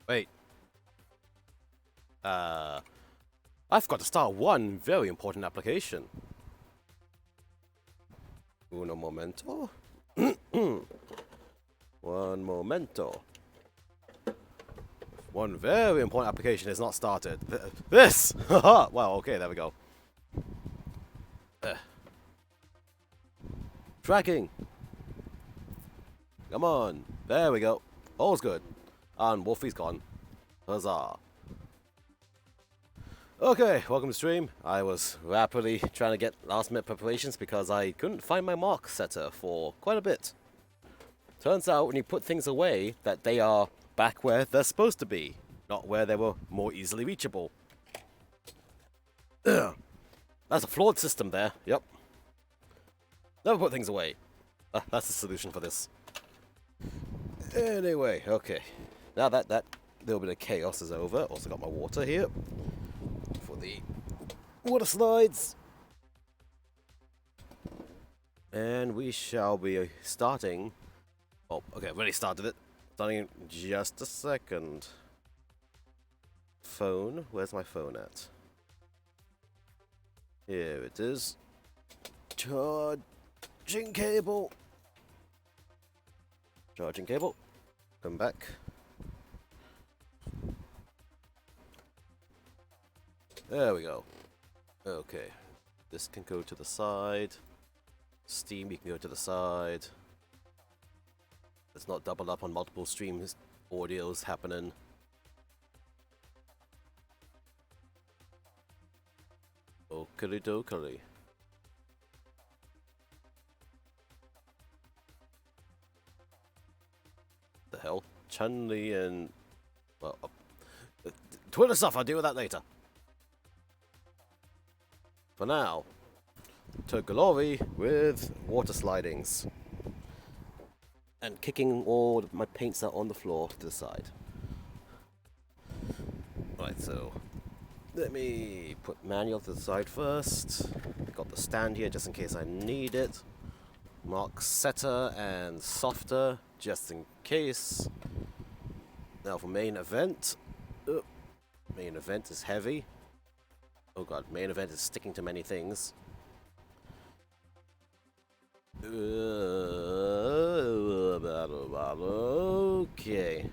Wait. I've got to start one very important application. Uno momento. One momento. One very important application is not started. This! Haha! Well, okay, there we go. Tracking! Come on! There we go. All's good. And Wolfie's gone. Huzzah. Okay, welcome to stream. I was rapidly trying to get last minute preparations because I couldn't find my mark setter for quite a bit. Turns out when you put things away that they are back where they're supposed to be, not where they were more easily reachable. Ugh. That's a flawed system there, yep. Never put things away. That's the solution for this. Anyway, okay. Now that little bit of chaos is over, also got my water here for the water slides. And we shall be starting. Oh, okay, I've already started it. Starting in just a second. Phone, where's my phone at? Here it is. Charging cable. Charging cable. Come back. There we go. Okay. This can go to the side. Steam, you can go to the side. Let's not double up on multiple streams, audios happening. Oakley dokley. The hell? Chun-Li and... well, Twitter stuff, I'll deal with that later. For now, to glory with water slidings. And kicking all my paints out on the floor to the side. Right, so let me put manual to the side first. Got the stand here just in case I need it. Mark setter and softer just in case. Now for main event. Main event is heavy. Oh god, main event is sticking to many things. Okay.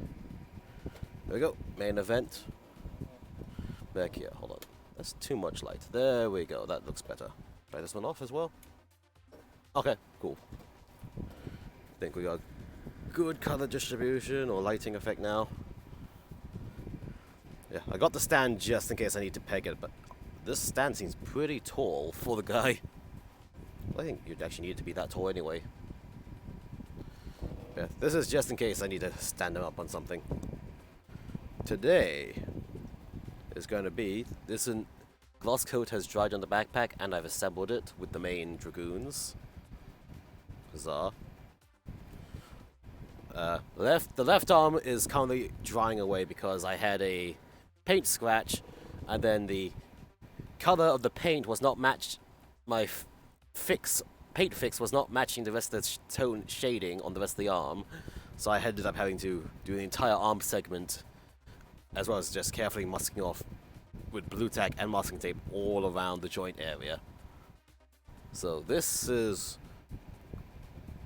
There we go. Main event. Back here. Hold on. That's too much light. There we go. That looks better. Try this one off as well. Okay, cool. Think we got good color distribution or lighting effect now. Yeah, I got the stand just in case I need to peg it, but this stand seems pretty tall for the guy. I think you'd actually need to be that tall anyway. Yeah, this is just in case I need to stand him up on something. Today is going to be this gloss coat has dried on the backpack and I've assembled it with the main dragoons. Huzzah. The left arm is currently drying away because I had a paint scratch and then the color of the paint was not matched. My paint fix was not matching the rest of the tone shading on the rest of the arm, so I ended up having to do the entire arm segment as well as just carefully masking off with blue tack and masking tape all around the joint area. So this is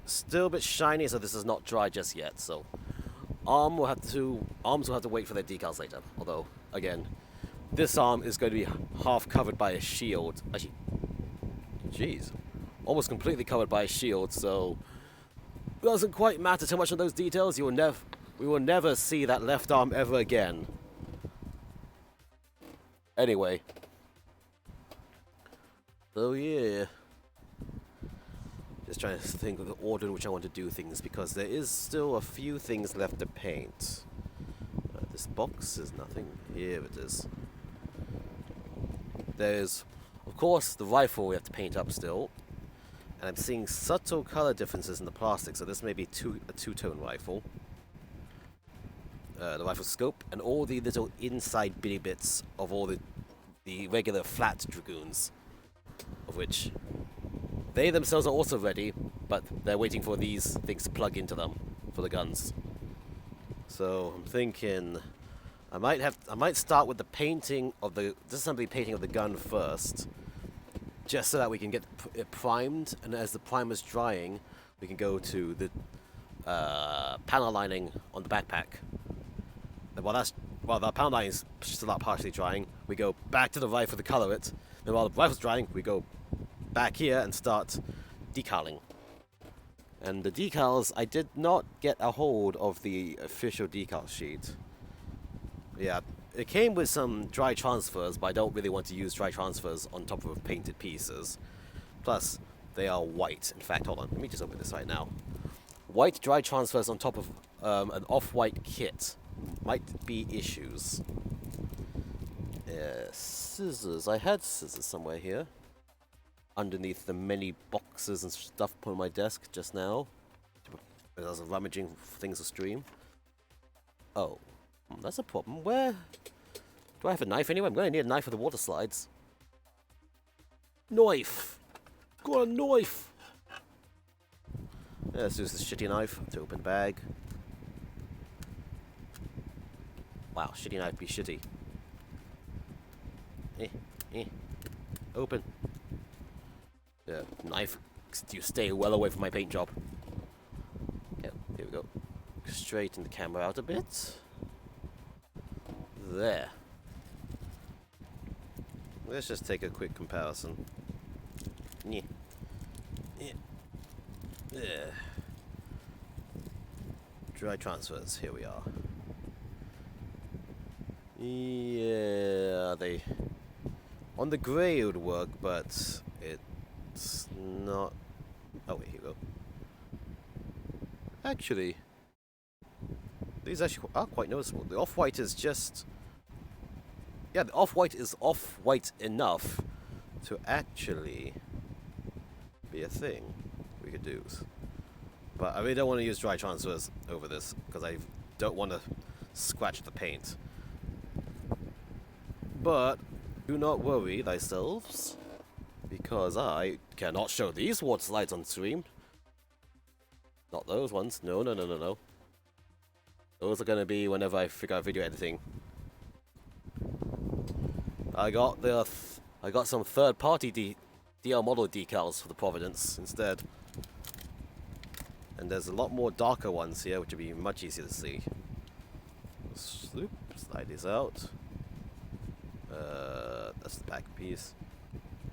still a bit shiny, so this is not dry just yet. So arms will have to wait for their decals later. Although again, this arm is going to be half covered by a shield. Actually, jeez, almost completely covered by a shield. So it doesn't quite matter too much on those details. We will never see that left arm ever again. Anyway, so yeah. Just trying to think of the order in which I want to do things because there is still a few things left to paint. This box is nothing. Here it is. There's, of course, the rifle we have to paint up still. And I'm seeing subtle color differences in the plastic, so this may be a two-tone rifle. The rifle scope and all the little inside bitty bits of all the regular flat dragoons, of which they themselves are also ready, but they're waiting for these things to plug into them for the guns. So I'm thinking I might start with the painting of the disassembly painting of the gun first, just so that we can get it primed, and as the primer's drying, we can go to the panel lining on the backpack. And while the panel lining is still not partially drying, we go back to the rifle to color it. Then while the rifle's drying, we go back here and start decaling. And the decals, I did not get a hold of the official decal sheet. Yeah, it came with some dry transfers, but I don't really want to use dry transfers on top of painted pieces. Plus, they are white. In fact, hold on, let me just open this right now. White dry transfers on top of an off-white kit might be issues. Scissors. I had scissors somewhere here. Underneath the many boxes and stuff put on my desk just now. As I was rummaging things to stream. Oh. That's a problem. Where? Do I have a knife anyway? I'm going to need a knife for the water slides. Knife! Got a knife! Yeah, let's use this shitty knife to open the bag. Wow, shitty knife be shitty. Open. Yeah, knife. You stay well away from my paint job. Okay, here we go. Straighten the camera out a bit. There. Let's just take a quick comparison. Yeah. Dry transfers, here we are. Yeah, they... On the grey it would work, but it's not... Oh wait, here we go. Actually, these actually are quite noticeable. The off-white is just... Yeah, the off-white is off-white enough to actually be a thing we could do. But I really don't want to use dry transfers over this, because I don't want to scratch the paint. But do not worry thyselves, because I cannot show these water slides on stream. Not those ones. No. Those are going to be whenever I figure out video editing. I got some third-party DL model decals for the Providence instead. And there's a lot more darker ones here, which would be much easier to see. Sloop, slide these out. That's the back piece.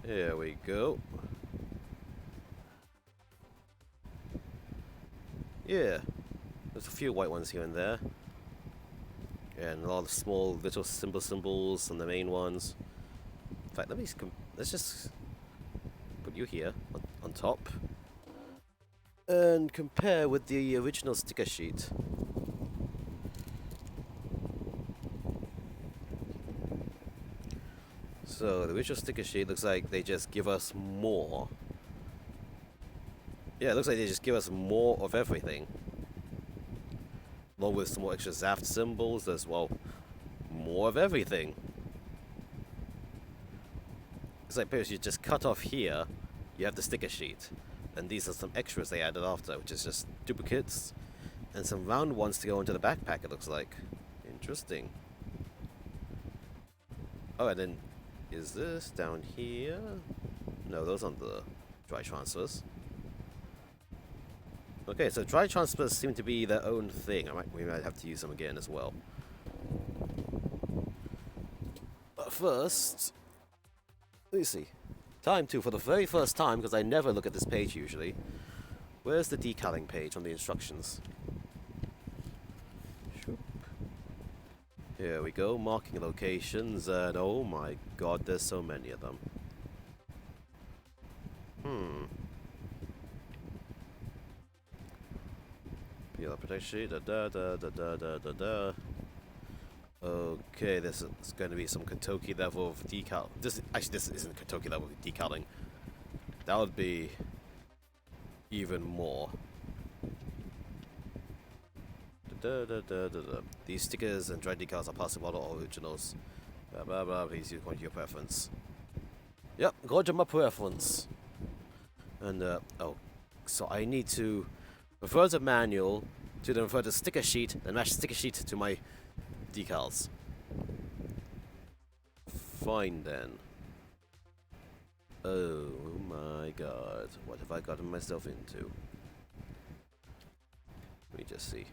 Here we go. Yeah, there's a few white ones here and there. And a lot of small little symbols on the main ones. In fact, let's just put you here on top. And compare with the original sticker sheet. So the original sticker sheet looks like they just give us more. Yeah, it looks like they just give us more of everything. Along with some more extra Zaft symbols, there's, well, more of everything. It's like, basically, you just cut off here, you have the sticker sheet. And these are some extras they added after, which is just duplicates. And some round ones to go into the backpack, it looks like. Interesting. Oh, and then, is this down here? No, those aren't the dry transfers. Okay, so dry transfers seem to be their own thing. We might have to use them again as well. But first, let me see. Time to, for the very first time, because I never look at this page usually. Where's the decaling page on the instructions? Shoop. Here we go, marking locations, and oh my god, there's so many of them. Peel protection, Okay, this is going to be some Kentucky level of decal. This isn't Kentucky level of decaling. That would be even more. These stickers and dry decals are possible model originals. Blah blah blah. Please use according to your preference. Yep, go to my preference. And oh, so I need to refer to manual, to then refer to sticker sheet, then match sticker sheet to my decals. fine then. Oh my god, what have I gotten myself into? Let me just see.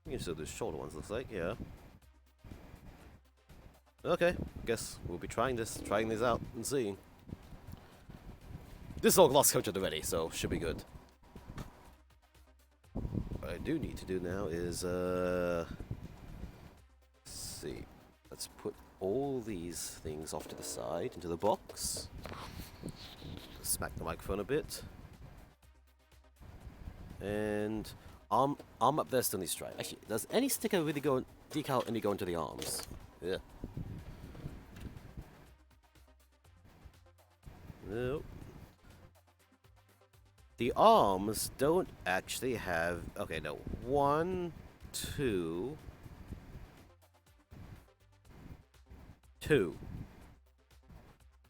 You can still do shorter ones, looks like, yeah. Okay, guess we'll be trying these out and seeing. This is all gloss coated already, so should be good. What I do need to do now is, let's see. Let's put all these things off to the side into the box. Smack the microphone a bit. And arm up there still needs to try. Actually, does any sticker really go decal only go into the arms? Yeah. Nope. The arms don't actually have. Okay, no. 1, 2. 2.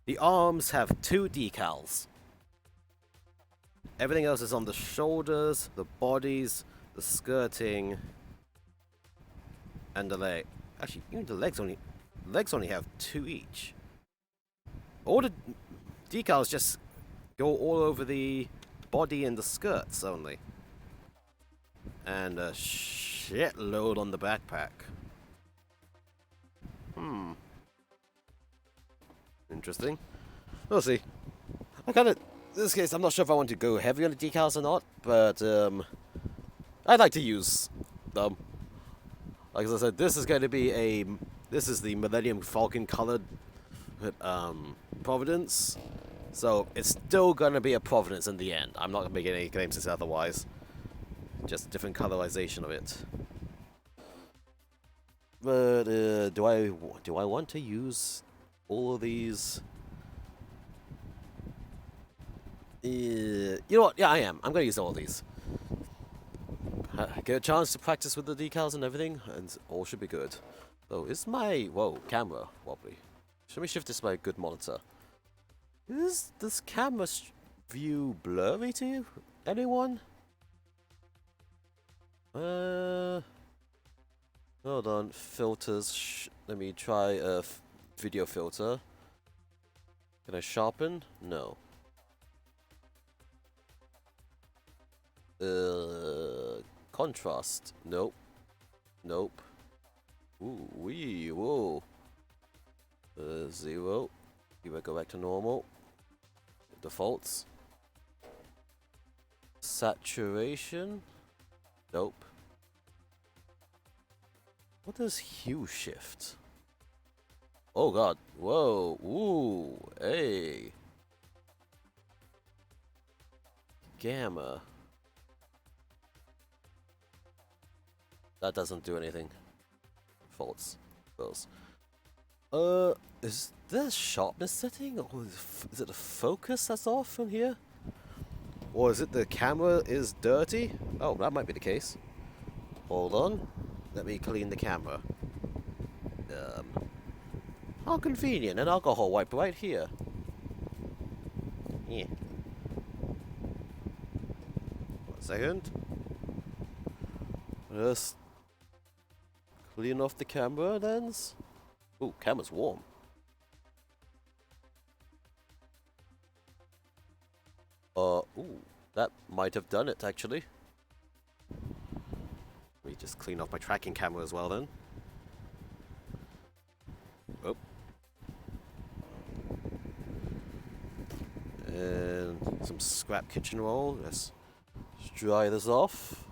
The arms have 2 decals. Everything else is on the shoulders, the bodies, the skirting, and the leg. Actually, even the legs only have 2 each. All the decals just go all over the body and the skirts only. And a shitload on the backpack. Interesting. We'll see. In this case, I'm not sure if I want to go heavy on the decals or not, but I'd like to use them. Like as I said, this is going to be this is the Millennium Falcon colored Providence, so it's still going to be a Providence in the end. I'm not going to make any claims to say otherwise. Just a different colorization of it. But do I want to use all of these? You know what? Yeah, I am. I'm going to use all of these. Get a chance to practice with the decals and everything, and all should be good. So, is my camera wobbly? Should we shift this to my good monitor? Is this camera view blurry to you? Anyone? Hold on. Filters. Let me try a video filter. Can I sharpen? No. Contrast. Nope. Nope. Ooh, whoa. 0. You will go back to normal. Defaults. Saturation. Nope. What does hue shift? Oh god. Whoa. Ooh. Hey. Gamma. That doesn't do anything. Faults. Those. Is there a sharpness setting? Or is it the focus that's off in here? Or is it the camera is dirty? Oh, that might be the case. Hold on. Let me clean the camera. How convenient. An alcohol wipe right here. Yeah. 1 second. Just clean off the camera lens. Ooh, camera's warm. Ooh, that might have done it actually. Let me just clean off my tracking camera as well then. Oh. And some scrap kitchen roll. Let's dry this off.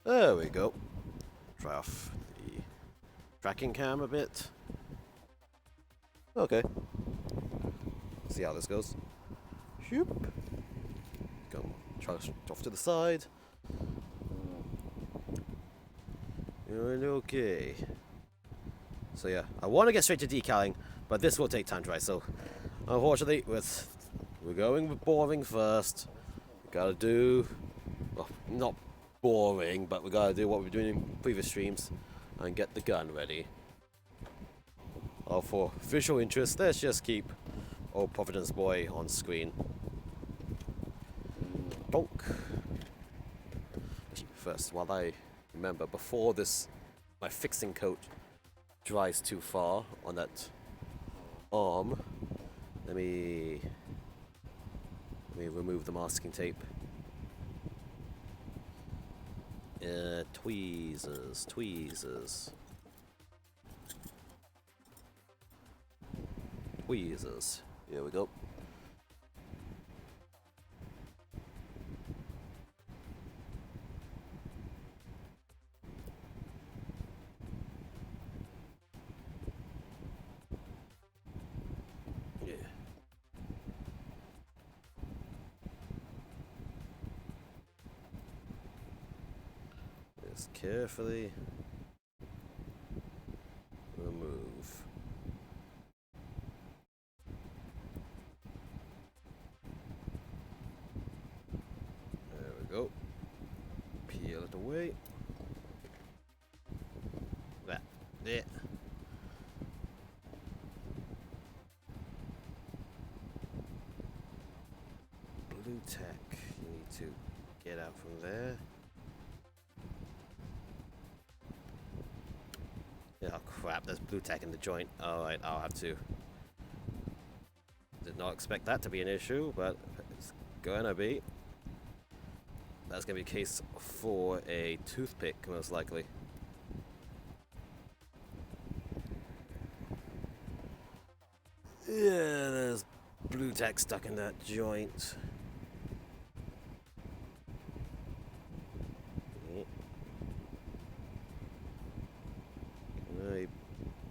There we go. Try off the tracking cam a bit. Okay. See how this goes. Shoop. Go. Try off to the side. And okay. So yeah, I want to get straight to decaling, but this will take time to dry. So unfortunately, we're going with boring first. We gotta do, well, not boring, but we gotta do what we're doing in previous streams and get the gun ready. For visual interest, let's just keep old Providence boy on screen. Donk. First, while I Remember, before this, my fixing coat dries too far on that arm. Let me remove the masking tape. Tweezers. Tweezers. Here we go. Yeah. Just carefully remove. There we go. Peel it away. That. Yeah. Blue tack. You need to get out from there. Oh crap, there's blue tack in the joint. Alright, I'll have to. Did not expect that to be an issue, but it's gonna be. That's gonna be a case for a toothpick, most likely. Yeah, there's blue tack stuck in that joint. Can I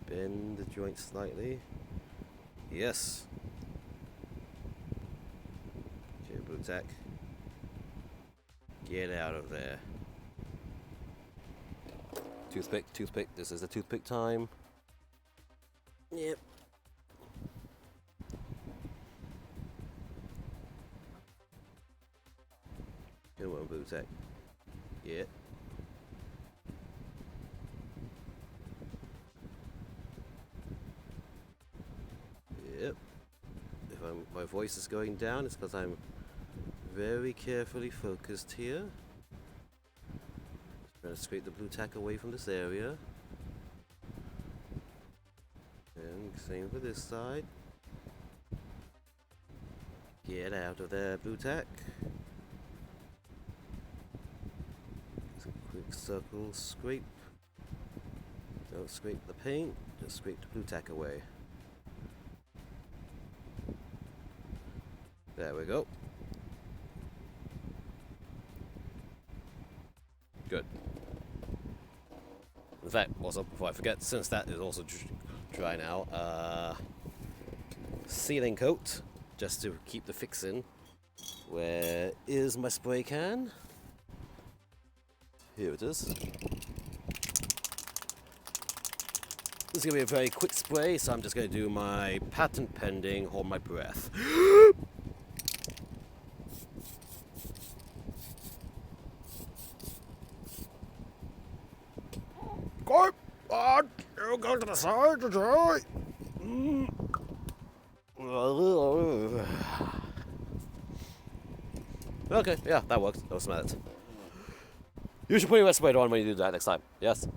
bend the joint slightly? Yes. Okay, blue tack. Get out of there. Toothpick, toothpick. This is the toothpick time. Yep. Come on, blue tack. Yeah. Yep. If my voice is going down, it's because I'm very carefully focused here. Just trying to scrape the blue tack away from this area. And same for this side. Get out of there, blue tack. Just a quick circle scrape. Don't scrape the paint, just scrape the blue tack away. There we go. Good. In fact, also, before I forget, since that is also dry now, sealing coat, just to keep the fix in. Where is my spray can? Here it is. This is going to be a very quick spray, so I'm just going to do my patent pending, hold my breath. Go on, you go to the side to dry. Okay, yeah, that works. That was smart. You should put your respirator on when you do that next time. Yes.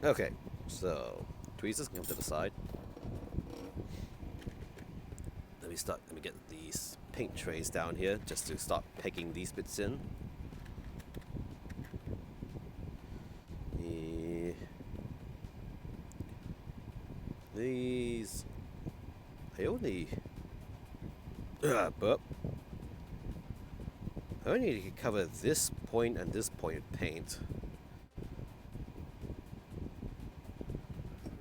Okay, so tweezers can come to the side. Let me get these paint trays down here just to start pegging these bits in. These I only need to cover this point and this point of paint.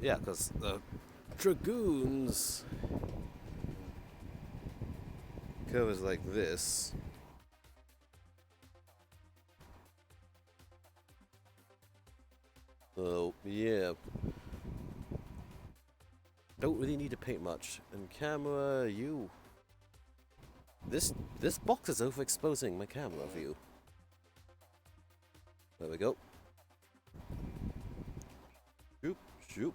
Yeah, because the Dragoons covers like this. So yeah. Don't really need to paint much. And camera, you. This box is overexposing my camera view. There we go. Shoop, shoop.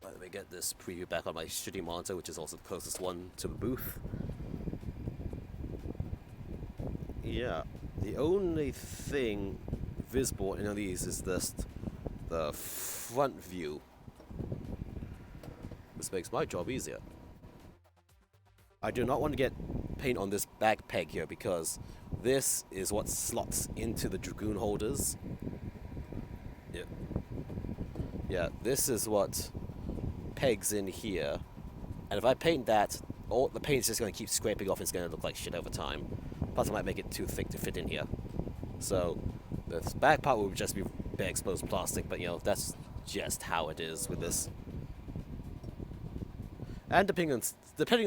Let me get this preview back on my shitty monitor, which is also the closest one to the booth. yeah, the only thing visible in these is just the front view. This makes my job easier. I do not want to get paint on this back peg here because this is what slots into the Dragoon holders. Yeah. Yeah, this is what pegs in here. And if I paint that, all the paint's just going to keep scraping off and it's going to look like shit over time. Plus I might make it too thick to fit in here. So, this back part will just be bare exposed plastic, but you know, that's just how it is with this. And depending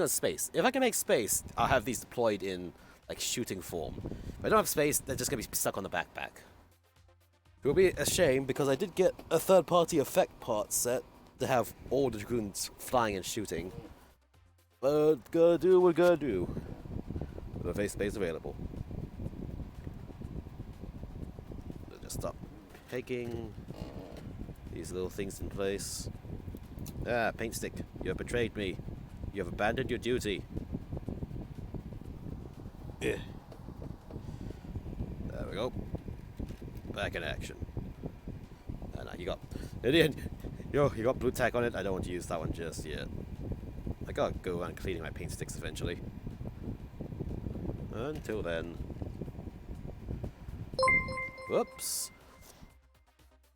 on space. If I can make space, I'll have these deployed in like shooting form. If I don't have space, they're just gonna be stuck on the backpack. It will be a shame because I did get a third-party effect part set to have all the Dragoons flying and shooting. But gotta do what gotta do. With the face space available. So just stop pegging these little things in place. Ah, paint stick, you have betrayed me. You have abandoned your duty. There we go. Back in action. And you got you got blue tack on it. I don't want to use that one just yet. I gotta go around cleaning my paint sticks eventually. Until then. Whoops.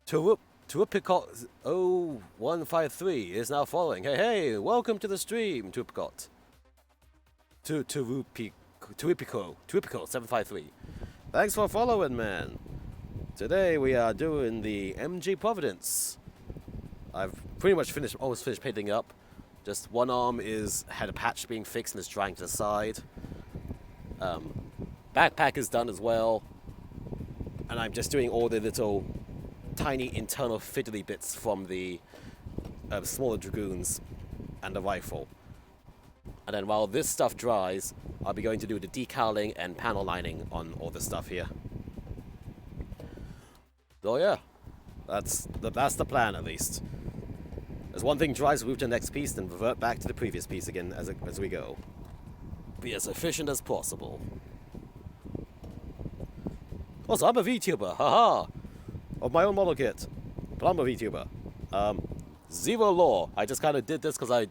Tuipicot 0153 is now following. Hey, welcome to the stream, Tuipicot. Tuipico 753. Thanks for following, man. Today we are doing the MG Providence. I've pretty much almost finished painting up. Just one arm had a patch being fixed and is drying to the side. Backpack is done as well. And I'm just doing all the little tiny internal fiddly bits from the smaller Dragoons and the rifle. And then while this stuff dries, I'll be going to do the decaling and panel lining on all this stuff here. So yeah, that's the plan at least. As one thing dries, we'll move to the next piece, then revert back to the previous piece again as we go. Be as efficient as possible. Also, I'm a VTuber, haha! Of my own model kit. Plamo Vtuber. Zero lore. I just kind of did this because I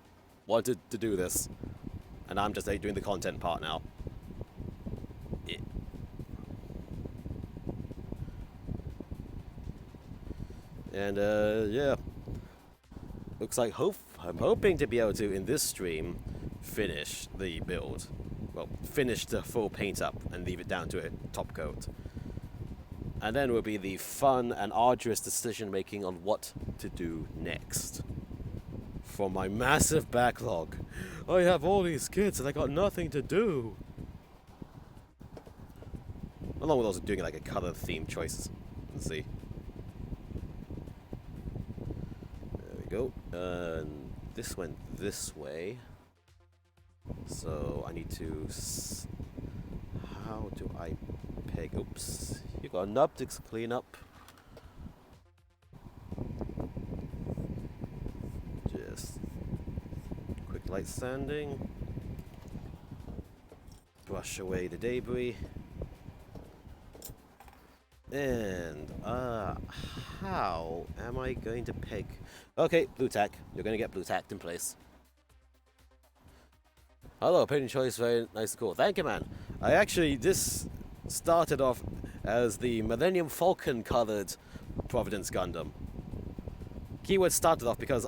wanted to do this. And I'm just doing the content part now. Yeah. And, yeah. Looks like I'm hoping to be able to, in this stream, finish the build. Well, finish the full paint up and leave it down to a top coat. And then will be the fun and arduous decision making on what to do next. For my massive backlog. I have all these kits and I got nothing to do. Along with also doing like a color theme choice. Let's see. There we go. And this went this way. So I need to... How do I peg? Oops. You got a nub to clean up. Just quick light sanding. Brush away the debris. And how am I going to peg? Okay, blue tack. You're going to get blue tacked in place. Hello, painting choice, very nice and cool. Thank you, man. This started off as the Millennium Falcon colored Providence Gundam. Keyword started off because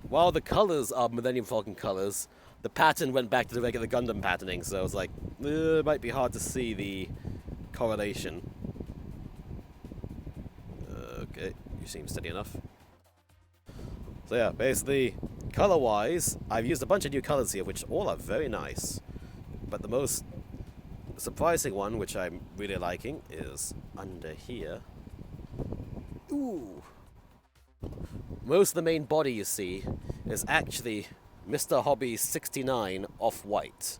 while the colors are Millennium Falcon colors, the pattern went back to the regular Gundam patterning, so it was like, it might be hard to see the correlation. Okay, you seem steady enough. So yeah, basically, color-wise, I've used a bunch of new colors here, which all are very nice. But the most surprising one, which I'm really liking, is under here. Ooh! Most of the main body you see is actually Mr. Hobby 69 off-white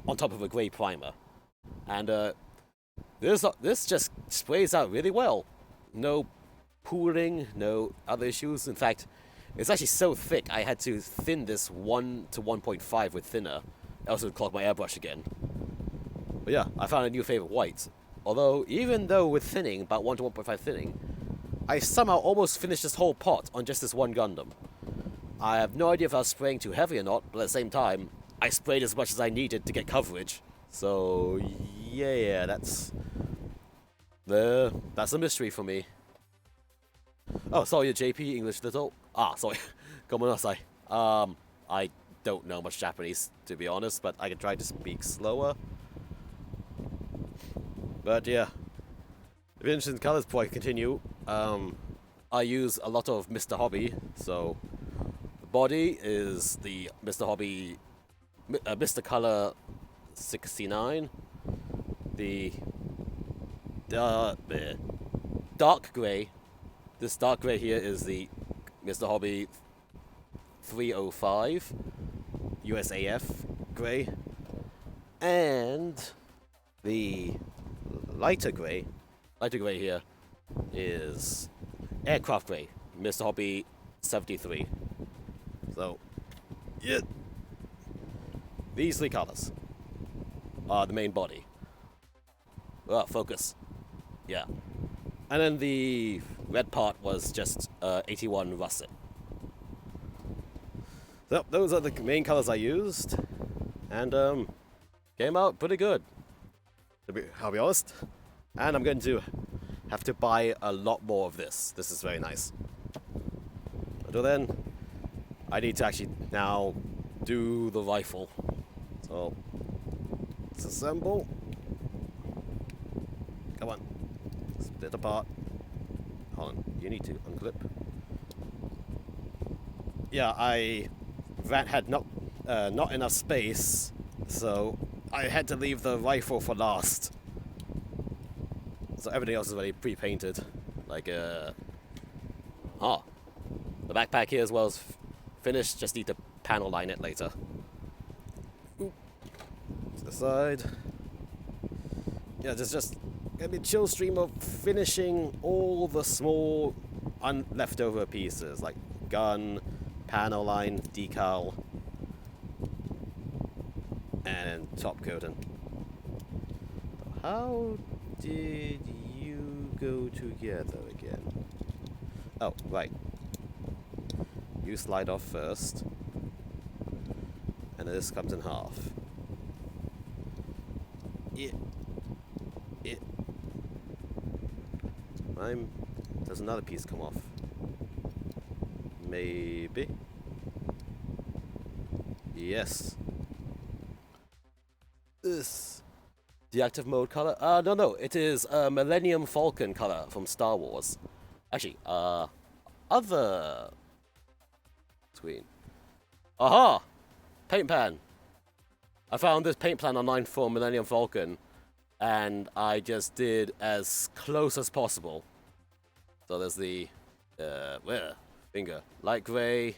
on top of a grey primer. And this just sprays out really well. No pooling, no other issues. In fact, it's actually so thick I had to thin this 1 to 1.5 with thinner. I also clogged my airbrush again. But yeah, I found a new favorite, white. Although, even though with thinning, about 1 to 1.5 thinning, I somehow almost finished this whole pot on just this one Gundam. I have no idea if I was spraying too heavy or not, but at the same time, I sprayed as much as I needed to get coverage. So, yeah, that's a mystery for me. Oh, sorry, JP, English little. Ah, sorry. ColemanR. I don't know much Japanese, to be honest, but I can try to speak slower. But yeah, if you're interested in colors before I continue, I use a lot of Mr. Hobby. So the body is the Mr. Hobby, Mr. Color 69. The dark gray. This dark gray here is the Mr. Hobby 305 USAF gray, and the lighter gray here is aircraft gray, Mr. Hobby 73. So, yeah, these 3 colors are the main body. Focus. Yeah. And then the red part was just 81 russet. So, those are the main colors I used, and came out pretty good. I'll be honest. And I'm going to have to buy a lot more of this. This is very nice. Until then, I need to actually now do the rifle. So, let's assemble. Come on. Split apart. Hold on. You need to unclip. Yeah, that had not enough space, so I had to leave the rifle for last. So everything else is already pre-painted. Like, the backpack here as well is finished, just need to panel line it later. Oop. To the side. Yeah, there's just gonna be a chill stream of finishing all the small leftover pieces, like gun, panel line, decal, and top coating. How did you go together again? Oh, right. You slide off first, and this comes in half. Yeah. Yeah. Does another piece come off? Maybe. Yes. This. The active mode color? No. It is Millennium Falcon color from Star Wars. Actually, other screen. Aha! Paint pan. I found this paint plan online for Millennium Falcon, and I just did as close as possible. So there's the finger, light gray,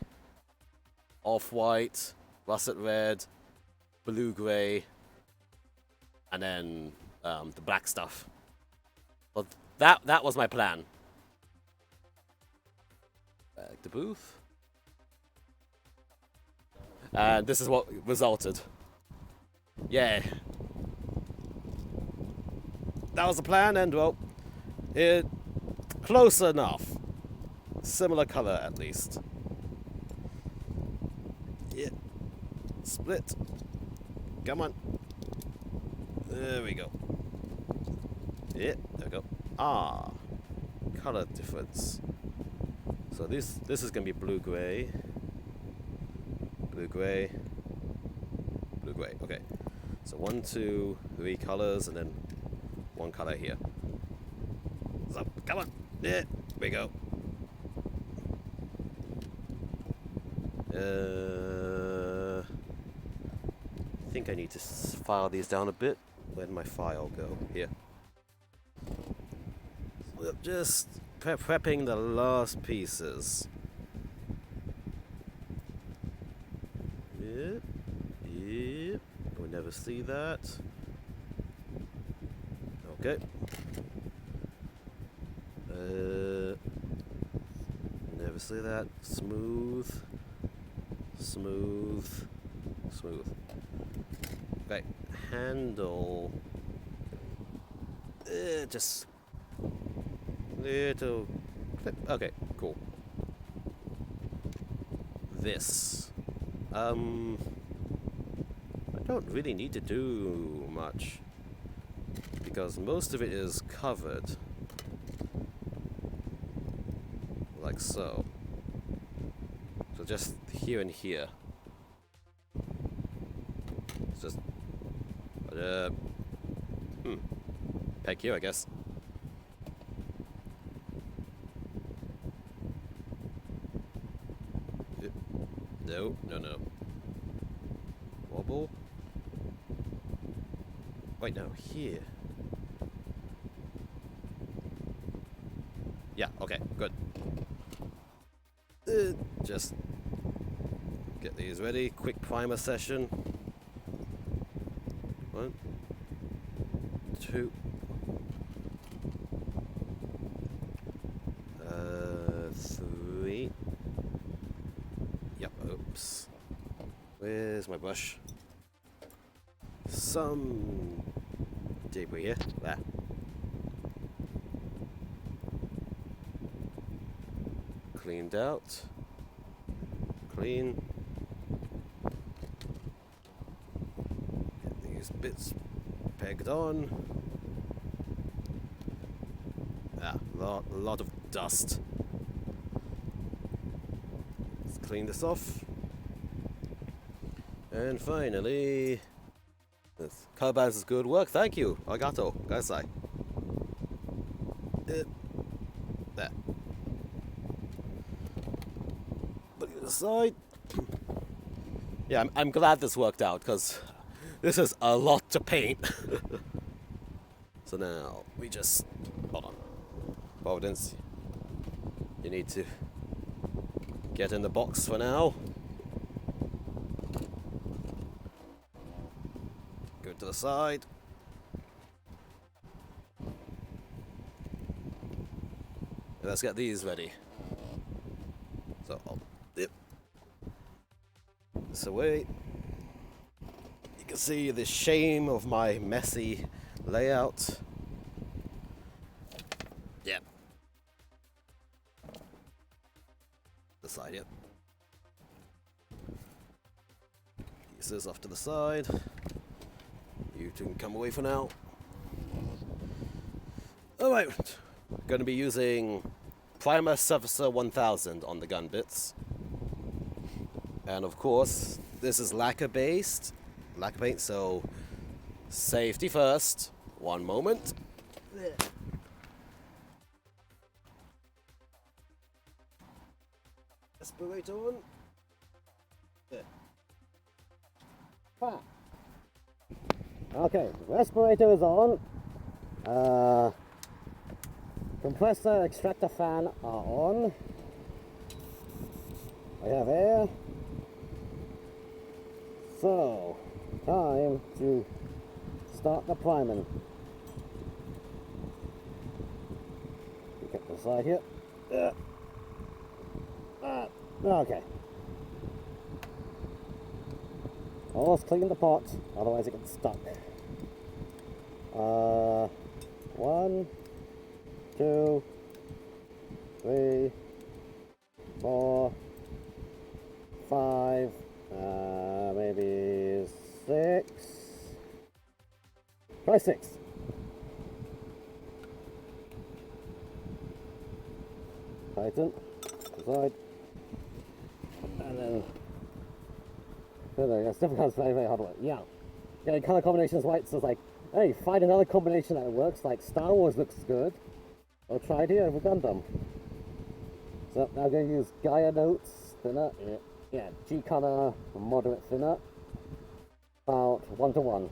off-white, russet red, blue gray, and then the black stuff. But that was my plan. Back to booth. And this is what resulted. Yeah. That was the plan, and well, it close enough. Similar color at least. Yeah. Split. Come on. There we go. Yeah, there we go. Ah, color difference. So this is gonna be blue gray. Blue gray. Blue gray. Okay. So 1, 2, 3 colors, and then 1 color here. So come on. There we go. I think I need to file these down a bit. Where did my file go? Here. So just prepping the last pieces. Yep. Yep. We'll never see that. Okay. Never see that. Smooth. Smooth. Smooth. Okay. Handle. Just little clip. Okay, cool. This. I don't really need to do much because most of it is covered. Like so. So just here and here. It's just peg here, I guess. No. Wobble. Wait, no, here. Yeah, okay, good. Just get these ready. Quick primer session. 1, 2. 3. Yep, oops. Where's my brush? Some debris here. There. Cleaned out. Clean. Get these bits pegged on. Ah, a lot of dust. Let's clean this off. And finally, this color balance is good work. Thank you, Arigato, Gaisai. There. Put it aside. Yeah, I'm glad this worked out because this is a lot to paint. So now we just hold on. Providence, you need to get in the box for now. Go to the side. And let's get these ready. So I'll dip this away. You can see the shame of my messy layout. Yep. The side, yep. Use this off to the side. You two can come away for now. Alright, going to be using Primer Surfacer 1000 on the gun bits. And of course, this is lacquer based, lacquer paint, so safety first. One moment. Respirator on. There. Ah. Okay, respirator is on. Compressor, extractor fan are on. I have air. So, time to start the priming. Get the side here. Okay. Almost clean the pot, otherwise it gets stuck. 1, 2, 3, 4, 5, maybe 6. Try 6. Tighten, side, and then. It's difficult, it's very, very hard work. Yeah. Getting color combinations right, so it's like, hey, find another combination that works, like Star Wars looks good. I'll try it here with Gundam. So now I'm going to use Gaia Notes, thinner, yeah, G color, moderate thinner, about 1 to 1.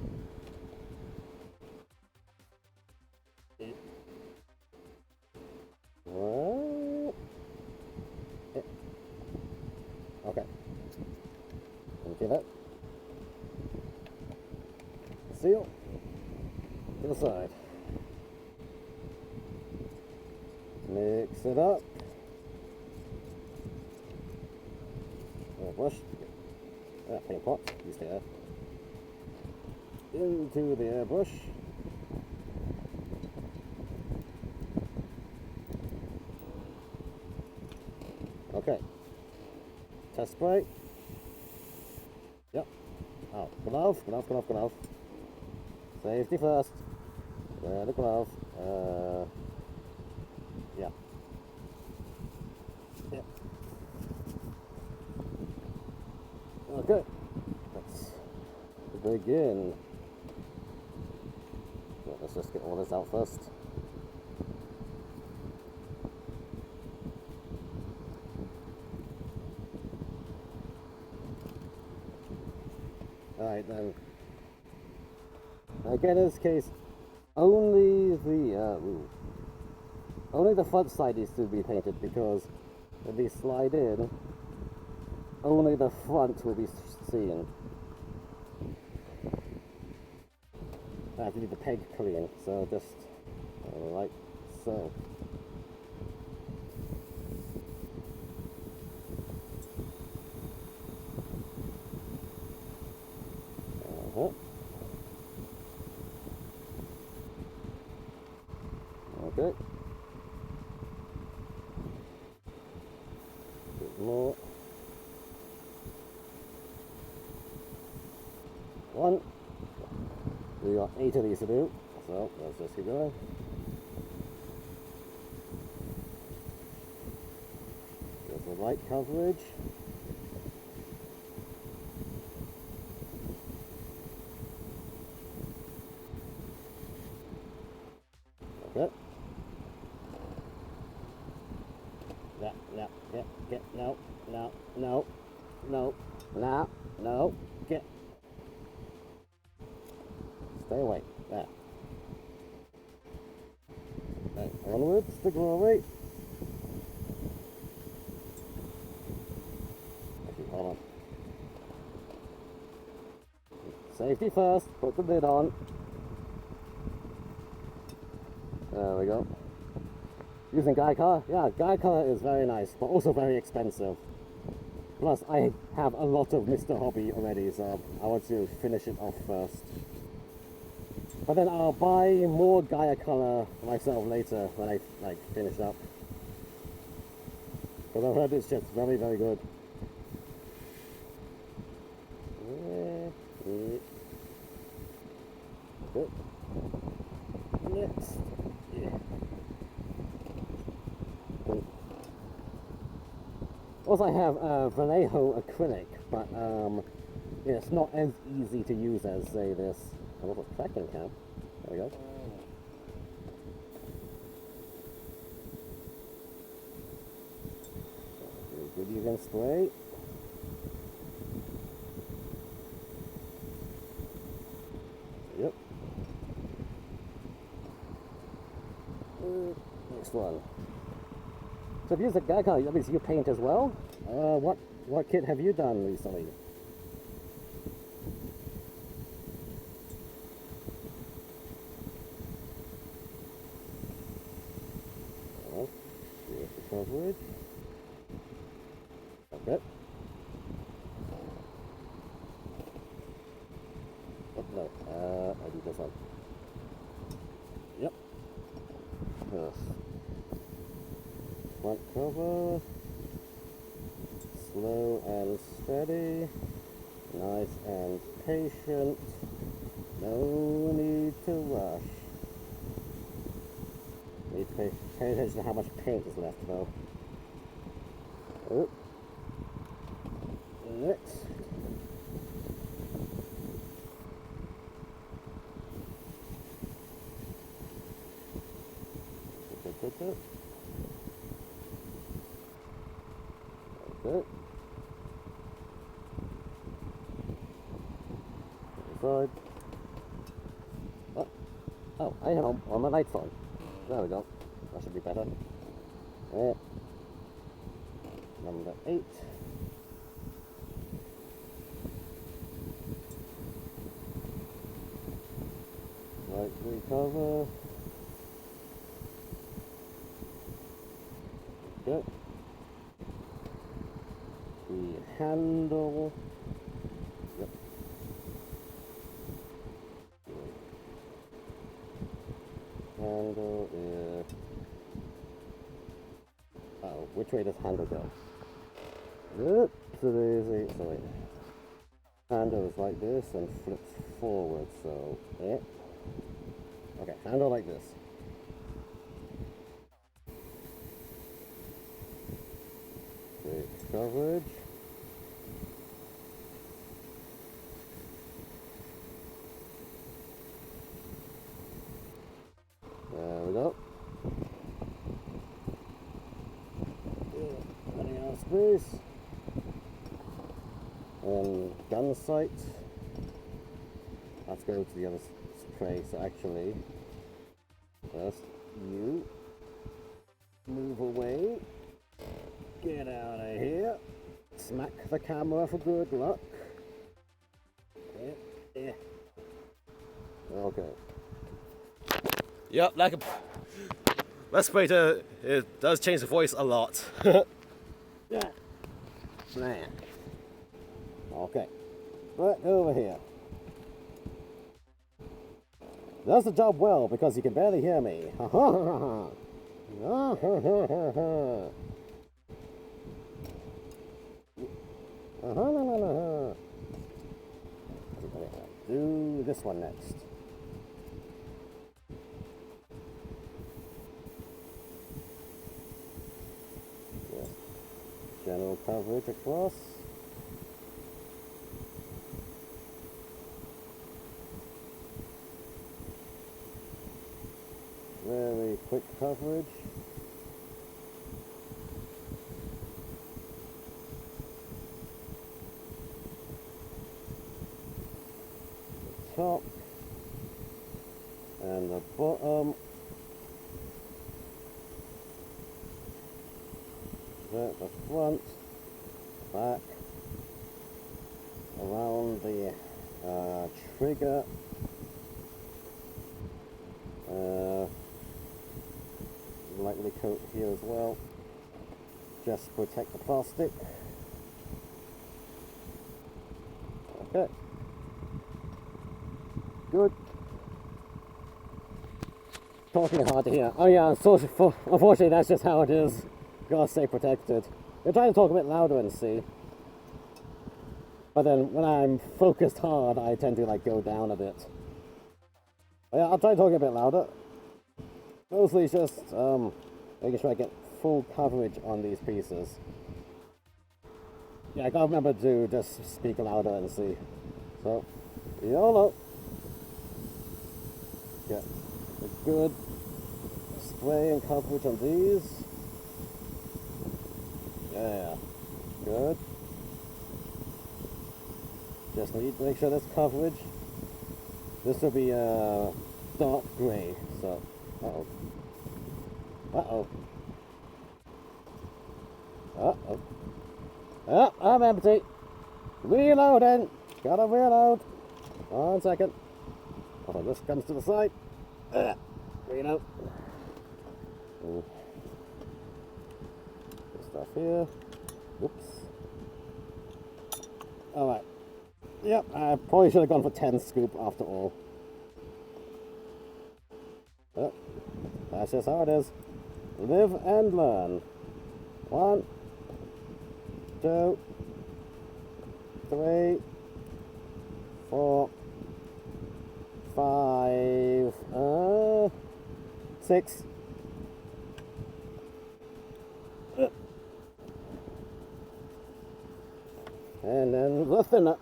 Okay. Give it. Seal. To the side. Mix it up. Airbrush. Paint pot. Use the air. Into the airbrush. Okay. Test spray. Yep. Oh, glove. Safety first. Wear the glove. Yeah. Yeah. Okay. Let's begin. Yeah, let's just get all this out first. Alright then. Again, in this case, only the front side needs to be painted, because if we slide in, only the front will be seen. I have to leave the peg clean, so just like so. Okay. Bit more. One. We got 8 of these to do, so let's just keep going. There's the light coverage. Okay. Get, no, get. Stay away, there. Right, onwards to glory. Actually, hold on. Safety first, put the lid on. There we go. Using Geico, yeah, Geico is very nice, but also very expensive. Plus, I have a lot of Mr. Hobby already, so I want to finish it off first. But then I'll buy more Gaia color myself later when I finish up. Because I've heard it's just very, very good. Good. Next. Yeah. Also, I have Vallejo acrylic, but yeah, it's not as easy to use as, say, this. A little tracking cam. There we go. Good even spray. Yep. Next one. So if you use a Geico, that means you paint as well? What kit have you done recently? Here's the coverage. Okay. Oh, no, I do this one. Yep. Yes. Front cover. Slow and steady. Nice and patient. No need to rush. Need to pay attention to how much paint is left though. Oh. Next. Okay. Side. Oh, I have on my lights on. There we go. That should be better. Yeah. Number 8. Light recover. Okay. The handle. Yep. Handle is... Oh, which way does handle go? Oops, so easy. So wait. Handle is like this and flips forward, so yeah. Okay, handle like this. Great coverage. There we go. Running out of space. And gun sight. Let's go to the other place actually. First, you move away. Get out of here. Smack the camera for good luck. Yeah. Okay. Yep, like a respirator, it does change the voice a lot. Yeah. Man. Okay. Right over here. Does the job well because you can barely hear me. Ha ha ha ha. Ha ha ha ha ha. Do this one next. Yes. General coverage across. Very quick coverage. The top and the bottom. The front, back, around the trigger. Lightly coat here as well, just to protect the plastic. Okay, good. Talking hard to hear. Oh yeah, unfortunately that's just how it is. Gotta stay protected. We're trying to talk a bit louder and see. But then when I'm focused hard, I tend to like go down a bit. But yeah, I'll try talking a bit louder. Mostly it's just making sure I get full coverage on these pieces. Yeah, I gotta remember to just speak louder and see. So, YOLO. Get a good spray and coverage on these. Yeah, good. Just need to make sure there's coverage. This will be dark grey, so uh-oh. Uh-oh. Uh-oh. Oh, I'm empty. Reloading. Gotta reload. 1 second. Oh, this comes to the side. Reload. Good stuff here. Oops. Alright. Yep, I probably should have gone for 10 scoop after all. But that's just how it is. Live and learn. 1, 2, 3, 4, 5, 6. And then the thinner.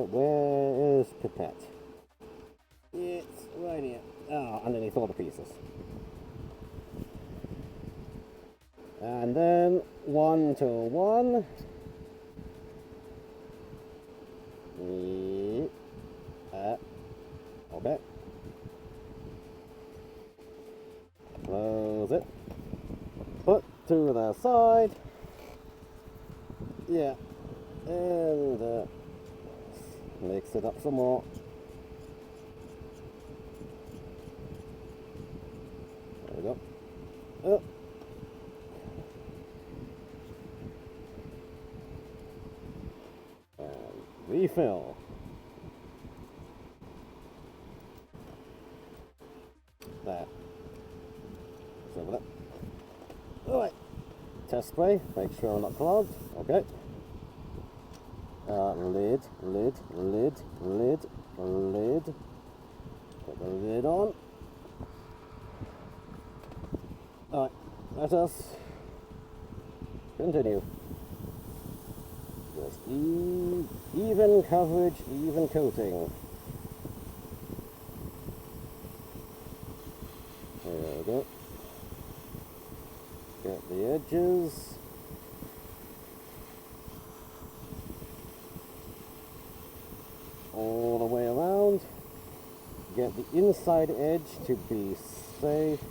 Where is Pipette? It's right here. Oh, underneath all the pieces. And then 1 to 1. Okay. Close it. Put to the side. Yeah. And mix it up some more. There we go. And refill. There. So that. spray, make sure I'm not clogged. Okay. Lid. Put the lid on. Alright, let us continue. Just even coverage, even coating. There we go. Get the edges. All the way around. Get the inside edge to be safe.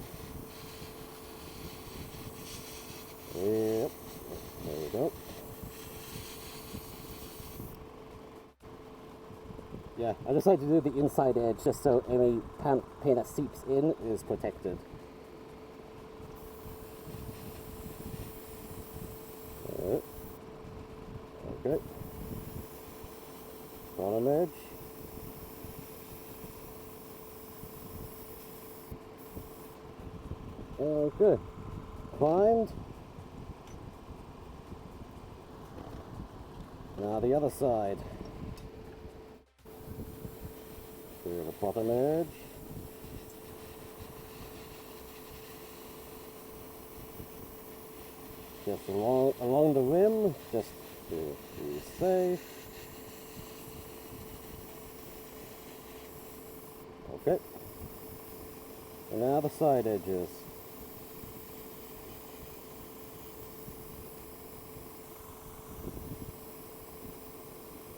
Yep, there we go. Yeah, I just like to do the inside edge just so any paint that seeps in is protected. Okay. Bottom edge. Okay. Primed. Now the other side. Clear the bottom edge. Just along the rim, just to be safe. Okay. And now the side edges.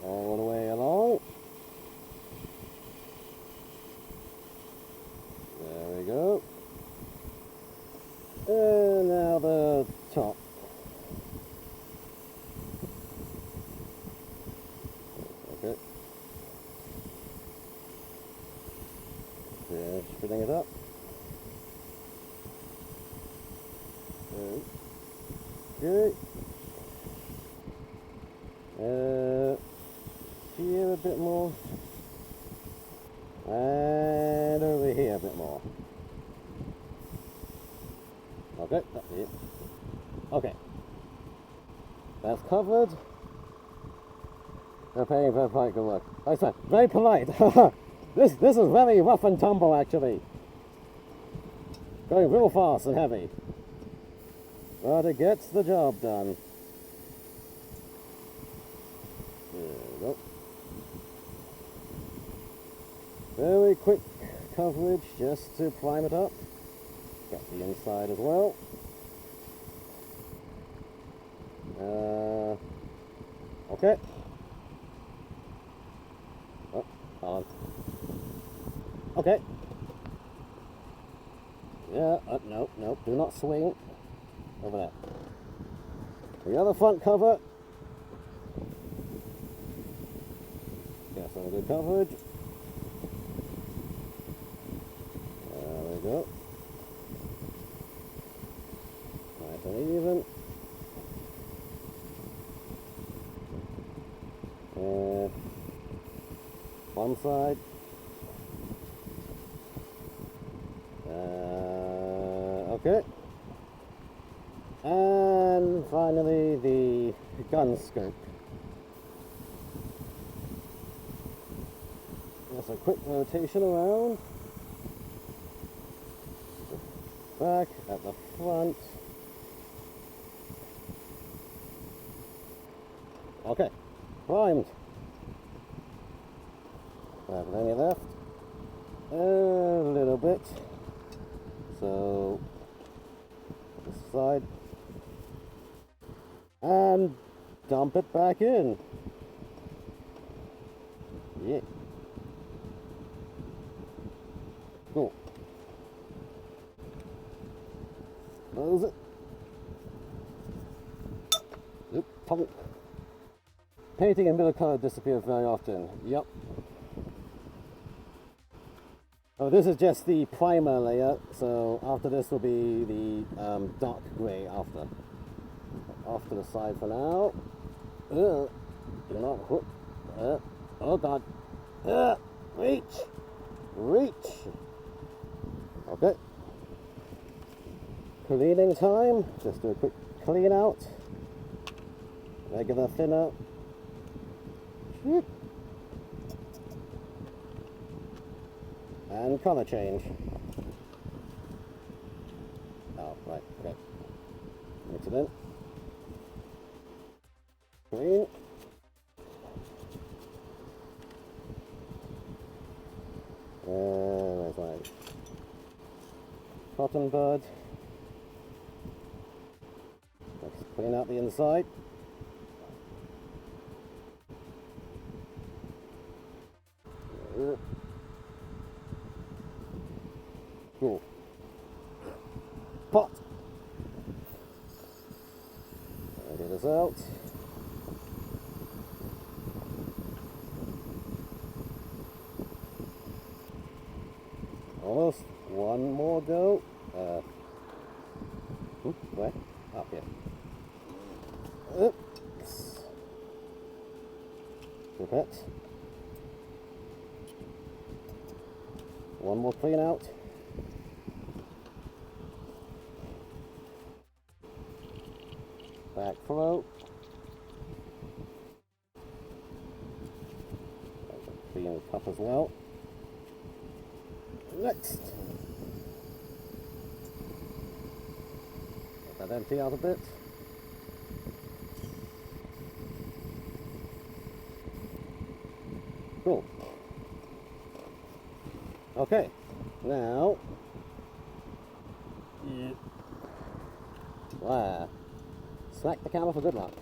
All the way along. There we go. And now the top. Okay. Just filling it up. Okay. Here a bit more. And over here a bit more. Okay, that's it. Okay. That's covered. They're paying very polite good work. I said, very polite. This is very rough and tumble actually. Going real fast and heavy. But it gets the job done. There we go. Very quick coverage just to prime it up. Got the inside as well. Okay. Oh, hold on. Okay. Yeah, no, do not swing. Over there. The other front cover. Get some good coverage. There we go. Nice and even. And one side. Okay. And finally the gun scope. Just a quick rotation around. Back at the front. Okay, primed. Have any left? A little bit. So this side. And dump it back in. Yeah. Cool. Close it. Oop, pump. Painting and middle color disappears very often. Yep. Oh, this is just the primer layer, so after this will be the dark grey after. Off to the side for now. Do not hook. Oh god. Reach. Okay. Cleaning time. Just do a quick clean out, regular thinner, and colour change. Oh, right, okay. Mix it in. Clean. Where's my cotton bud? Let's clean out the inside. Cool. Pot. Get this out. Almost. One more go. Where? Up here. Oops. Repeat. One more clean out. Backflow. Clean the cup as well. Next. Let that empty out a bit. Cool. Okay, now. Wow. Smack the camera for good luck.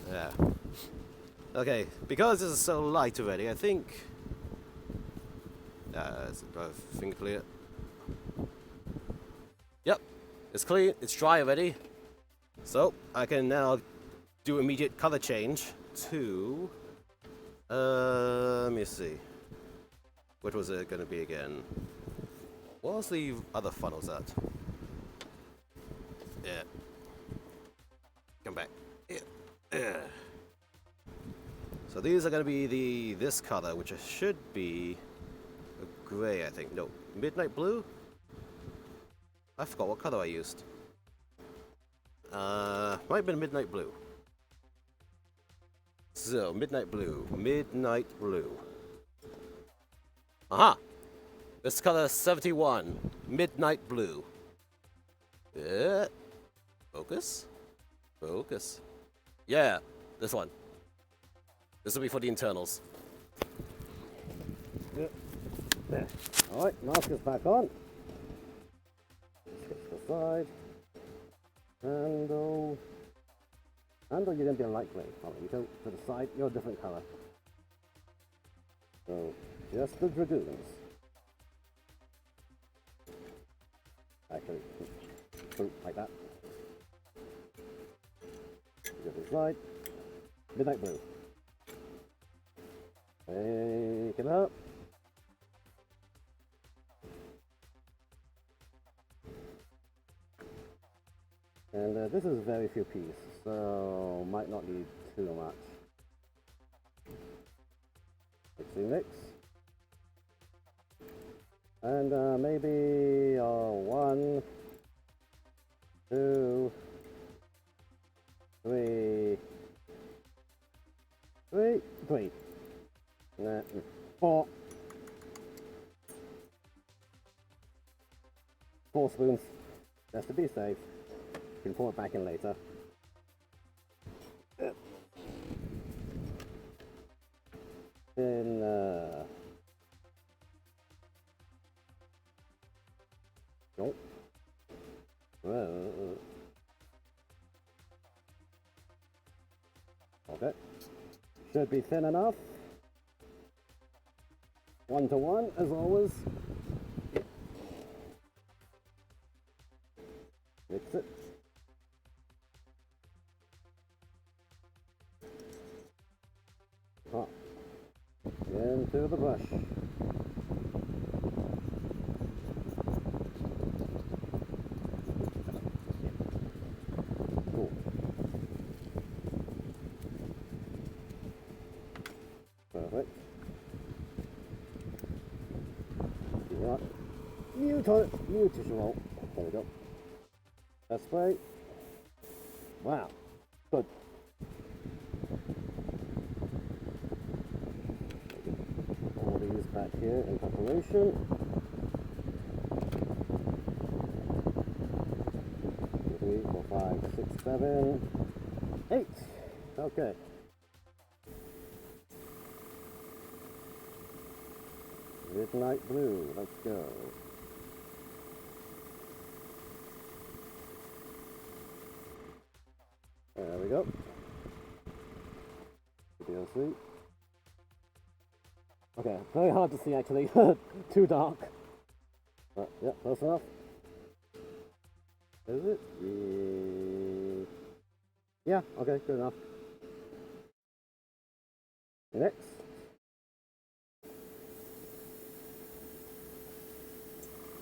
Yeah. Okay, because this is so light already, I think. Is it both finger clear? Yep, it's clean, it's dry already. So I can now do immediate color change to. Let me see. What was it going to be again? What was the other funnels at? Yeah. Come back. Yeah. So these are going to be this color, which should be a gray, I think. No, midnight blue? I forgot what color I used. Might have been midnight blue. So, midnight blue. Midnight blue. Aha! This color 71. Midnight blue. Yeah. Focus. Focus. Yeah, this one. This will be for the internals. Yep. There. Alright, mask is back on. Switch to the side. Handle. Handle, you're going to be a light grey. Alright, you go to the side, you're a different colour. So, just the dragoons. Actually, like that. Go to the side. Midnight blue. Take it up. And this is very few pieces, so might not need too much. Mix. And maybe 1, 2, 3, 4. 4 spoons, just to be safe. You can pour it back in later. Then nope. Okay. Should be thin enough. 1 to 1 as always. Mix it. Hot. Into the brush. Cool. Perfect. Mute as you roll. There we go. That's spray. Wow. Good. All these back here in preparation. 3, 4, 5, 6, 7, 8. Okay. Midnight blue. Let's go. There we go. DLC. Okay, very hard to see actually. Too dark. But yeah, close enough. Is it? Yeah, okay, good enough. Next.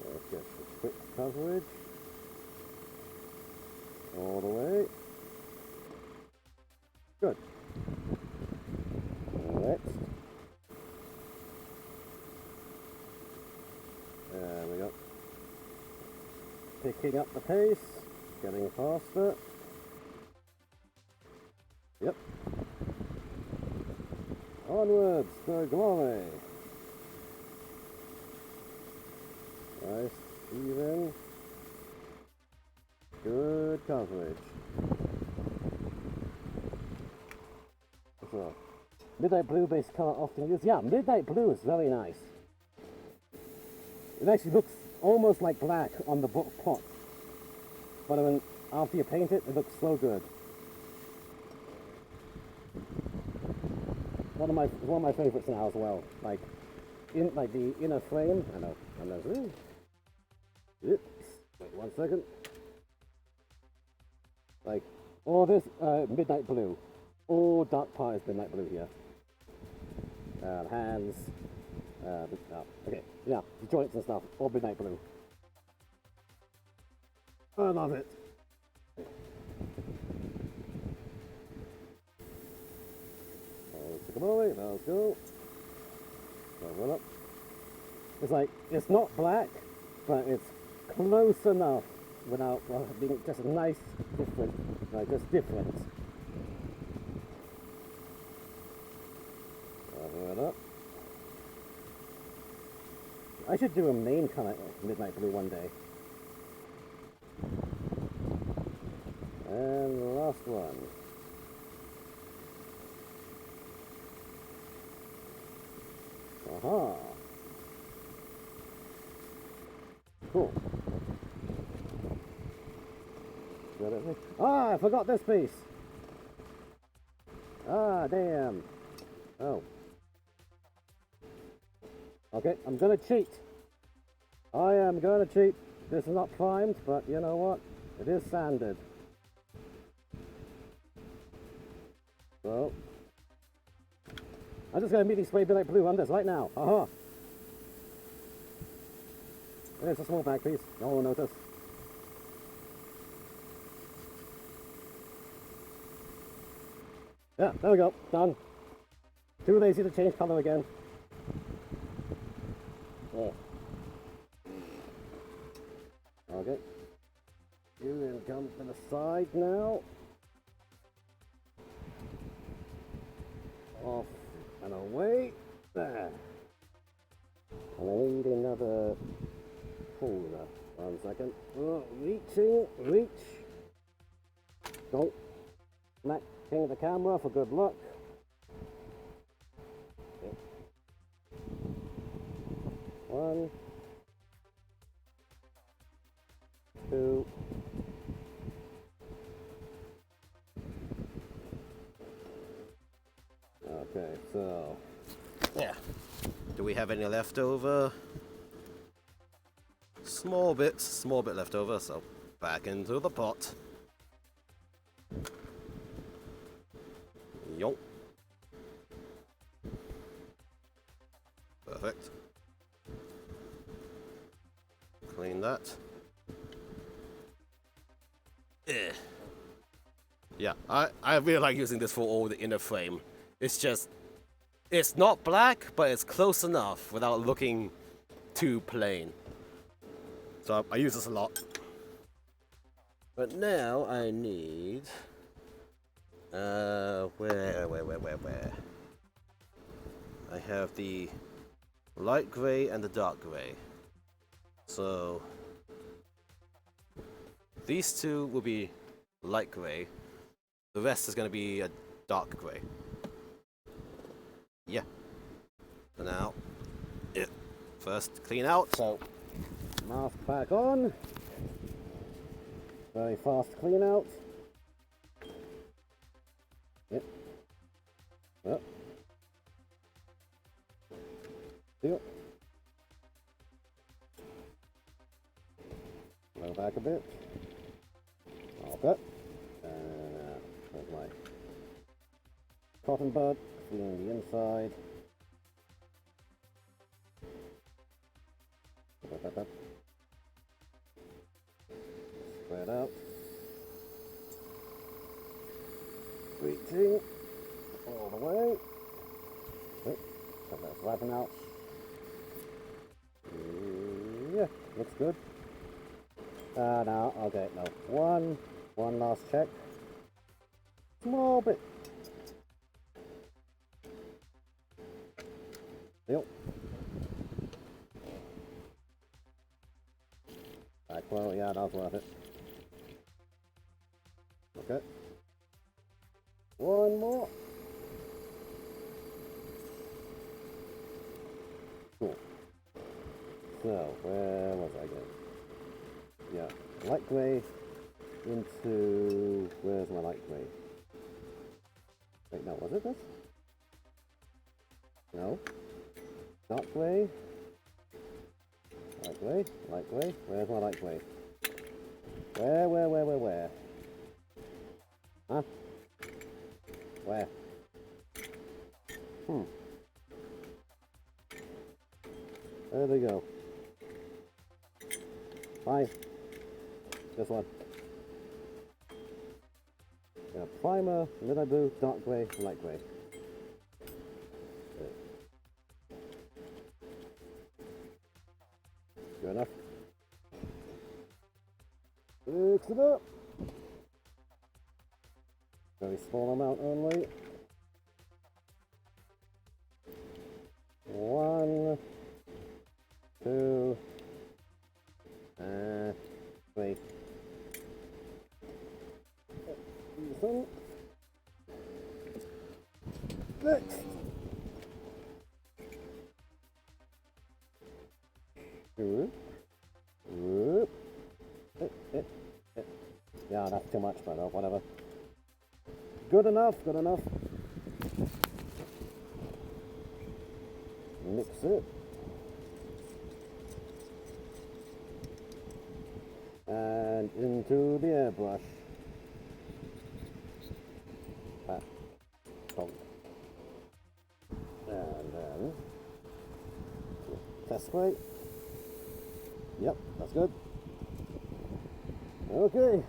Let's get some quick coverage. All the way. Good. Next. There we go. Picking up the pace, getting faster. Yep. Onwards to glory. Nice, even. Good coverage. So, midnight blue base color often used. Yeah, midnight blue is very nice. It actually looks almost like black on the pot, but when after you paint it, it looks so good. One of my favorites now as well. Like the inner frame. I know. Oops. Wait 1 second. Like all this midnight blue. All dark part is midnight blue here. Hands. Okay, yeah, the joints and stuff, all midnight blue. I love it. Let's go. Roll up. It's like, it's not black, but it's close enough without being just a nice, different, like just different. Cover it up. I should do a main color midnight blue one day. And the last one. Aha! Cool. Ah, I forgot this piece! Ah, damn! Oh. Okay, I'm gonna cheat. I am gonna cheat. This is not primed, but you know what? It is sanded. So, I'm just gonna immediately spray midnight blue on this right now. Aha! It's a small bag piece. No one will notice. Yeah, there we go. Done. Too lazy to change color again. Oh. Okay. You then come to the side now. Off and away. There. And I need another puller. 1 second. Oh, reach. Don't smack the camera for good luck. Okay. 1, 2. Okay, so Yeah. Do we have any left over? Small bit left over, so back into the pot. Yonk. Perfect. Clean that. Yeah, I really like using this for all the inner frame. It's just, it's not black, but it's close enough without looking too plain. So I use this a lot. But now I need Where? I have the light gray and the dark gray. So these two will be light gray. The rest is going to be a dark gray. Yeah. So now, first clean out. So, mask back on. Very fast clean out. Yep. Yep. Yep. Go back a bit. Okay. There's my cotton bud, cleaning the inside. Spread out. Reaching all the way. Cut that flapping out. Yeah, looks good. Now, okay, no. One last check. Small bit. Yep. Right, well, yeah, that was worth it. Okay. One more. Cool. So, where was I going? Yeah, light grey into... Where's my light grey? Wait, no, was it this? No. Dark grey. Light grey, light grey. Where's my light grey? Where? Huh? Where? There we go. Bye. This one. Yeah, primer, midnight blue, dark grey, light grey. Good enough. Mix it up. Very small amount only. 1, 2, and 3. Decent. Next. Good. Yeah, that's too much, but whatever. Good enough. Mix it. And into the airbrush. And then test weight. Yep, that's good. Okay.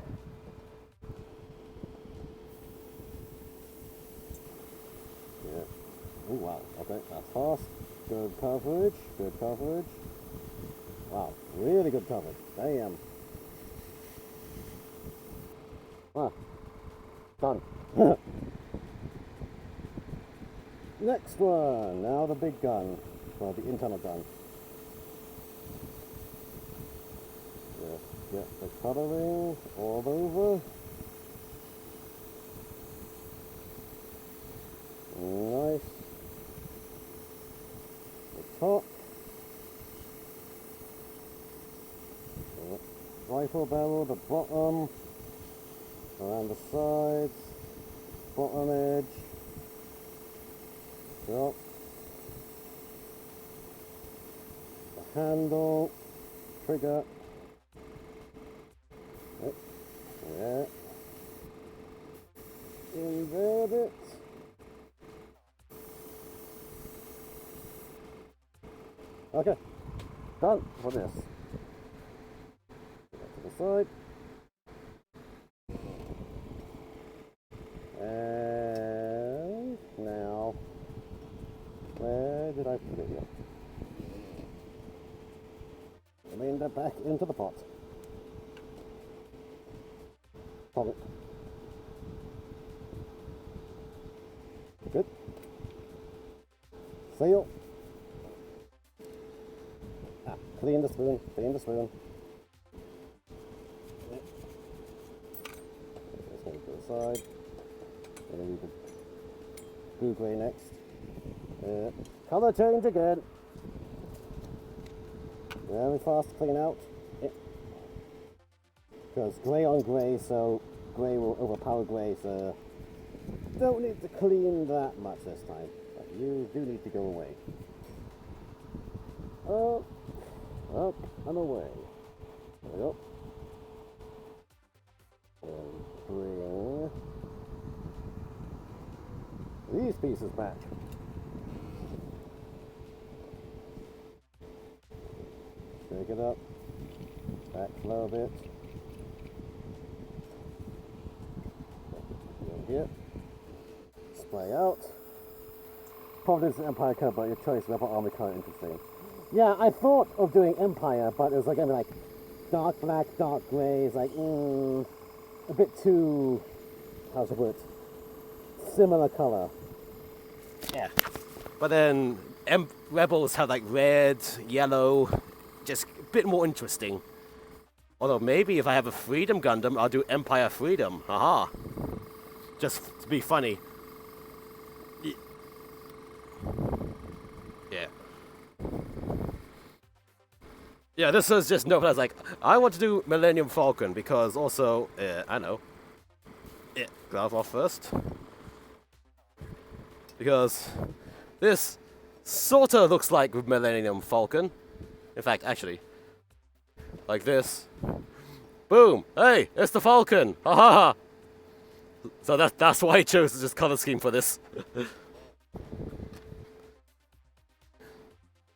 Yeah. Oh wow. Okay, that's fast. Good coverage. Wow, really good coverage. Damn. Done. Next one. Now the big gun. Well, the internal gun. Just get the coloring all over. Nice. The top. Rifle barrel, the bottom. Around the sides. Bottom edge. Drop. The handle. Trigger. Yeah. Invert it. Okay. Done for this. Put that to the side. And now, where did I put it here? Cylinder back into the pot. Pop it. Seal. Ah, clean the spoon, clean the spoon. Just move to the side. Gonna do the blue grey next. Colour change again. Very fast to clean out. Because grey on grey, so grey will overpower grey, so don't need to clean that much this time. But you do need to go away. Up and away. There we go. And bring these pieces back. Pick it up. Back a little bit. In here. Spray out. Providence and Empire color, but your choice. Rebel Army color, interesting. Yeah, I thought of doing Empire, but it was gonna be like dark black, dark grey. It's like a bit too, how's it put it? Similar color. Yeah. But then Rebels have like red, yellow, just a bit more interesting. Although maybe if I have a Freedom Gundam, I'll do Empire Freedom. Haha. Just to be funny. Yeah. Yeah, this was just no, but I was like, I want to do Millennium Falcon because also, I know. Yeah, glove off first. Because this sorta looks like Millennium Falcon. In fact, actually, like this. Boom! Hey, it's the Falcon! Ha ha ha! So that's why I chose this color scheme for this.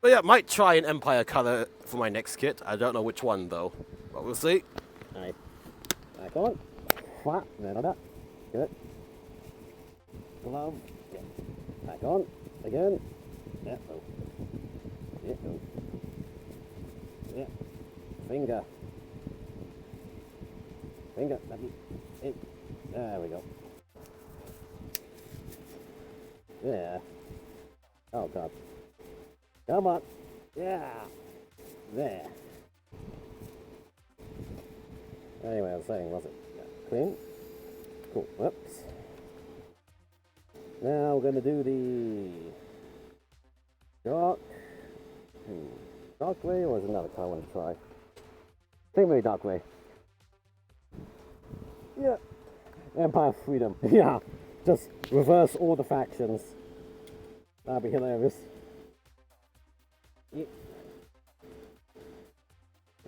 But yeah, might try an Empire color for my next kit. I don't know which one though, but we'll see. Alright, back on. Flat, then on that. Good. Glove. Yeah. Back on. Again. Yeah. Oh. Yeah. Oh. Yeah. Finger. Finger. Let me. In. There we go. Yeah. Oh god. Come on. Yeah. There. Anyway, I was saying, was it? Yeah. Clean. Cool. Whoops. Now we're going to do the dark. Dark grey, or is another color I want to try? I think maybe dark grey. Yeah. Empire Freedom. Yeah. Just reverse all the factions. That'd be hilarious. Yeah.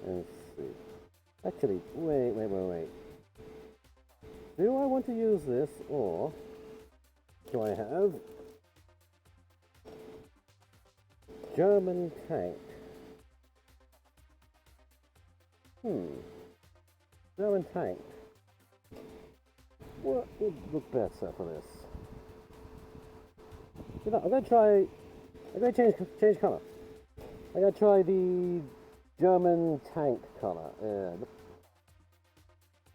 Let's see. Actually, wait. Do I want to use this, or do I have German tank? German tank. What would look better for this? You know, I'm gonna change colour. I'm gonna try the German tank colour.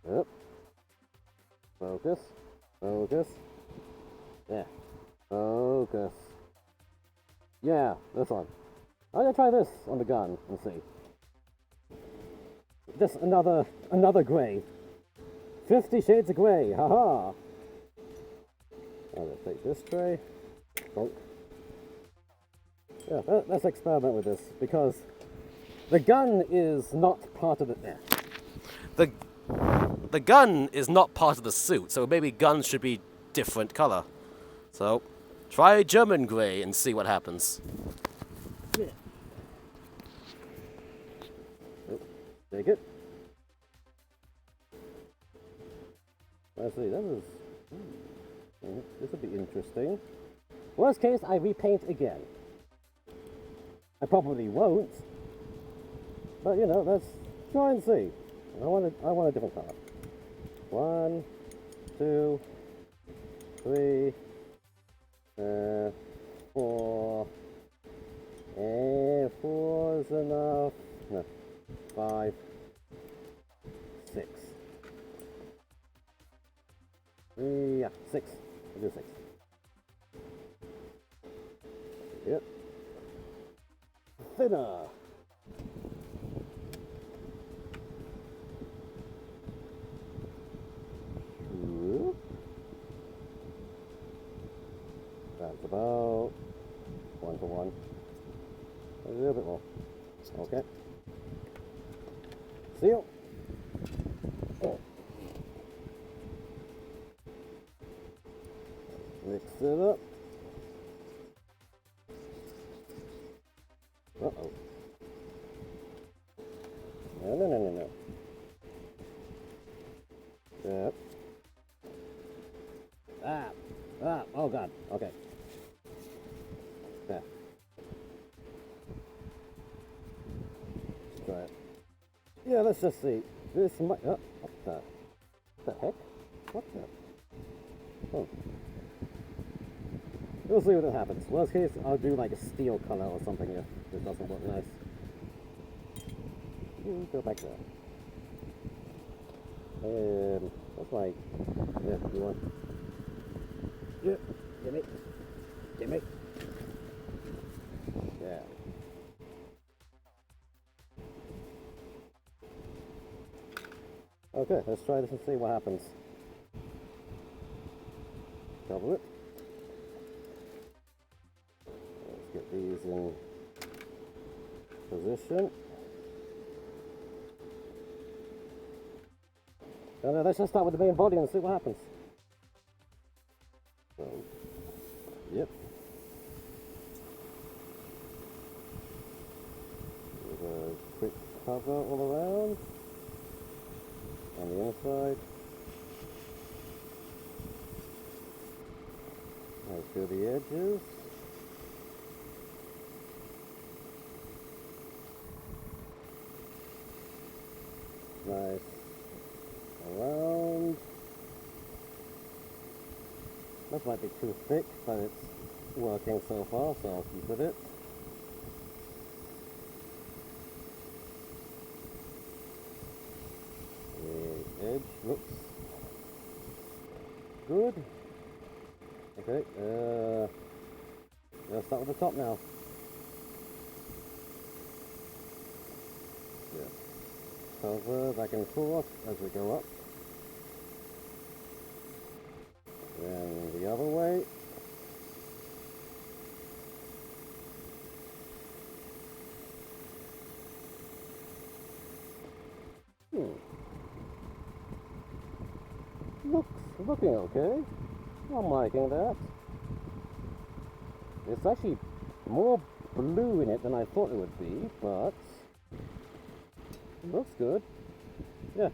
Yep. Focus. Yeah. Focus. Yeah, this one. I'm gonna try this on the gun and see. Just another grey. 50 Shades of Grey, haha! I'm gonna take this tray. Bonk. Yeah, let's experiment with this, because the gun is not part of the... The gun is not part of the suit, so maybe guns should be different color. So, try German grey and see what happens. Yeah. Oh, take it. Let's see, this will be interesting. Worst case, I repaint again. I probably won't, but you know, let's try and see. I want a different color. 1, 2, 3, 4. And 4 is enough. No, 5, 6. Yeah, 6. I'll do 6. Yep. Thinner. Whoop. That's about 1 to 1. A little bit more. Okay. Seal. Oh. Mix it up. Uh-oh. No. Yep. Oh god. Okay. Yeah. Let's try it. Yeah, let's just see. This might. What the heck? What the? Oh. We'll see what happens. Worst case, I'll do like a steel color or something if this doesn't look nice. You go back there. What's my... Yeah, you want... Yeah, gimme. Yeah. Okay, let's try this and see what happens. Cover it. Let's get these in position. And let's just start with the main body and see what happens. So, yep. With a quick cover all around. On the inside. Let's do the edges. Nice. Around. That might be too thick, but it's working so far, so I'll keep with it. The edge looks good. Okay, let's start with the top now. Yeah. Cover back and forth as we go up. Then the other way. Looking okay. I'm liking that. It's actually more blue in it than I thought it would be, but it looks good. Yeah.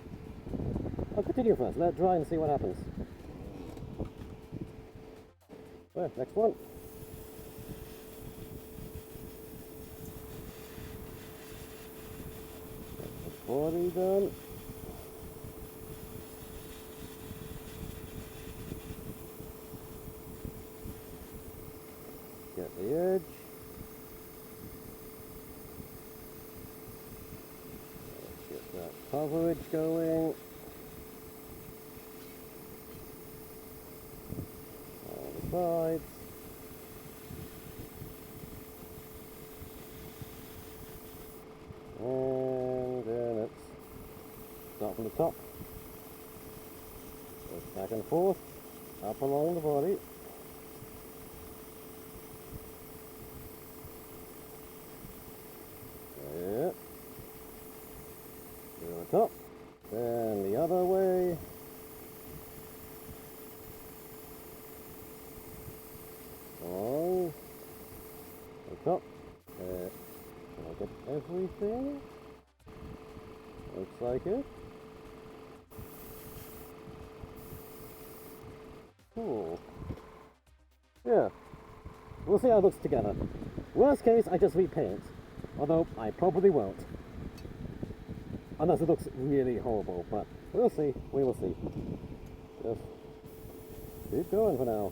I'll continue first. Let it dry and see what happens. Well, next one. Get the body done. Get the edge. Let's get that coverage going. All the sides. And then let's start from the top. Goes back and forth, up along the body. Yeah. To the top. Then the other way. Along the top. Can I get everything? Looks like it. Cool. Yeah. We'll see how it looks together. Worst case, I just repaint. Although, I probably won't. Unless it looks really horrible, but we'll see. We will see. Just keep going for now.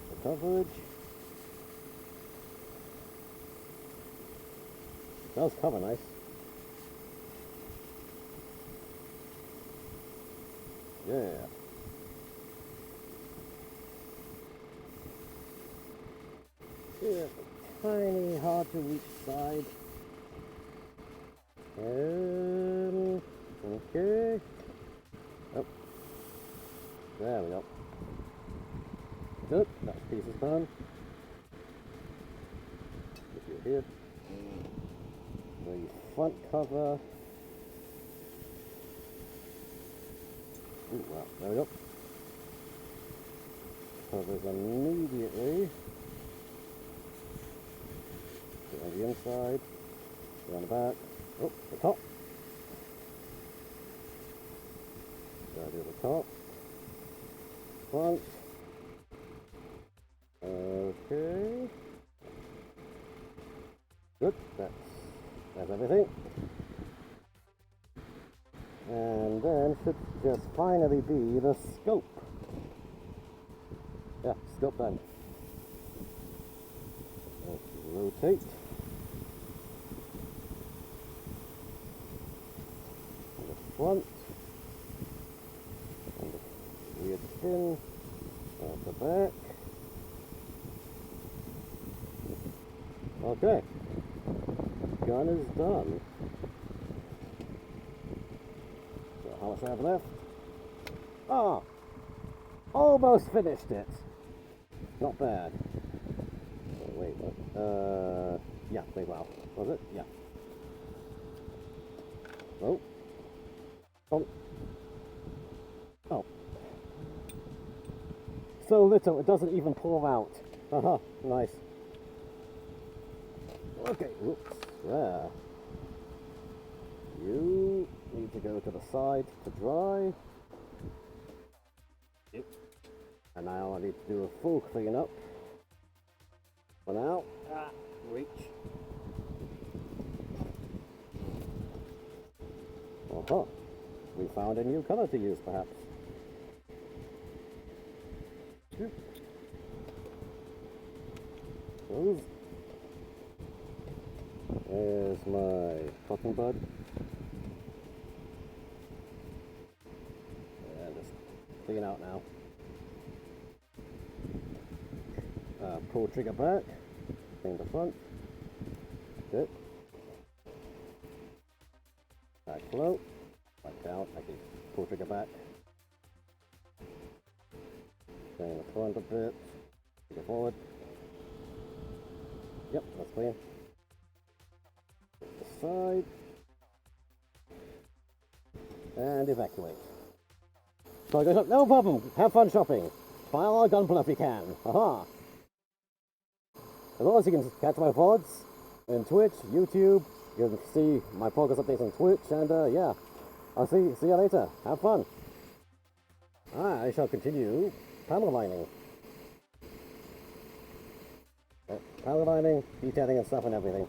The coverage. It does cover nice. Yeah. Yeah, tiny, hard to reach side. Okay. Oh. There we go. Good, that piece is done. If you're here. The front cover. Ooh, wow, there we go. Covers immediately. Get on the inside, get on the back. Oh, the top. Gotta do the top. Front. Okay. Good, that's everything. And then should just finally be the scope. Yeah, scope done. Let's rotate. The front. And the rear fin. At the back. Okay. Gun is done. So how much I have left? Ah! Almost finished it. Not bad. Oh, wait, what? Yeah, wait, wow. Was it? Yeah. Oh. Oh. Oh. So little, it doesn't even pour out. Haha, nice. Okay, whoops. There. You need to go to the side to dry. Yep. And now I need to do a full clean up. For now, reach. Uh-huh. We found a new color to use, perhaps. Yep. Close. There's my cotton bud. And just clean out now. Pull trigger back. Clean the front. Good. Back low. Back down. Actually, pull trigger back. Clean the front a bit. Trigger forward. Yep, that's clean. The side. And evacuate. So I go, no problem. Have fun shopping. Buy all our Gunpla if you can. Haha. As long as you can catch my VODs in Twitch, YouTube, you can see my progress updates on Twitch, and yeah, I'll see you later. Have fun. I shall continue panel lining. Panel lining, detailing and stuff and everything.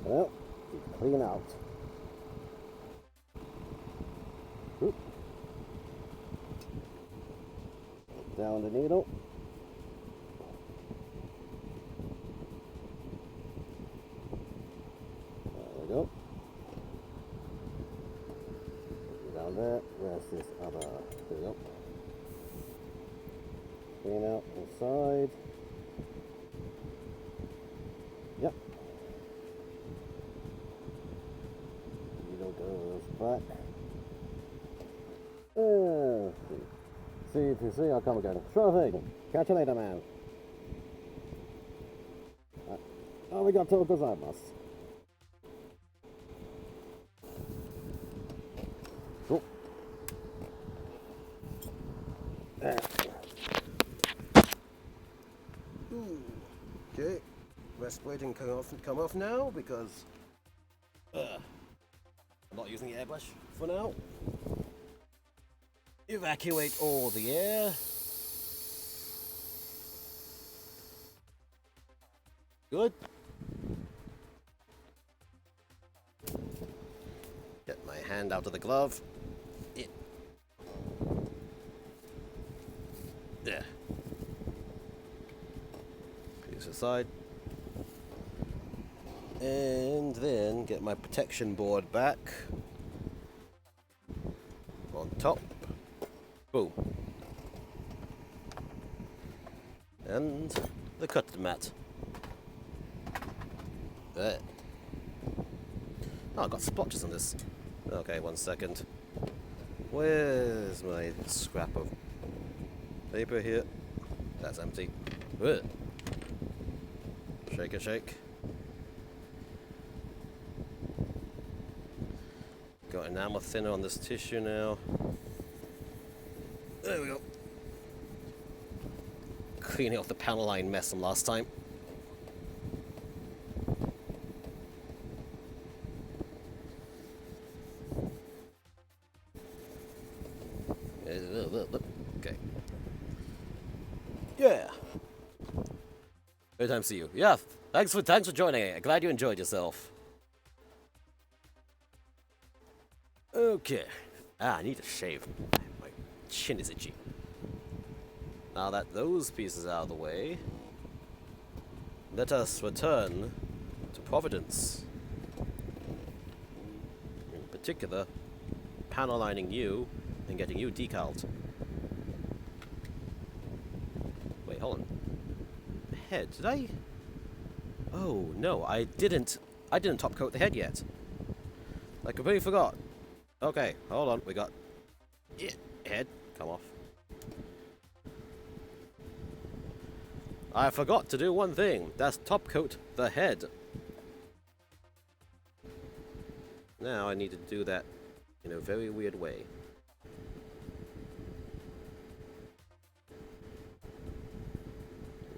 Well, clean out. Oop. Down the needle. Go. Down there. Where's this other? There we go. Clean out inside. Yep. Needle goes back. See, I'll come again. Sure thing. Catch you later, man. Arigatou gozaimasu. Cool. There. Okay. Breastplate can come off now because I'm not using the airbrush for now. Evacuate all the air. Good. Get my hand out of the glove. Yeah. There. Piece aside. And then get my protection board back. On top. Boom. And the cut mat. There. Oh, I got splotches on this. Okay, 1 second. Where's my scrap of paper here? That's empty. Ugh. Shake a shake. Got enamel thinner on this tissue now. There we go. Cleaning off the panel line mess from last time. Okay. Yeah. Great time to see you. Yeah. Thanks for joining. Glad you enjoyed yourself. Okay. I need to shave. My chin is itchy. Now that those pieces are out of the way, let us return to Providence. In particular, panel lining you and getting you decaled. Wait, hold on. Head, did I? Oh no, I didn't top coat the head yet. I completely forgot. Okay, hold on, we got head, come off. I forgot to do one thing, that's top coat the head. Now I need to do that in a very weird way.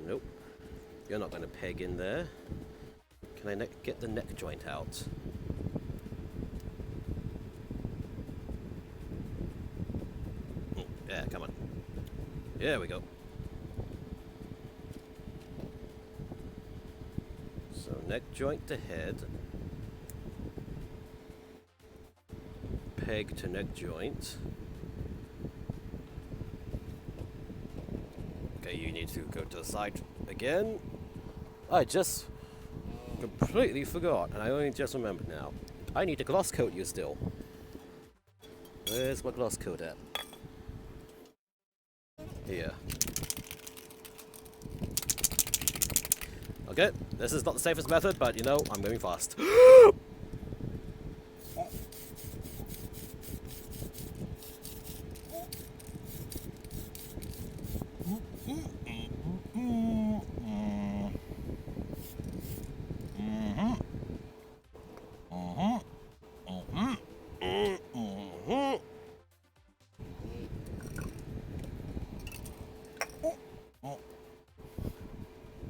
Nope, you're not going to peg in there. Can I get the neck joint out? Yeah, come on. There we go. So neck joint to head. Peg to neck joint. Okay, you need to go to the side again. I just completely forgot, and I only just remembered now. I need to gloss coat you still. Where's my gloss coat at? Here. Okay, this is not the safest method, but you know, I'm moving fast.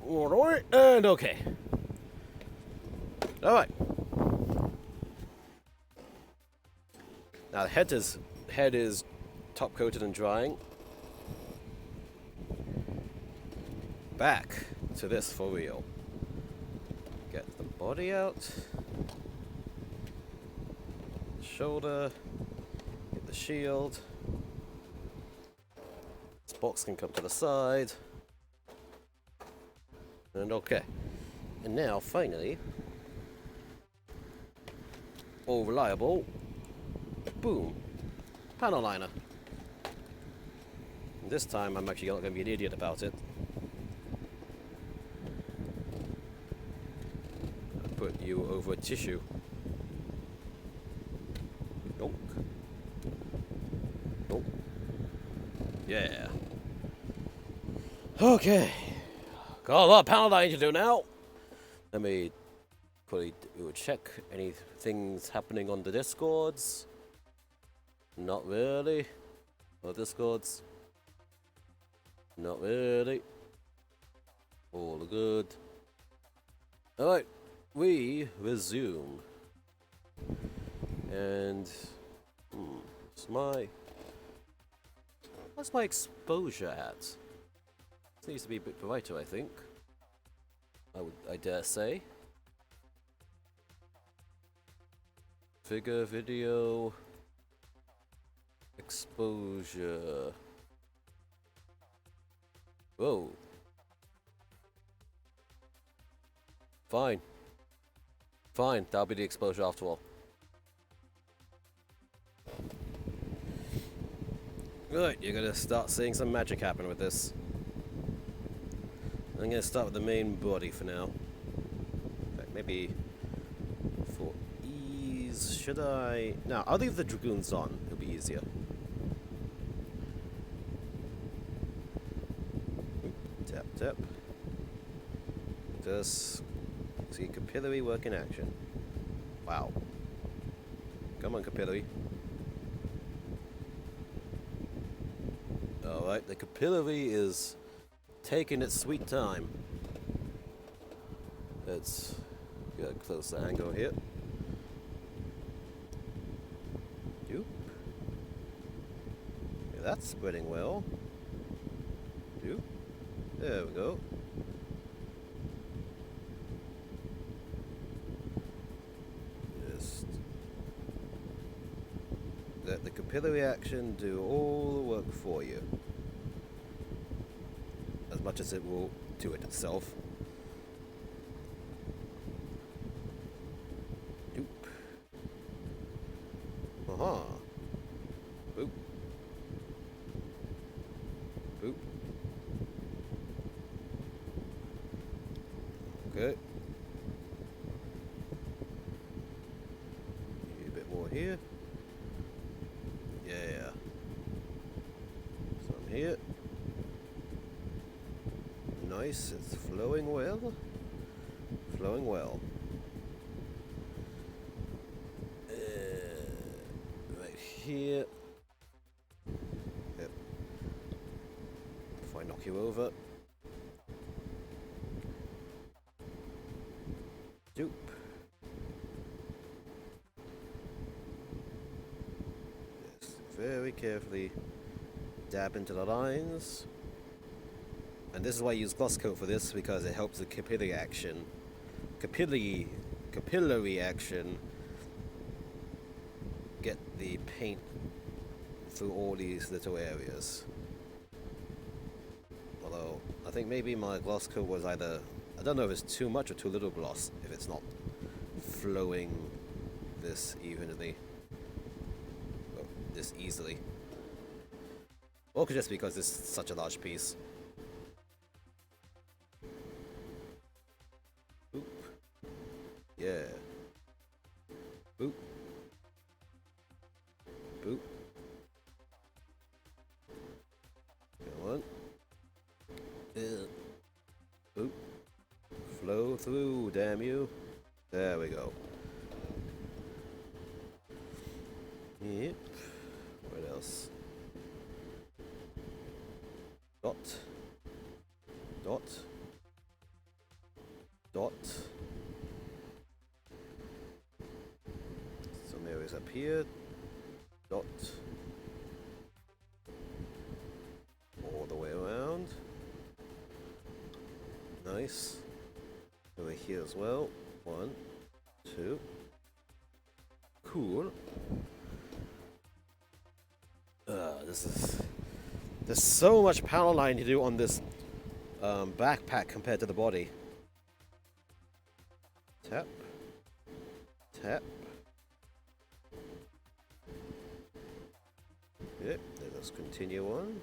Alright, and okay. Alright. Now the head is top coated and drying. Back to this for real. Get the body out. Shoulder. Get the shield. This box can come to the side. And okay. And now, finally, all reliable, boom, panel liner. And this time I'm actually not going to be an idiot about it. I'll put you over a tissue. Donk. Donk. Yeah. Okay. Got a lot of panel lining to do now. Let me quickly do a check. Any things happening on the Discords? Not really. No Discords? Not really. All good. Alright, we resume. And what's my exposure at? This needs to be a bit brighter, I think. I dare say. Figure, video, exposure. Whoa. Fine. Fine, that'll be the exposure after all. Right, you're gonna start seeing some magic happen with this. I'm gonna start with the main body for now. In fact, maybe for ease, should I? No, I'll leave the dragoons on. It'll be easier. Tap, tap. Just see capillary work in action. Wow. Come on, capillary. Alright, the capillary is taking its sweet time. Let's get a closer angle here. Doop. Yeah, that's spreading well. Doop. There we go. Just let the capillary action do all the work for you. As much as it will do it itself. Doop. Aha. Boop. Boop. Okay. A bit more here. Yeah. Some here. Nice, it's flowing well. Flowing well. Right here. Yep. Before I knock you over. Doop. Just very carefully dab into the lines. And this is why I use gloss coat for this, because it helps the capillary action. Capillary action get the paint through all these little areas. Although, I think maybe my gloss coat was either, I don't know if it's too much or too little gloss, if it's not flowing this evenly, or this easily. Or it could just be because it's such a large piece. Boop. Yeah. Boop. Boop. Come on. Boop. Flow through, damn you. There we go. Yep. What else? Dot. Dot. Dot. Some areas up here. Dot. All the way around. Nice. Over here as well. 1, 2. Cool. There's so much power line to do on this backpack compared to the body. Tap. Tap. Yep, let's continue on.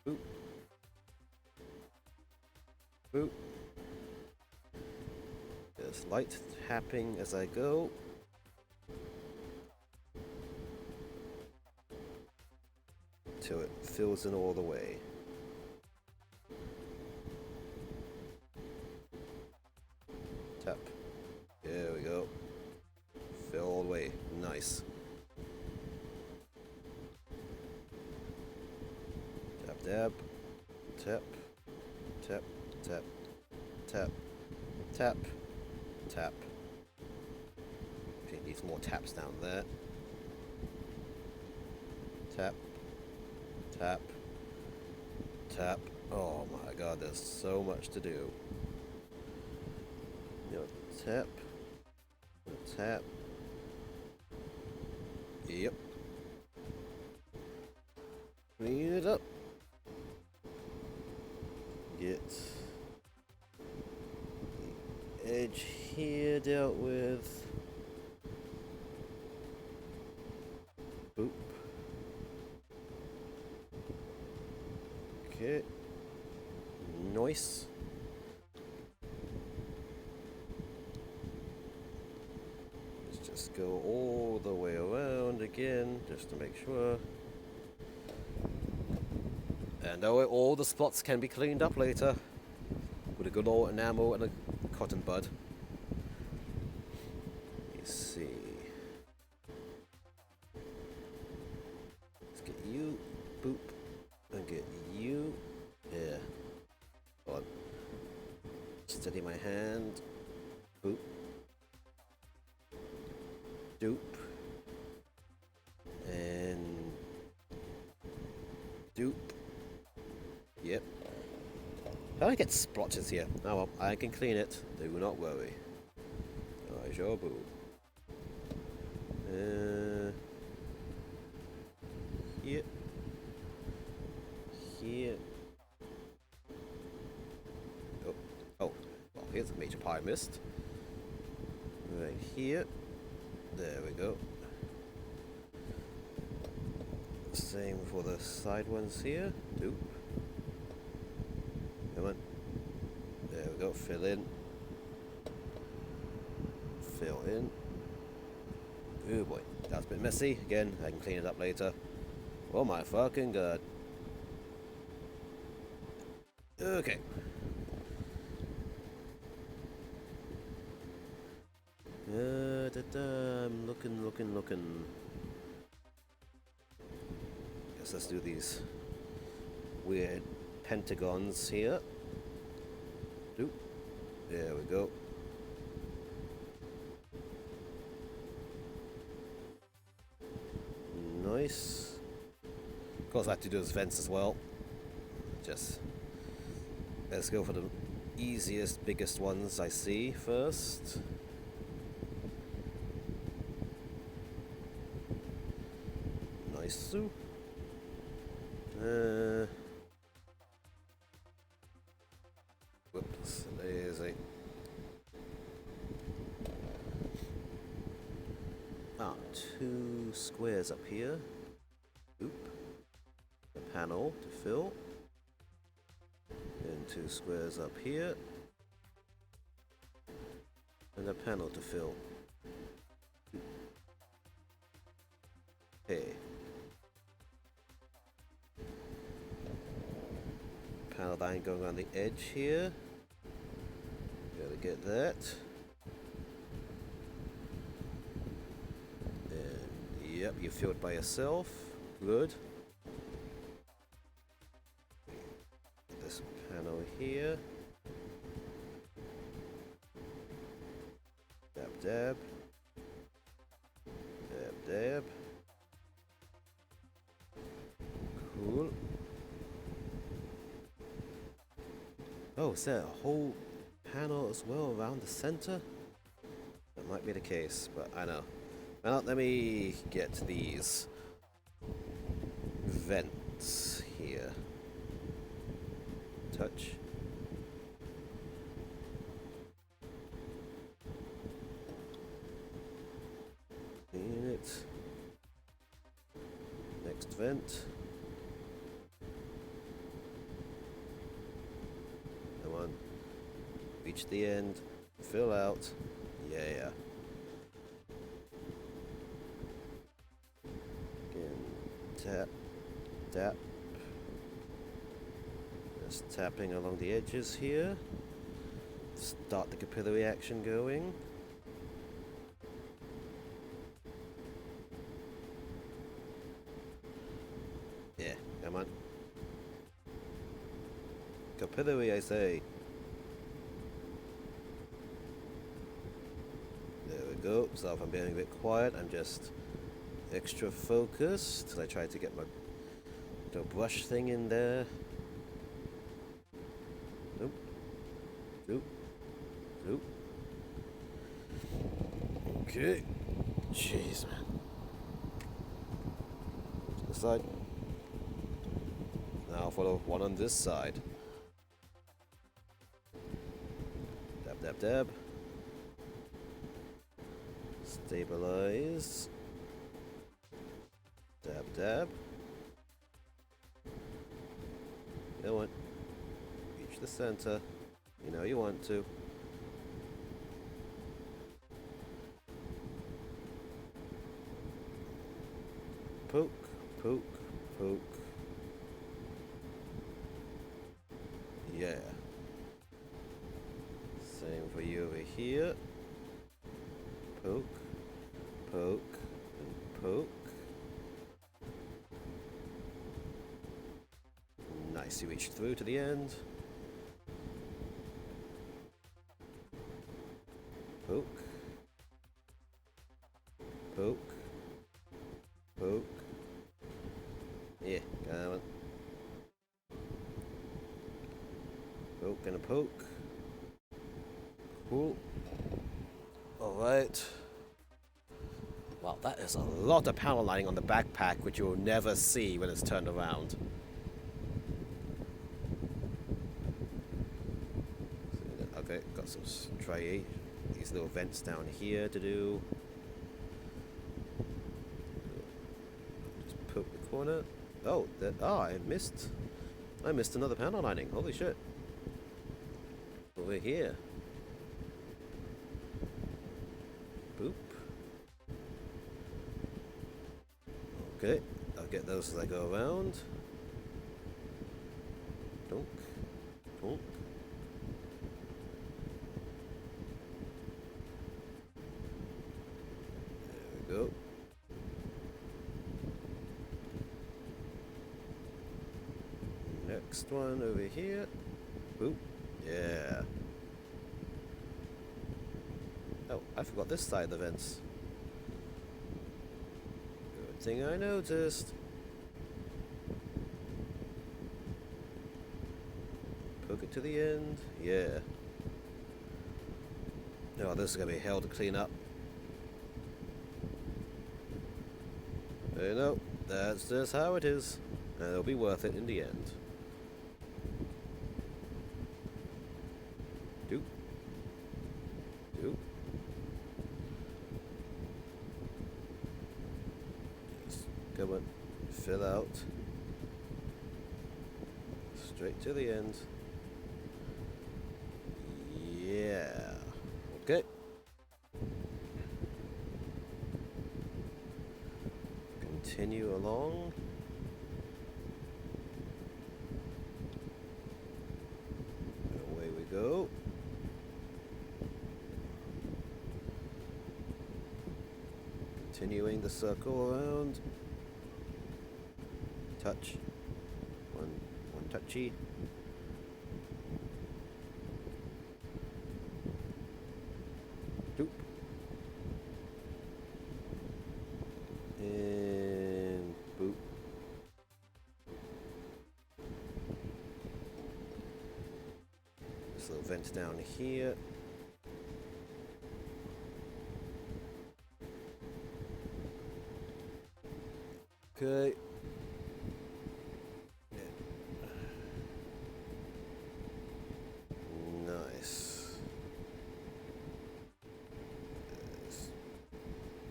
Boop. Boop. There's light tapping as I go. Till it fills in all the way. Tap. There we go. Fill all the way. Nice. Tap, dab. Tap. Tap. Tap. Tap. Tap. Tap. Okay, needs more taps down there. Tap. Tap. Tap. Oh my god, there's so much to do. You know, tap. Tap. Yep. Clean it up. Get the edge here dealt with. Boop. Okay. Nice. Let's just go all the way around again, just to make sure. And that way all the spots can be cleaned up later. With a good old enamel and a cotton bud. Let's see. Let's get you. Boop. And get you. Yeah. Hold on. Steady my hand. Boop. Doop. And doop. Yep. How do I get splotches here? Oh well, I can clean it. Do not worry. I sure boo. Here. Here. Oh, well, here's a major pie missed. Right here. There we go. Same for the side ones here. Doop. Come on. There we go. Fill in. Fill in. Oh boy. That's a bit messy. Again, I can clean it up later. Oh my fucking god. Okay. I'm looking. Guess let's do these weird pentagons here. Doop. There we go. Nice. Of course, I have to do those vents as well. Just let's go for the easiest, biggest ones I see first. Nice. Whoops, lazy. Two squares up here. Oop. A panel to fill. And two squares up here. And a panel to fill. Okay. Panel line going around the edge here. Gotta get that. And yep, you filled by yourself. Good. This panel here. Dab, dab. Dab, dab. Cool. Oh, is there a whole panel as well around the center? That might be the case, but I know. Well, let me get these vents here. Touch. Clean it. Next vent. Come on. Reach the end. Fill out. Yeah. Again. Tap. Tap. Just tapping along the edges here. Start the capillary action going. Yeah, come on. Capillary, I say. There we go. So if I'm being a bit quiet, I'm just extra focused. I try to get my little brush thing in there. Nope. Nope. Nope. Okay. Jeez, man. To the side. Now for the one on this side. Dab, dab, dab. Stabilize. Dab, dab. Go on. Reach the center. You know you want to. Poke, poke, poke. Yeah. Same for you over here. Poke, poke, and poke. Nice, you reached through to the end. Poke. Poke. Poke. Yeah, come on. Poke and a poke. Cool. Alright. Wow, that is a lot of power lining on the backpack, which you'll never see when it's turned around. Okay, got some tray. These little vents down here to do. Just poke the corner. Oh, I missed another panel lining. Holy shit. Over here. Boop. Okay, I'll get those as I go around. Donk. Donk. There we go. Next one over here. Boop. Yeah. Oh, I forgot this side of the vents. Good thing I noticed. Poke it to the end. Yeah. Oh, this is going to be hell to clean up. You know, that's just how it is. And it'll be worth it in the end. Doop. Doop. Just come on. Fill out. Straight to the end. Yeah. Okay. Continue along. And away we go. Continuing the circle around. Touch. One touchy. Doop. And boop. This little vent down here. Okay. Nice. Yes.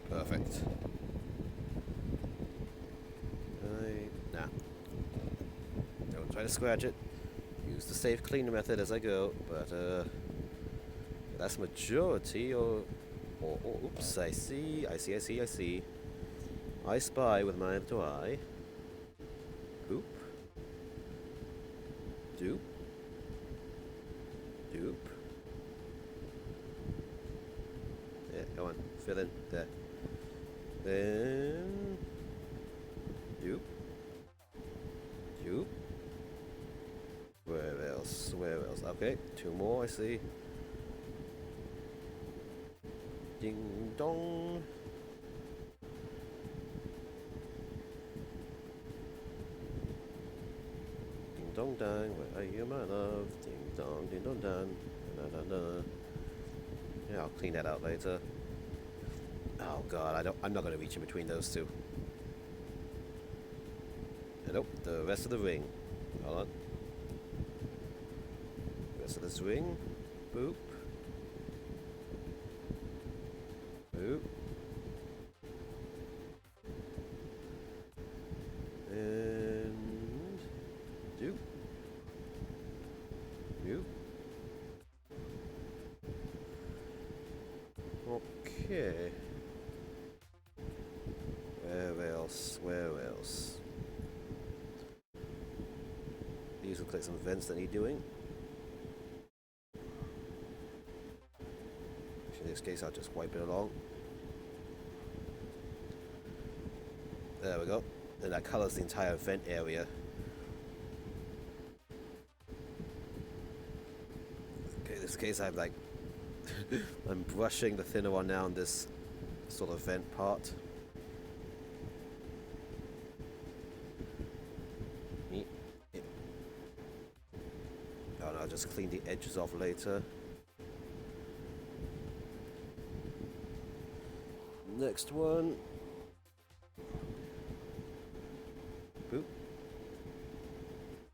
Perfect. Nah. Don't try to scratch it. Use the safe cleaner method as I go, but that's majority or oops, I see. I spy with my other eye. Boop. Doop. Doop. Yeah, go on. Fill in. There. Then... Doop. Doop. Where else? Where else? Okay, two more, I see. Ding dong. Dong dong, where are you, my love? Ding dong, ding dong dong. Da, da, da. Yeah, I'll clean that out later. Oh god, I'm not gonna reach in between those two. Nope, the rest of the ring. Hold on. Rest of this ring. Boop. Boop. Okay. Where else? Where else? These look like some vents that need doing. In this case, I'll just wipe it along. There we go. And that colors the entire vent area. Okay, in this case, I'm like, I'm brushing the thinner one now on this sort of vent part. Oh, and I'll just clean the edges off later. Next one. Boop.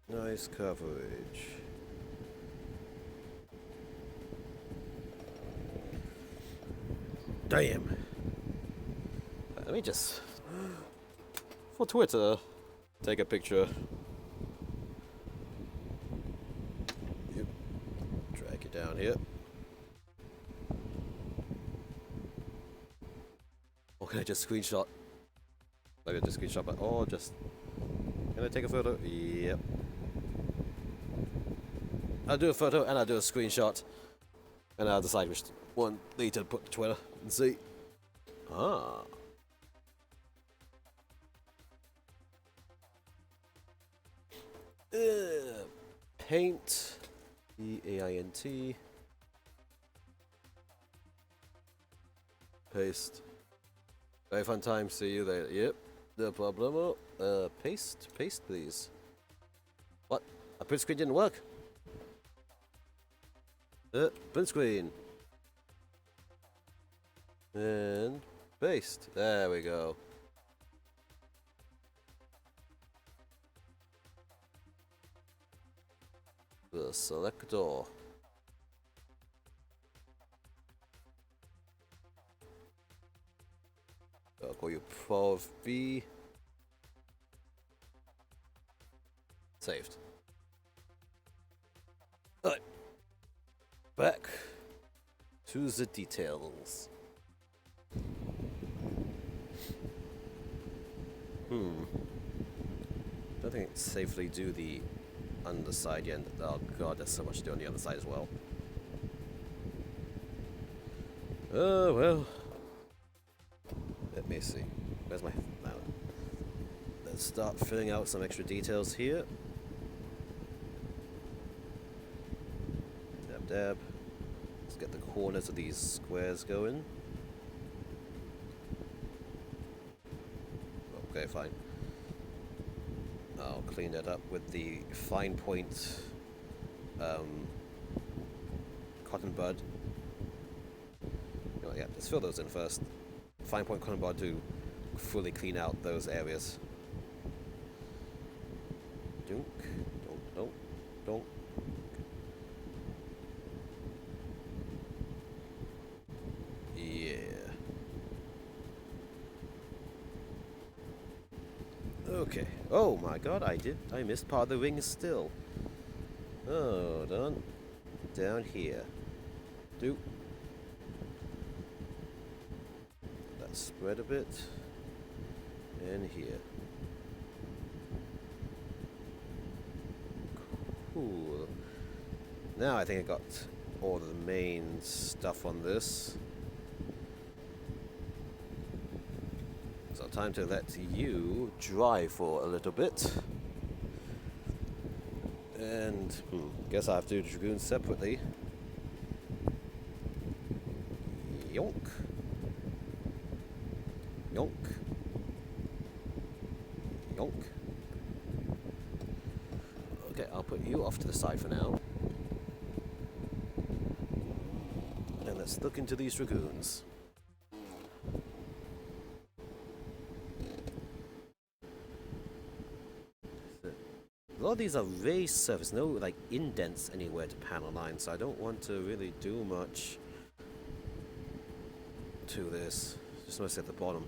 Nice coverage. Damn. Let me just, for Twitter, take a picture. Yep. Drag it down here. Or can I just screenshot? Maybe just screenshot, but or just. Can I take a photo? Yep. I'll do a photo and I'll do a screenshot. And I'll decide which one later to put to Twitter and see. Ah. Paint. P-A-I-N-T. Paste. Very fun time. See you there. Yep. No problem. Paste. Paste, please. What? A print screen didn't work? Print screen. And paste. There we go. The selector. I'll call you Prov V. Saved. Alright. Back to the details. Don't think I can safely do the underside yet. Oh god, there's so much to do on the other side as well. Oh well. Let me see. Where's my now? Let's start filling out some extra details here. Dab dab. Let's get the corners of these squares going. Okay, fine. I'll clean that up with the fine point cotton bud. Oh, yeah, let's fill those in first. Fine point cotton bud to fully clean out those areas. Dunk, don't, don't. Yeah. Okay. Oh my god, I missed part of the ring still. Oh, down here. Do. Let's spread a bit. And here. Cool. Now I think I got all the main stuff on this. So time to let you dry for a little bit. And guess I have to do the dragoons separately. Yonk. Yonk. Yonk. Okay, I'll put you off to the side for now. And let's look into these dragoons. A lot of these are raised surface, no like indents anywhere to panel line, so I don't want to really do much to this. Just mostly at the bottom.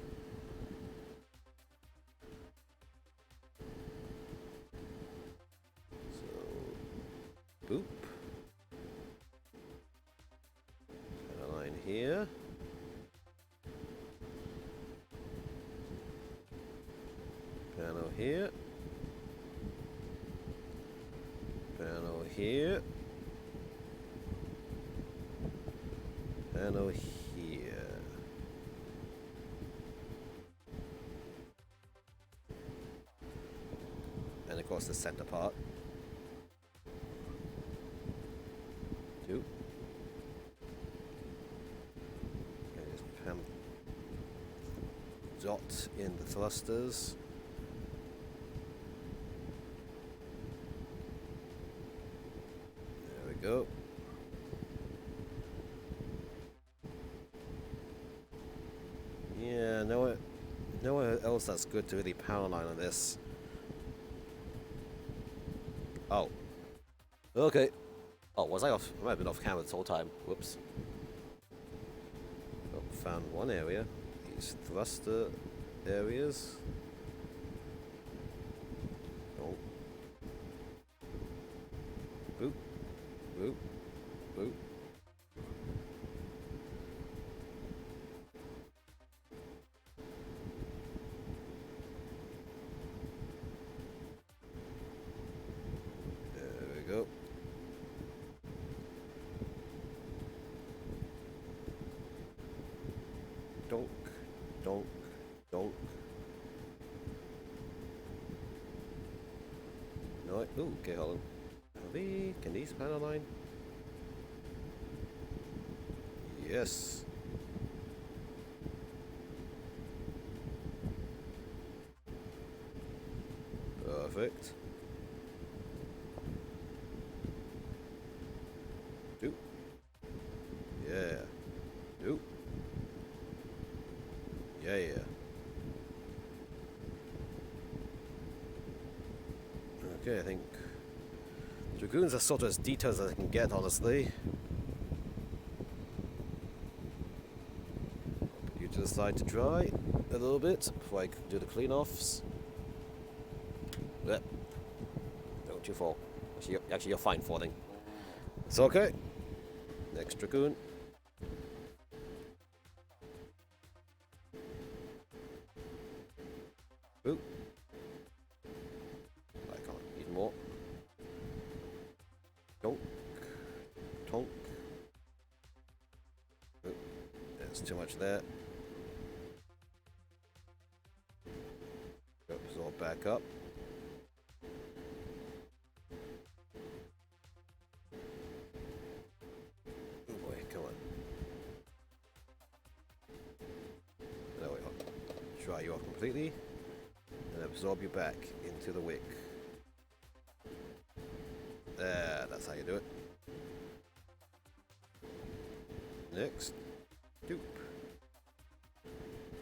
So, boop. Panel line here. Panel here. Panel here. Panel here. And of course the center part. 2. And just dot in the thrusters. There we go. Yeah, nowhere else that's good to really power line on this. Oh. Okay. Oh, was I off? I might have been off camera this whole time. Whoops. Oh, found one area. These thruster areas. Oh. Boop. Boop. Boop. There we go. Donk, donk, donk. No, ooh, okay, hold on. Can these panel line? Yes. Perfect. Doop. Yeah. Doop. Yeah, yeah. Okay, I think Dragoons are sort of as detailed as I can get, honestly. You to the side to dry a little bit before I do the clean-offs. Yep. Don't you fall. Actually, you're fine falling. It's okay. Next Dragoon. Boop. I can't need more. Donk. Tonk. Oop. There's too much there. Absorb back up. Oh boy, come on. There we go. Dry you off completely. And absorb you back into the wick. There, that's how you do it. Next. Doop.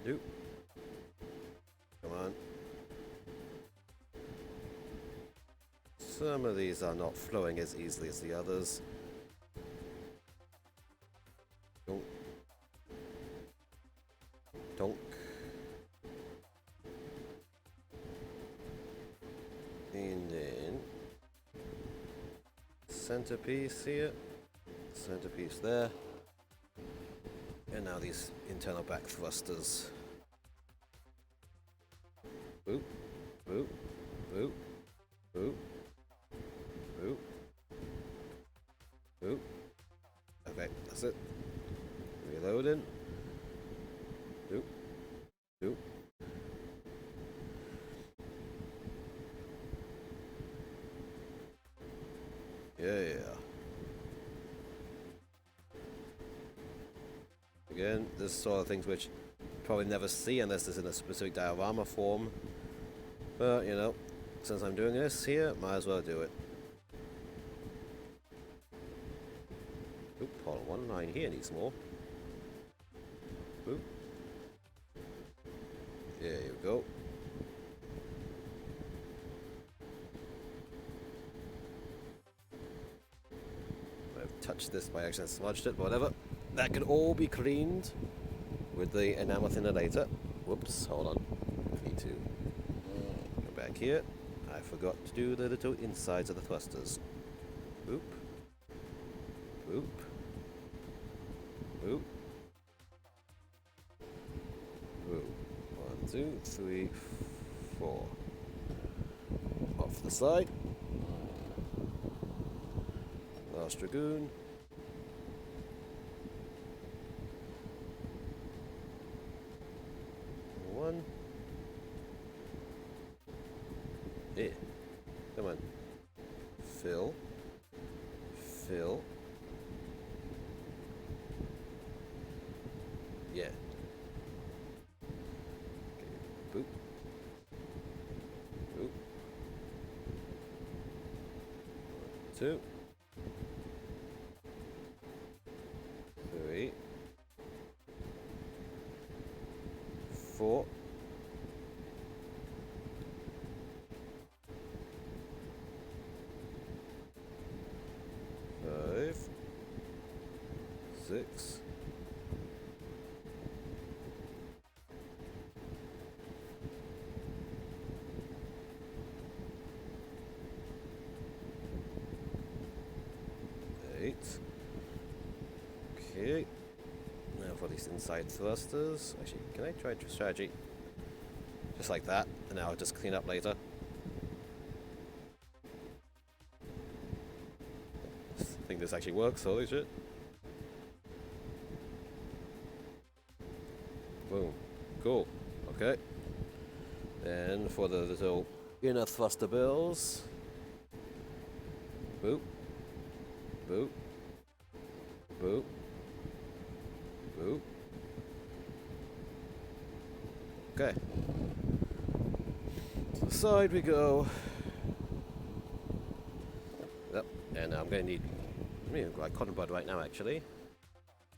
Doop. Come on. Some of these are not flowing as easily as the others. Donk. Donk. And then centerpiece here, centerpiece there, and now these internal back thrusters. Boop, boop, boop, boop, boop, boop. Okay, that's it. Reloading. Doop, doop. Yeah. Again, this sort of things which you probably never see unless it's in a specific diorama form. But, you know, since I'm doing this here, might as well do it. Oop, hold on, one line here needs more. Oop. There you go. I've touched this by accident, smudged it, but whatever. That can all be cleaned with the enamel thinner later. Whoops, hold on. I need to go back here. I forgot to do the little insides of the thrusters. Boop. Boop. Boop. Boop. 1, 2, 3, 4. off the side. Last dragoon. One. Yeah. Come on. Fill. Fill. Yeah. Okay. Boop. Boop. 2. 3. 4. 5. 6. 8. Okay. Now for these inside thrusters. Actually, can I try strategy? Just like that, and now I'll just clean up later. I think this actually works, holy shit. Boom. Cool. Okay. And for the little inner thruster bills. Boop. Boop. Boop. Boop. Okay. To the side we go. Yep. And I'm going to need like cotton bud right now, actually.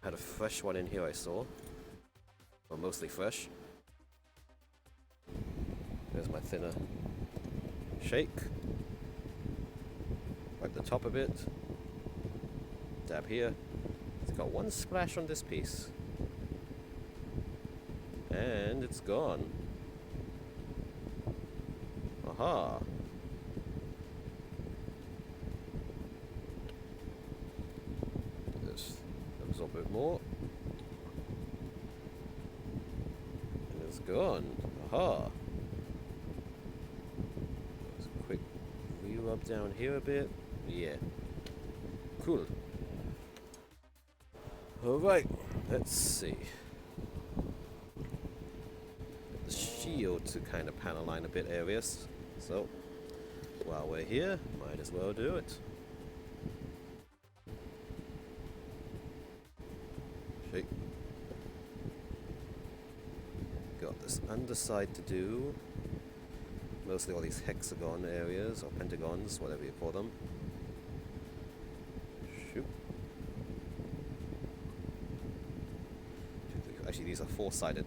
Had a fresh one in here I saw. Well, mostly fresh. There's my thinner shake. Wipe the top a bit. Dab here. It's got one splash on this piece. And it's gone. Aha. Just absorb a bit more. And it's gone. Aha. Just a quick re-rub down here a bit. Yeah. Cool. Alright, let's see. Get the shield to kind of panel line a bit areas. So, while we're here, might as well do it. Shake. Got this underside to do. Mostly all these hexagon areas, or pentagons, whatever you call them. Shoot. Actually, these are four-sided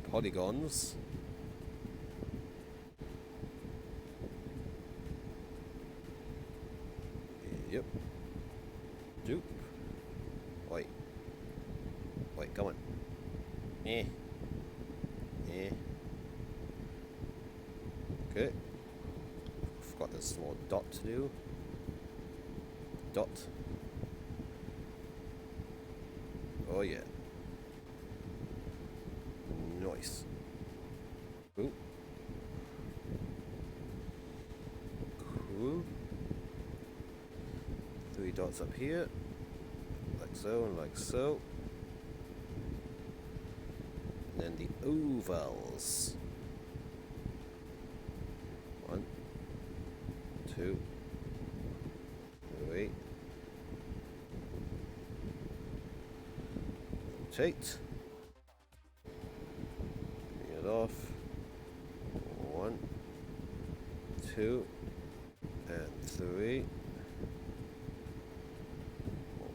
polygons. Yep. Dupe. Wait. Wait, come on. Eh. Eh. Okay. Forgot this small dot to do. Dot. Oh yeah. Nice. Ooh. Cool. 3 dots up here. Like so and like so. And then the ovals. 1, 2, 3. Rotate. It off. 1, 2, and 3.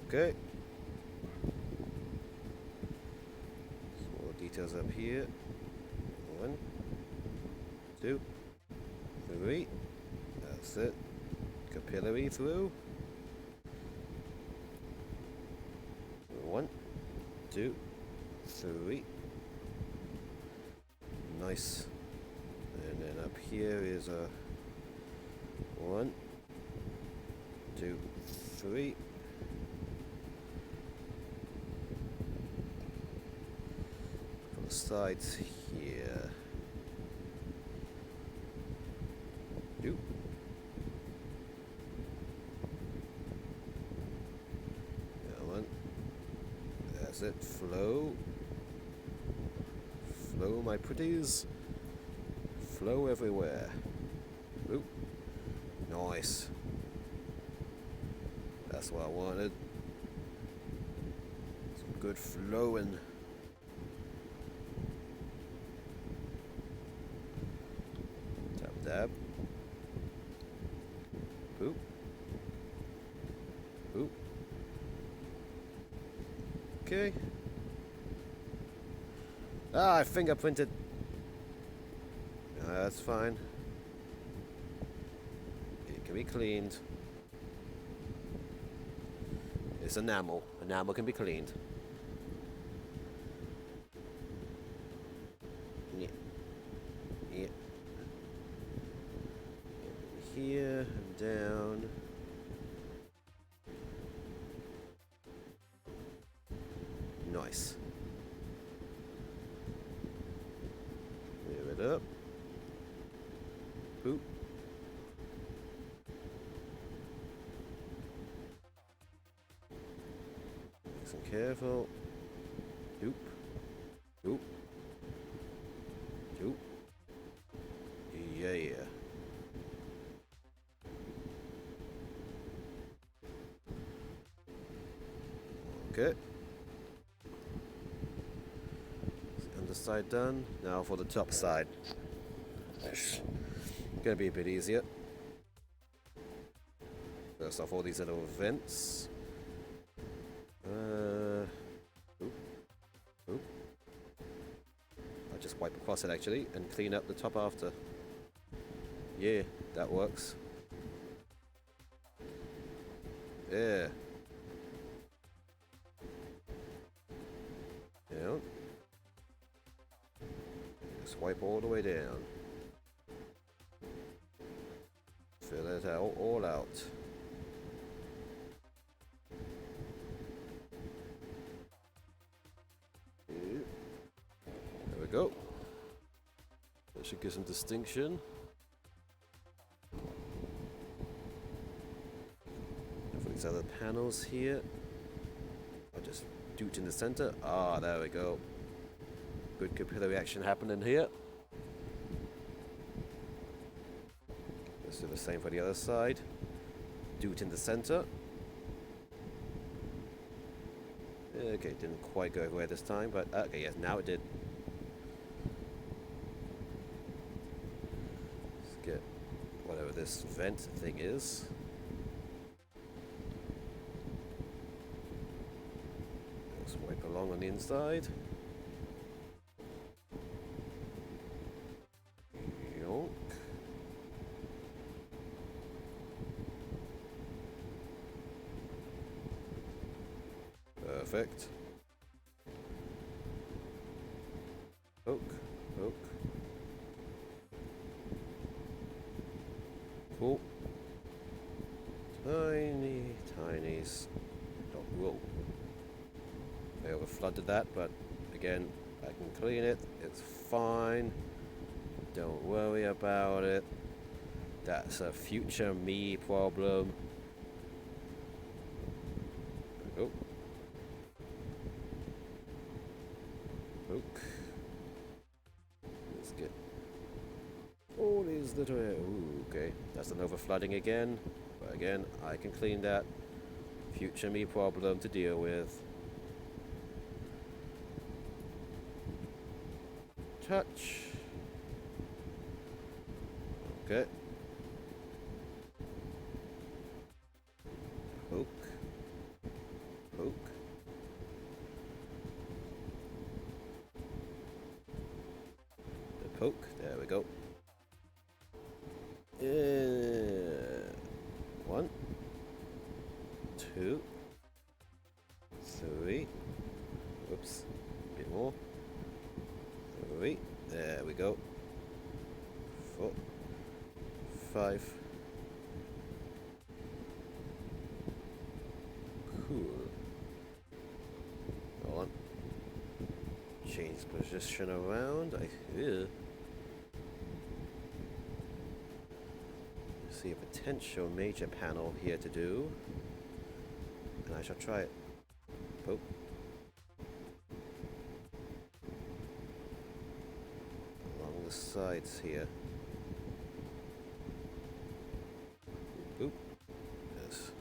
Okay. Small details up here. 1, 2, 3. That's it. Capillary through. 1, 2, 3. Nice. And then up here is a 1, 2, 3. For the sides here. Doop. That's it. Flow. Flow, my pretties. Flow everywhere. Oop. Nice. That's what I wanted. Some good flowing. Tap dab. Boop. Boop. Okay. Ah, I fingerprinted. That's fine. It can be cleaned. It's enamel. Enamel can be cleaned. Yeah. Yeah. Here and down. Nice. Clear it up. Boop. Nice and careful. Doop. Doop. Doop. Yeah. Okay. Underside done. Now for the top side. Gonna be a bit easier. First off, all these little vents. Oop. Oop. I'll just wipe across it actually and clean up the top after. Yeah, that works. Yeah. Yeah. Just wipe all the way down. Fill it out, all out. There we go. That should give some distinction. And for these other panels here, I'll just do it in the center. Ah, there we go. Good capillary action happening here. Let's do the same for the other side. Do it in the center. Okay, didn't quite go everywhere this time, but okay, yes, now it did. Let's get whatever this vent thing is. Let's wipe along on the inside. Yonk. Perfect. Poke, poke. Cool. Tiny, tiny. Whoa. I overflooded that, but again, I can clean it. It's fine. Don't worry about it. That's a future me problem. Oh. Poke. Let's get all these little. Ooh, okay. That's an overflooding again. But again, I can clean that. Future me problem to deal with. Touch. Okay. Poke. Poke. The poke. There we go. 1, 2, 3. Whoops. A bit more. 3. There we go. 4, 5. Cool. Hold on. Change position around. See a potential major panel here to do. And I shall try it. Poke. the sides here. Oop. Just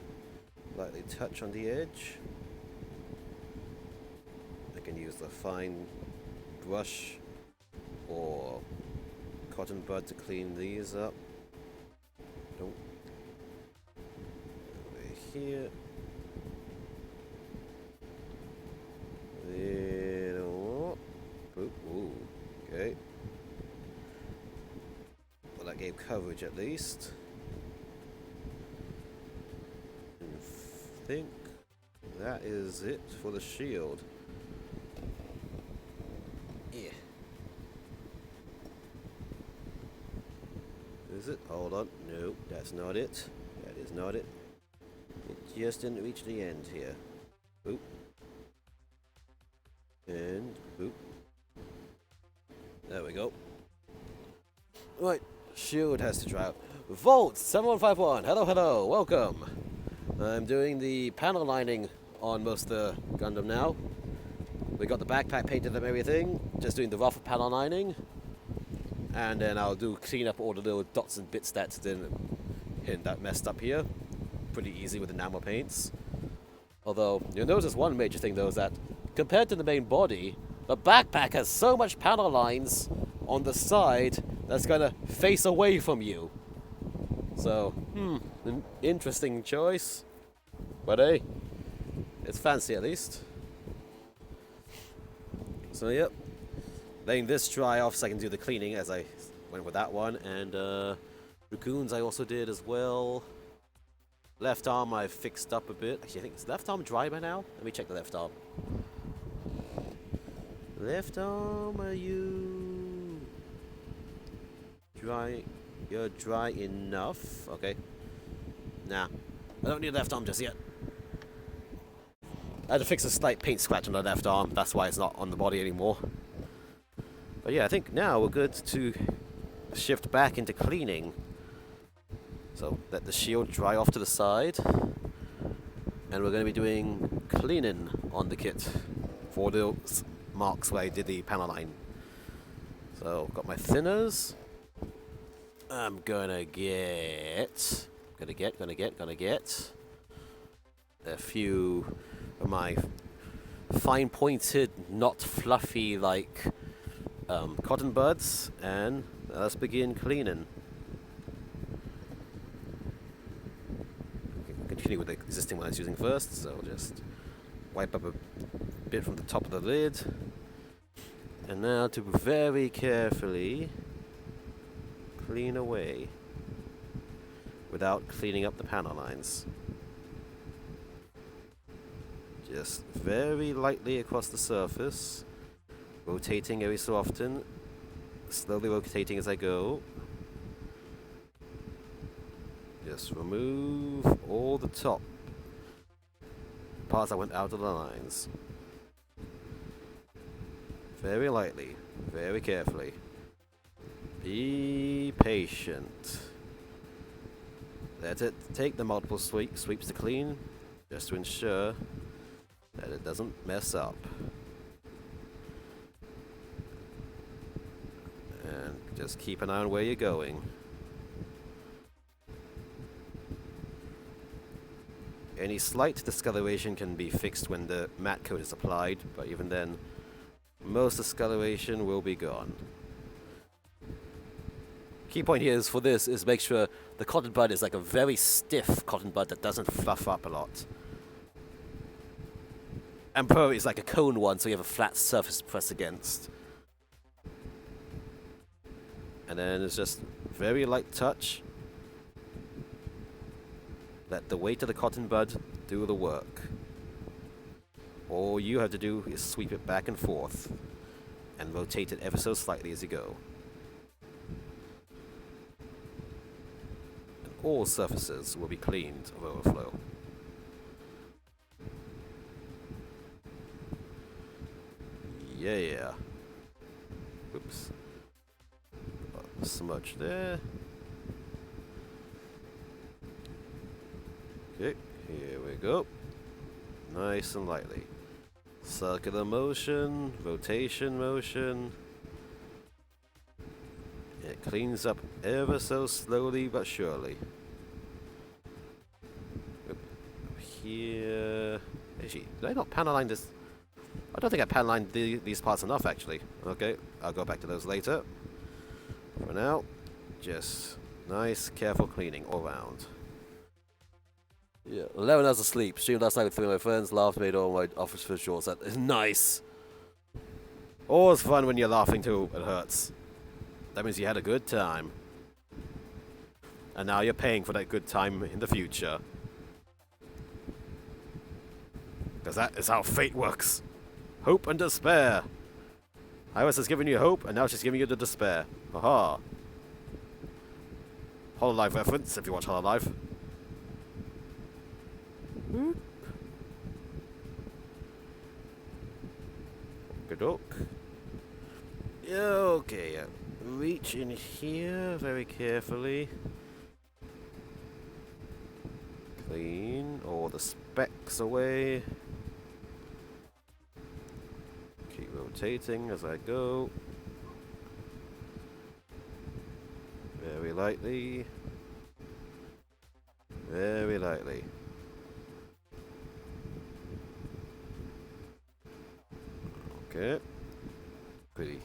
lightly touch on the edge. I can use the fine brush or cotton bud to clean these up. Don't. Over here. Little. Ooh. Okay. Well, that gave coverage at least. I think that is it for the shield. Yeah. Is it? Hold on. No, that's not it. That is not it. It just didn't reach the end here. Oop. And oop. There we go. Right, shield has to dry out. Volt 7151. Hello, hello. Welcome. I'm doing the panel lining on most of the Gundam now. We got the backpack painted and everything. Just doing the rough panel lining. And then I'll clean up all the little dots and bits that messed up here. Pretty easy with enamel paints. Although, you'll notice one major thing though is that compared to the main body, the backpack has so much panel lines on the side that's gonna face away from you. So, an interesting choice. But hey, it's fancy at least. So yep, letting this dry off so I can do the cleaning as I went with that one. And raccoons I also did as well. Left arm I fixed up a bit. Actually, I think is left arm dry by now? Let me check the left arm. Left arm, are you dry? You're dry enough. Okay. Nah, I don't need left arm just yet. I had to fix a slight paint scratch on the left arm. That's why it's not on the body anymore. But yeah, I think now we're good to shift back into cleaning. So let the shield dry off to the side. And we're going to be doing cleaning on the kit for the marks where I did the panel line. So got my thinners. I'm gonna get a few of my fine pointed, not fluffy like cotton buds, and let's begin cleaning. Continue with the existing one I was using first, so just wipe up a bit from the top of the lid, and now to very carefully clean away without cleaning up the panel lines. Just very lightly across the surface, rotating every so often, slowly rotating as I go. Just remove all the top parts that went out of the lines. Very lightly, very carefully. Be patient. Let it take the multiple sweeps to clean, just to ensure that it doesn't mess up. And just keep an eye on where you're going. Any slight discoloration can be fixed when the matte coat is applied, but even then, most discoloration will be gone. Key point here is for this is make sure the cotton bud is like a very stiff cotton bud that doesn't fluff up a lot. And Pro is like a cone one, so you have a flat surface to press against. And then it's just very light touch. Let the weight of the cotton bud do the work. All you have to do is sweep it back and forth and rotate it ever so slightly as you go. And all surfaces will be cleaned of overflow. Yeah. Oops. Smudge there. Okay, here we go. Nice and lightly. Circular motion, rotation motion. It cleans up ever so slowly but surely. Up here. Actually, did I not panel line this? I don't think I panel lined these parts enough actually. Okay, I'll go back to those later. For now, just nice, careful cleaning all around. Yeah, 11 hours of sleep. Streamed last night with 3 of my friends. Laughed, made all my office for shorts. That is nice. Always fun when you're laughing too. It hurts. That means you had a good time. And now you're paying for that good time in the future. Because that is how fate works. Hope and despair. Iris has given you hope, and now she's giving you the despair. Haha. Hololive reference, if you watch Hololive. Good look. Okay, reach in here very carefully. Clean all the specks away. Keep rotating as I go. Very lightly. Very lightly. Okay. Pretty.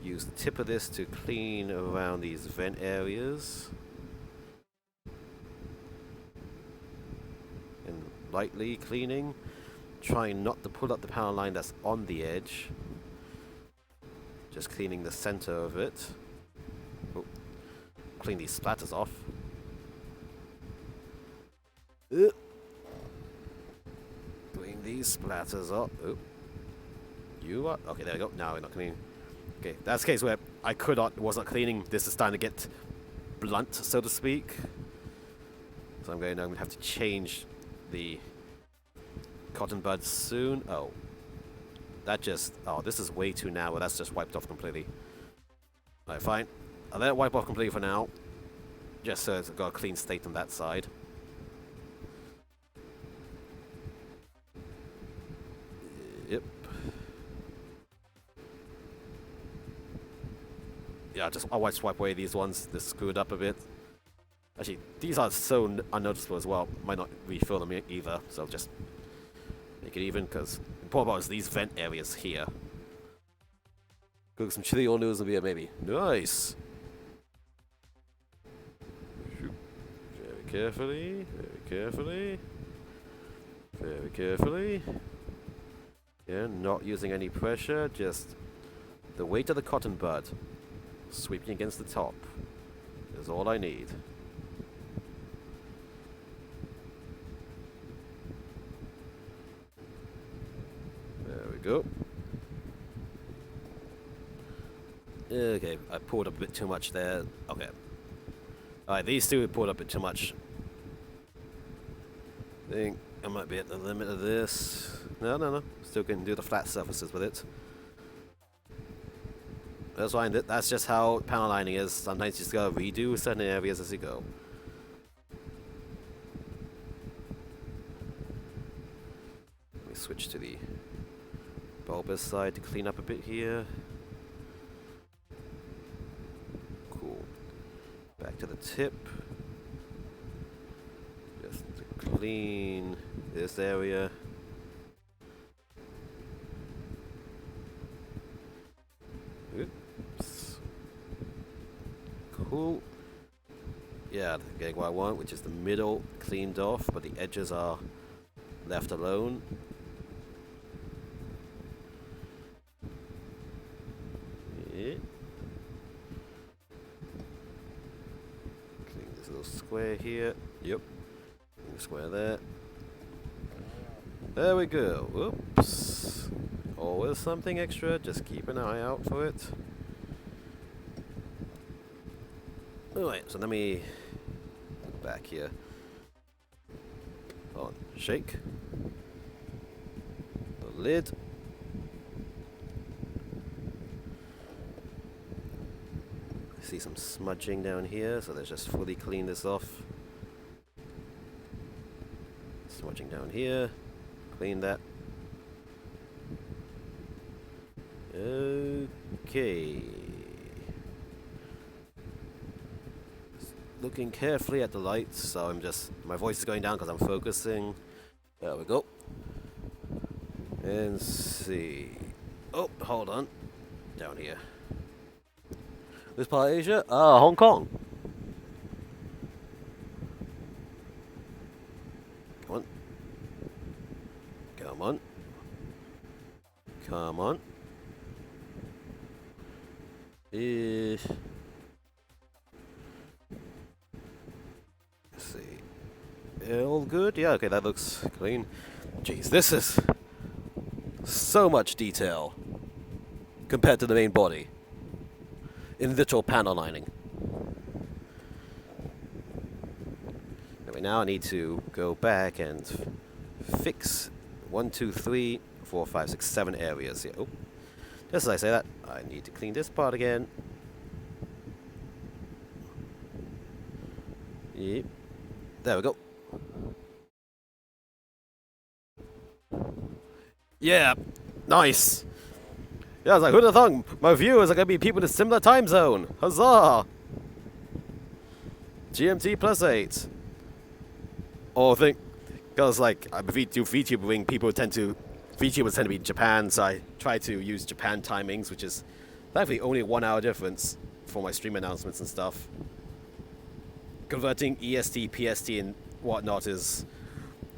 Use the tip of this to clean around these vent areas. And lightly cleaning. Trying not to pull up the power line that's on the edge. Just cleaning the center of it. Oh. Clean these splatters off. Clean these splatters off. Oh. You are okay. There we go. Now we're not cleaning. Okay, that's the case where I was not cleaning. This is starting to get blunt, so to speak. So I'm going to have to change the cotton buds soon. Oh, this is way too narrow. That's just wiped off completely. Alright, fine. I'll let it wipe off completely for now. Just so it's got a clean state on that side. Yep. Yeah, I'll wipe away these ones. They're screwed up a bit. Actually, these are so unnoticeable as well. Might not refill them either, so just make it even, because the important part is these vent areas here. Cook some chili oil noodles and beer, maybe. Nice! Very carefully, very carefully. Very carefully. Yeah, not using any pressure, just the weight of the cotton bud sweeping against the top is all I need. There we go. Okay, I poured up a bit too much there. Okay. Alright, these two poured up a bit too much. I think I might be at the limit of this. No. Still can do the flat surfaces with it. That's fine. That's just how panel lining is. Sometimes you just gotta redo certain areas as you go. Let me switch to the bulbous side to clean up a bit here. Cool. Back to the tip. Just to clean this area. Oops. Cool. Yeah, I'm getting what I want, which is the middle cleaned off, but the edges are left alone. Yeah. Clean this little square here. Yep. Clean the square there. There we go. Whoops. Always something extra, just keep an eye out for it. Alright, so let me go back here. Hold on, shake. The lid. I see some smudging down here, so let's just fully clean this off. Smudging down here. Clean that. Okay. looking carefully at the lights, so my voice is going down because I'm focusing. There we go. And see. Oh, hold on. Down here. This part of Asia? Hong Kong. Come on. Come on. Come on. Let's see. All good? Yeah, okay, that looks clean. Jeez, this is so much detail compared to the main body. In literal panel lining. Anyway, now I need to go back and fix 1, 2, 3, 4, 5, 6, 7 areas here. Oh, just as I say that, I need to clean this part again. Yep. There we go. Yeah, nice. Yeah, I was like, who'd have thought my viewers are going to be people in a similar time zone? Huzzah! GMT +8. Or think, because like, VTubering, VTubers tend to be in Japan, so I try to use Japan timings, which is thankfully only a 1 hour difference for my stream announcements and stuff. Converting EST, PST, and whatnot is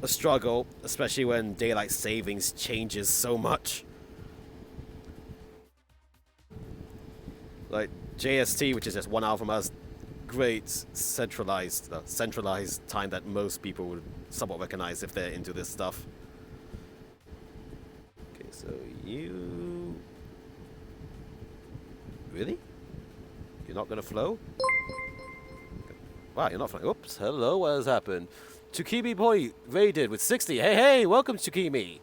a struggle, especially when daylight savings changes so much. Like JST, which is just 1 hour from us, great centralized time that most people would somewhat recognize if they're into this stuff. Okay, so you really? You're not gonna flow? Wow, you're not flowing. Oops, hello, what has happened? Tsukimi Boy raided with 60. Hey, hey, welcome, Tsukimi.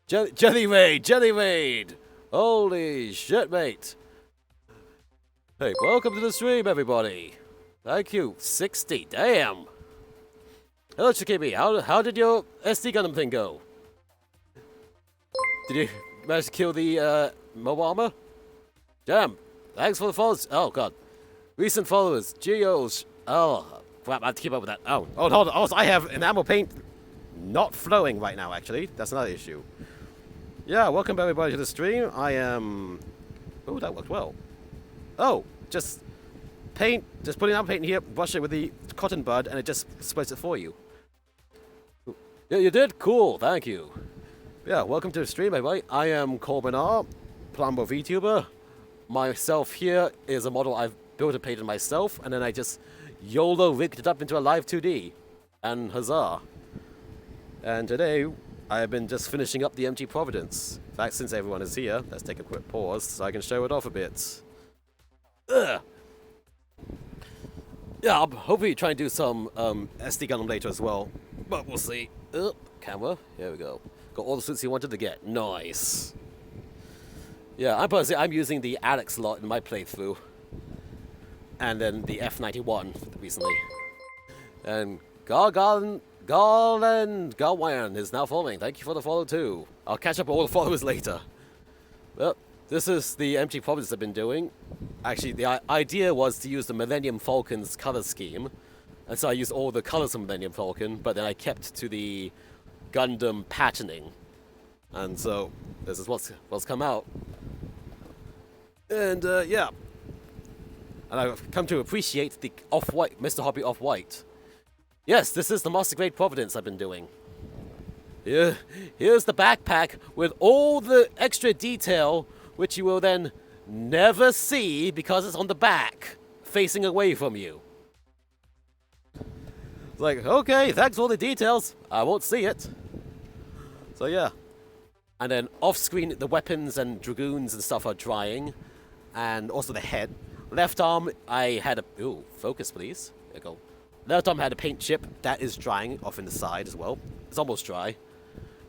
Jelly Raid. Holy shit, mate. Hey, welcome to the stream, everybody. Thank you. 60, damn. Hello, Tsukimi. How did your SD Gundam thing go? Did you manage to kill the mobile armor? Damn. Thanks for the follows. Oh, God. Recent followers. Geos. Oh, crap. I have to keep up with that. Oh, hold on. Also, I have enamel paint not flowing right now, actually. That's another issue. Yeah, welcome everybody to the stream. I am... Oh, that worked well. Oh, just putting down paint here, brush it with the cotton bud, and it just spreads it for you. Yeah, you did? Cool, thank you. Yeah, welcome to the stream, everybody. I am ColemanR, Plamo Vtuber. Myself here is a model I've built and painted myself, and then I just YOLO rigged it up into a live 2D. And huzzah. And today, I have been just finishing up the empty Providence. In fact, since everyone is here, let's take a quick pause so I can show it off a bit. Ugh. Yeah, I'll hopefully try and do some SD Gundam later as well, but we'll see. Camera, here we go. Got all the suits you wanted to get. Nice. Yeah, I'm using the Alex lot in my playthrough, and then the F91 recently. And Garwan is now following. Thank you for the follow too. I'll catch up with all the followers later. Well, this is the empty Providence I've been doing. Actually, the idea was to use the Millennium Falcon's color scheme, and so I used all the colors from Millennium Falcon, but then I kept to the Gundam patterning, and so this is what's come out. And yeah, and I've come to appreciate the off-white, Mr. Hobby off-white. Yes, this is the Master Grade Providence I've been doing. Here's the backpack with all the extra detail, which you will then never see because it's on the back, facing away from you. It's like, okay, thanks for all the details. I won't see it. So yeah. And then off-screen, the weapons and dragoons and stuff are drying. And also the head. Left arm, I had a... Ooh, focus, please. There you go. Left arm had a paint chip. That is drying off in the side as well. It's almost dry.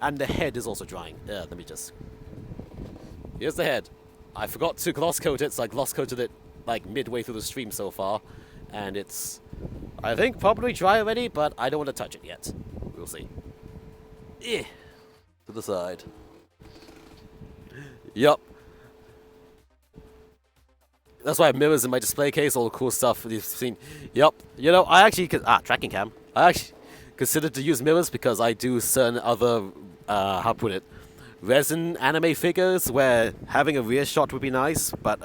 And the head is also drying. Let me just... Here's the head. I forgot to gloss coat it, so I gloss coated it like midway through the stream so far. And it's, I think, probably dry already, but I don't want to touch it yet. We'll see. To the side. Yup. That's why I have mirrors in my display case, all the cool stuff you've seen. Yep. You know, I actually tracking cam. I actually considered to use mirrors because I do certain other how to put it, resin anime figures where having a rear shot would be nice, but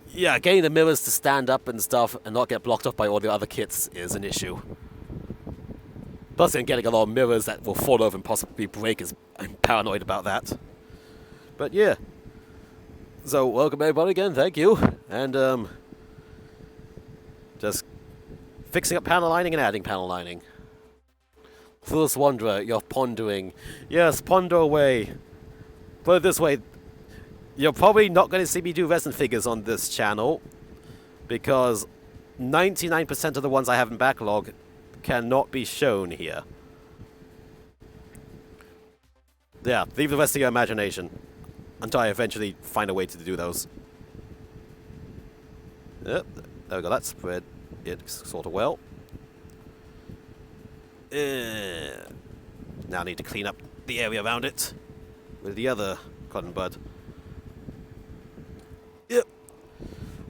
yeah, getting the mirrors to stand up and stuff and not get blocked off by all the other kits is an issue. Plus, I'm getting a lot of mirrors that will fall over and possibly break. I'm paranoid about that. But yeah. So, welcome everybody again, thank you. And, just fixing up panel lining and adding panel lining. Foolish Wanderer, you're pondering. Yes, ponder away. Put it this way, you're probably not going to see me do resin figures on this channel, because 99% of the ones I have in backlog cannot be shown here. Yeah, leave the rest to your imagination. Until I eventually find a way to do those. Yep, there we go, that spread it sort of well. Now I need to clean up the area around it with the other cotton bud. Yep.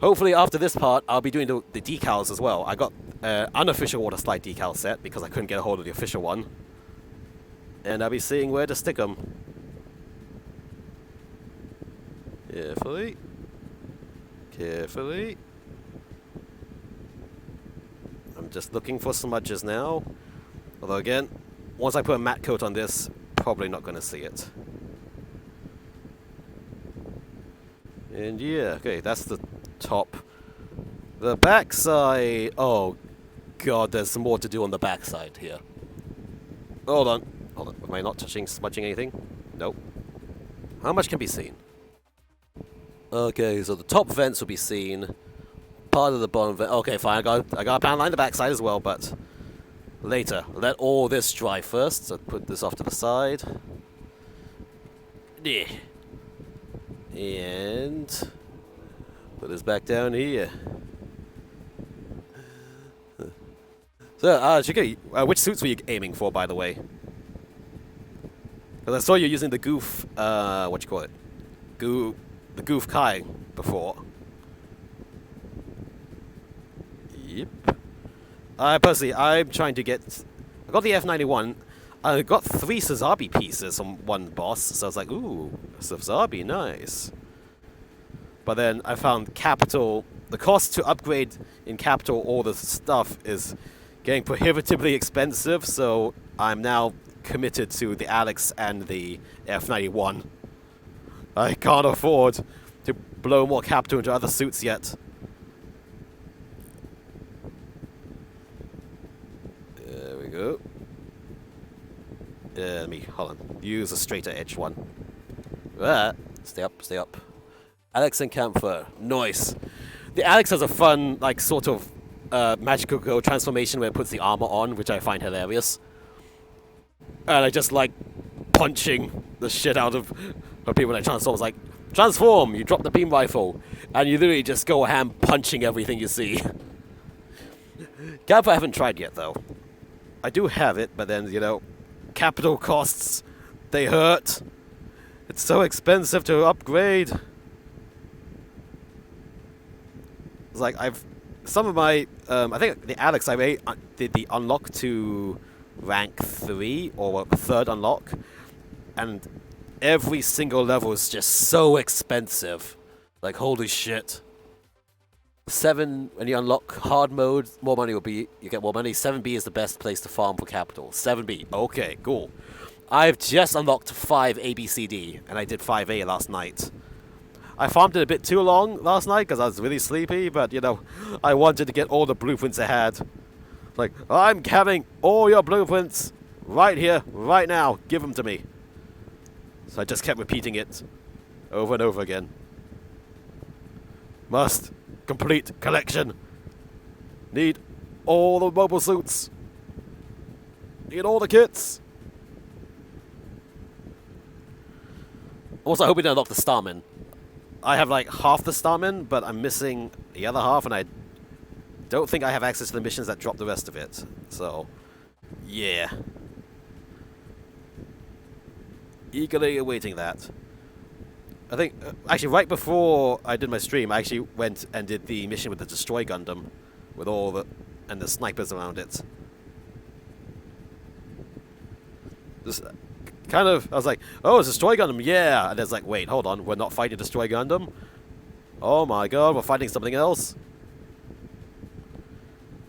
Hopefully after this part, I'll be doing the decals as well. I got unofficial water slide decal set because I couldn't get a hold of the official one. And I'll be seeing where to stick them. Carefully. Carefully. I'm just looking for smudges now. Although again, once I put a matte coat on this, probably not going to see it. And yeah, okay, that's the top. The backside. Oh god, there's some more to do on the backside here. Hold on. Hold on. Am I not smudging anything? Nope. How much can be seen? Okay, so the top vents will be seen. Part of the bottom vent. Okay, fine. I got a panel line the backside as well, but later. Let all this dry first. So put this off to the side. Yeah. And put this back down here. So, Chike, which suits were you aiming for, by the way? Because I saw you using the Goof, what you call it? The Goof Kai before. Yep. Personally, I'm trying to get... I got the F91. I got 3 Sazabi pieces on one boss, so I was like, ooh, Sazabi, nice. But then I found Capital... The cost to upgrade in Capital all the stuff is getting prohibitively expensive, so I'm now committed to the Alex and the F91. I can't afford to blow more Capital into other suits yet. There we go. Let me, hold on, use a straighter edge one. Stay up, stay up. Alex and Camphor, nice. The Alex has a fun, like, sort of magical girl transformation where it puts the armor on, which I find hilarious. And I just like punching the shit out of people that transform. It's like, transform! You drop the beam rifle, and you literally just go ham punching everything you see. Camphor I haven't tried yet, though. I do have it, but then, you know, capital costs, they hurt. It's so expensive to upgrade. It's like, some of my, I think the Alex I did the unlock to rank 3, or 3rd unlock, and every single level is just so expensive. Like, holy shit. 7, when you unlock hard mode, more money will be, you get more money. 7B is the best place to farm for capital. 7B, okay, cool. I've just unlocked 5 ABCD, and I did 5A last night. I farmed it a bit too long last night because I was really sleepy, but, you know, I wanted to get all the blueprints I had. Like, I'm having all your blueprints right here, right now. Give them to me. So I just kept repeating it over and over again. Must complete collection. Need all the mobile suits. Need all the kits. Also, hoping to unlock the Starman. I have like half the Starman, but I'm missing the other half, and I don't think I have access to the missions that drop the rest of it. So, yeah. Eagerly awaiting that. I think, actually, right before I did my stream, I actually went and did the mission with the Destroy Gundam, with all the, and the snipers around it. Just kind of, I was like, oh, it's Destroy Gundam, yeah! And it's like, wait, hold on, we're not fighting Destroy Gundam? Oh my god, we're fighting something else?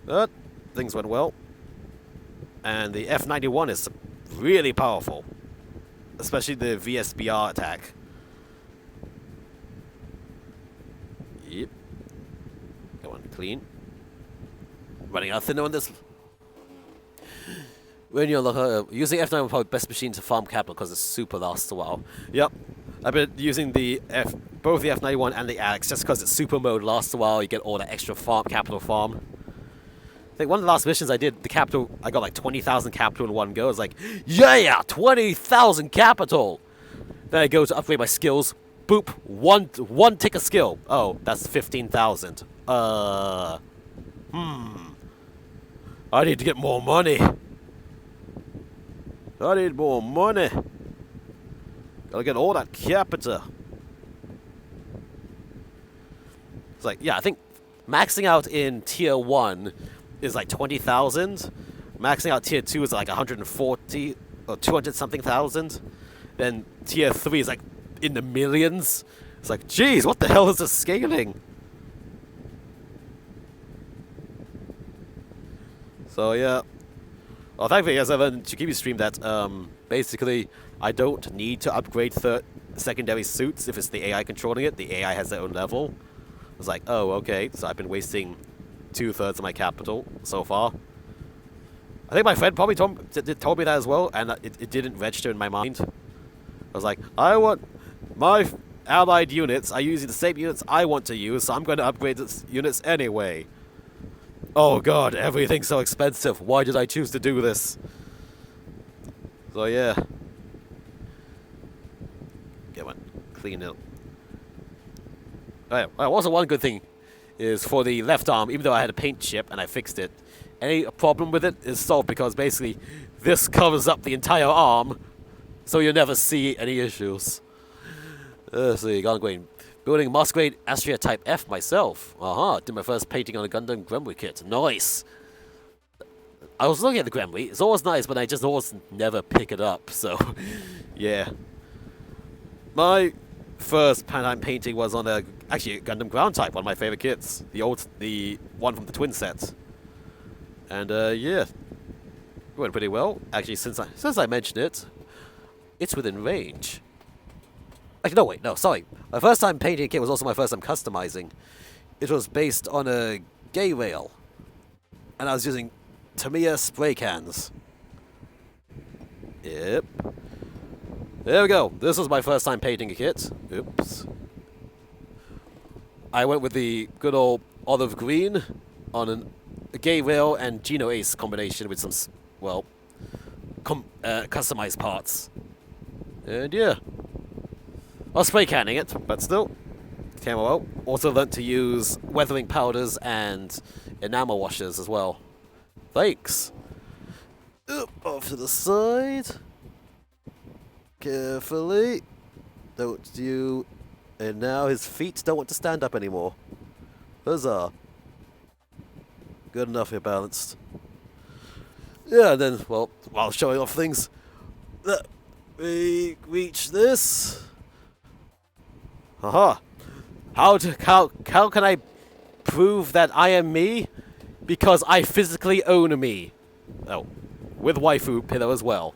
But, things went well. And the F91 is really powerful. Especially the VSBR attack. Yep. Come on, clean. Running out thinner on this. When you're using F9 is probably the best machine to farm capital because it super lasts a while. Yep. I've been using both the F91 and the Axe just because its super mode lasts a while. You get all that extra capital farm. I think one of the last missions I did, the capital, I got like 20,000 capital in one go. I was like, yeah, 20,000 capital. Then I go to upgrade my skills. Boop, one tick of skill. Oh, that's 15,000. I need to get more money. I need more money. Gotta get all that capital. It's like, yeah, I think maxing out in tier 1 is like 20,000. Maxing out tier 2 is like 140 or 200 something thousand. Then tier 3 is like in the millions. It's like, geez, what the hell is this scaling? So yeah. Well, thankfully, as I learned to keep you stream that, basically, I don't need to upgrade secondary suits if it's the AI controlling it. The AI has their own level. I was like, oh, okay, so I've been wasting 2/3 of my capital so far. I think my friend probably told me that as well, and it didn't register in my mind. I was like, I want my allied units are using the same units I want to use, so I'm going to upgrade the units anyway. Oh god, everything's so expensive. Why did I choose to do this? So yeah. Get one. Clean it. Alright, also one good thing is for the left arm, even though I had a paint chip and I fixed it, any problem with it is solved because basically this covers up the entire arm, so you'll never see any issues. Let's see, going. Building Masquerade Astria Type F myself. Did my first painting on a Gundam Gremlin kit. Nice! I was looking at the Gremlin. It's always nice, but I just always never pick it up, so... yeah. My first Panheim painting was on actually a Gundam Ground Type, one of my favorite kits. The one from the twin set. And, yeah. It went pretty well. Actually, since I mentioned it, it's within range. Actually, no, wait, no, sorry. My first time painting a kit was also my first time customizing. It was based on a gay rail. And I was using Tamiya spray cans. Yep. There we go. This was my first time painting a kit. Oops. I went with the good old olive green on a gay rail and Geno Ace combination with some, well, customized parts. And yeah. I was spray canning it, but still, came well. Also learnt to use weathering powders and enamel washes as well. Thanks. Off to the side. Carefully. Don't you... And now his feet don't want to stand up anymore. Huzzah. Good enough, you're balanced. Yeah, and then, well, while showing off things, we reach this. Haha. How can I prove that I am me? Because I physically own me. Oh, with waifu pillow as well.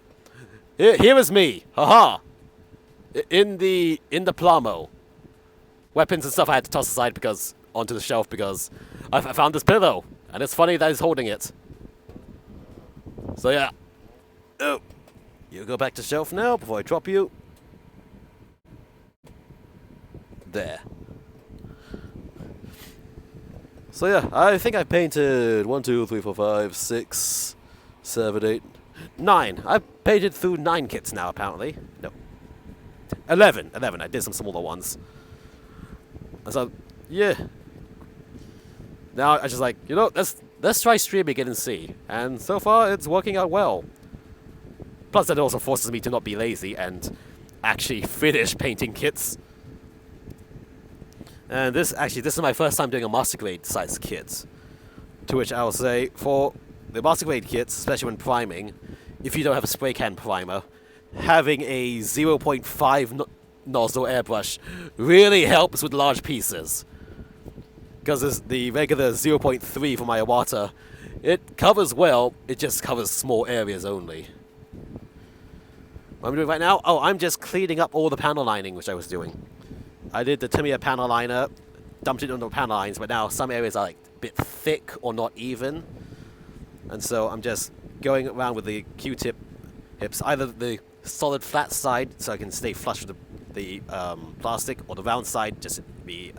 Here is me. Haha. In the Plamo. Weapons and stuff I had to toss aside because onto the shelf because I found this pillow and it's funny that he's holding it. So yeah. Oh, you go back to shelf now before I drop you. There. So yeah, I think I painted 1, 2, 3, 4, 5, 6, 7, 8, 9. I've painted through 9 kits now, apparently. No. 11. I did some smaller ones. So, yeah. Now I just like, you know, let's try streaming again and see. And so far, it's working out well. Plus, that also forces me to not be lazy and actually finish painting kits. And this is my first time doing a master grade size kit. To which I will say, for the master grade kits, especially when priming, if you don't have a spray can primer, having a 0.5 nozzle airbrush really helps with large pieces. Because the regular 0.3 for my water, it covers well, it just covers small areas only. What I'm doing right now? Oh, I'm just cleaning up all the panel lining, which I was doing. I did the Tamiya panel liner, dumped it onto the panel lines, but now some areas are like a bit thick or not even. And so I'm just going around with the Q-tip hips, either the solid flat side so I can stay flush with the plastic, or the round side just be,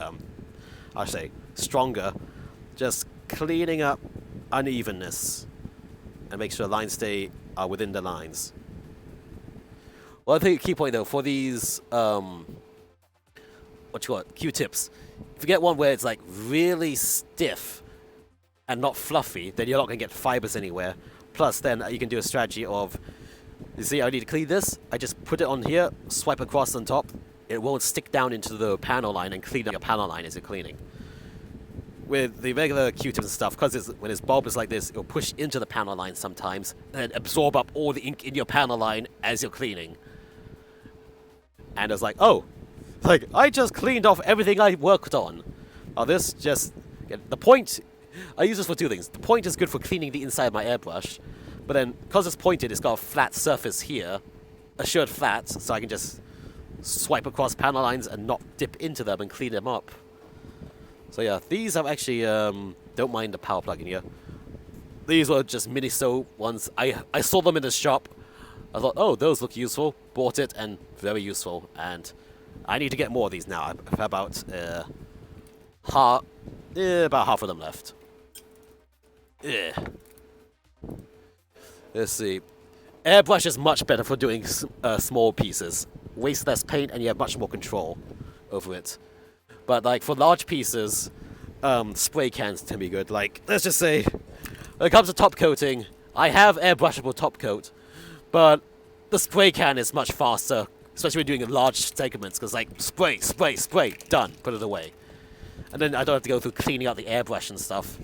I should say, stronger. Just cleaning up unevenness and make sure the lines stay within the lines. Well, I think a key point though for these Q-tips, if you get one where it's like really stiff and not fluffy, then you're not going to get fibers anywhere. Plus, then you can do a strategy of, you see, I need to clean this. I just put it on here, swipe across on top. It won't stick down into the panel line and clean up your panel line as you're cleaning. With the regular Q-tips and stuff, because when it's bulbous like this, it'll push into the panel line sometimes and absorb up all the ink in your panel line as you're cleaning. And it's like, oh, like I just cleaned off everything I worked on. Oh, this just, the point, I use this for two things. The point is good for cleaning the inside of my airbrush, but then because it's pointed, it's got a flat surface here, assured flat, so I can just swipe across panel lines and not dip into them and clean them up. So yeah, these are actually, don't mind the power plug in here. These were just mini-so ones. I saw them in the shop. I thought, oh, those look useful. Bought it, and very useful. And I need to get more of these now. I have about half of them left. Let's see. Airbrush is much better for doing small pieces. Waste less paint, and you have much more control over it. But like for large pieces, spray cans can be good. Like, let's just say, when it comes to top coating, I have airbrushable top coat, but the spray can is much faster, especially when doing large segments, because like, spray, spray, spray, done, put it away. And then I don't have to go through cleaning out the airbrush and stuff.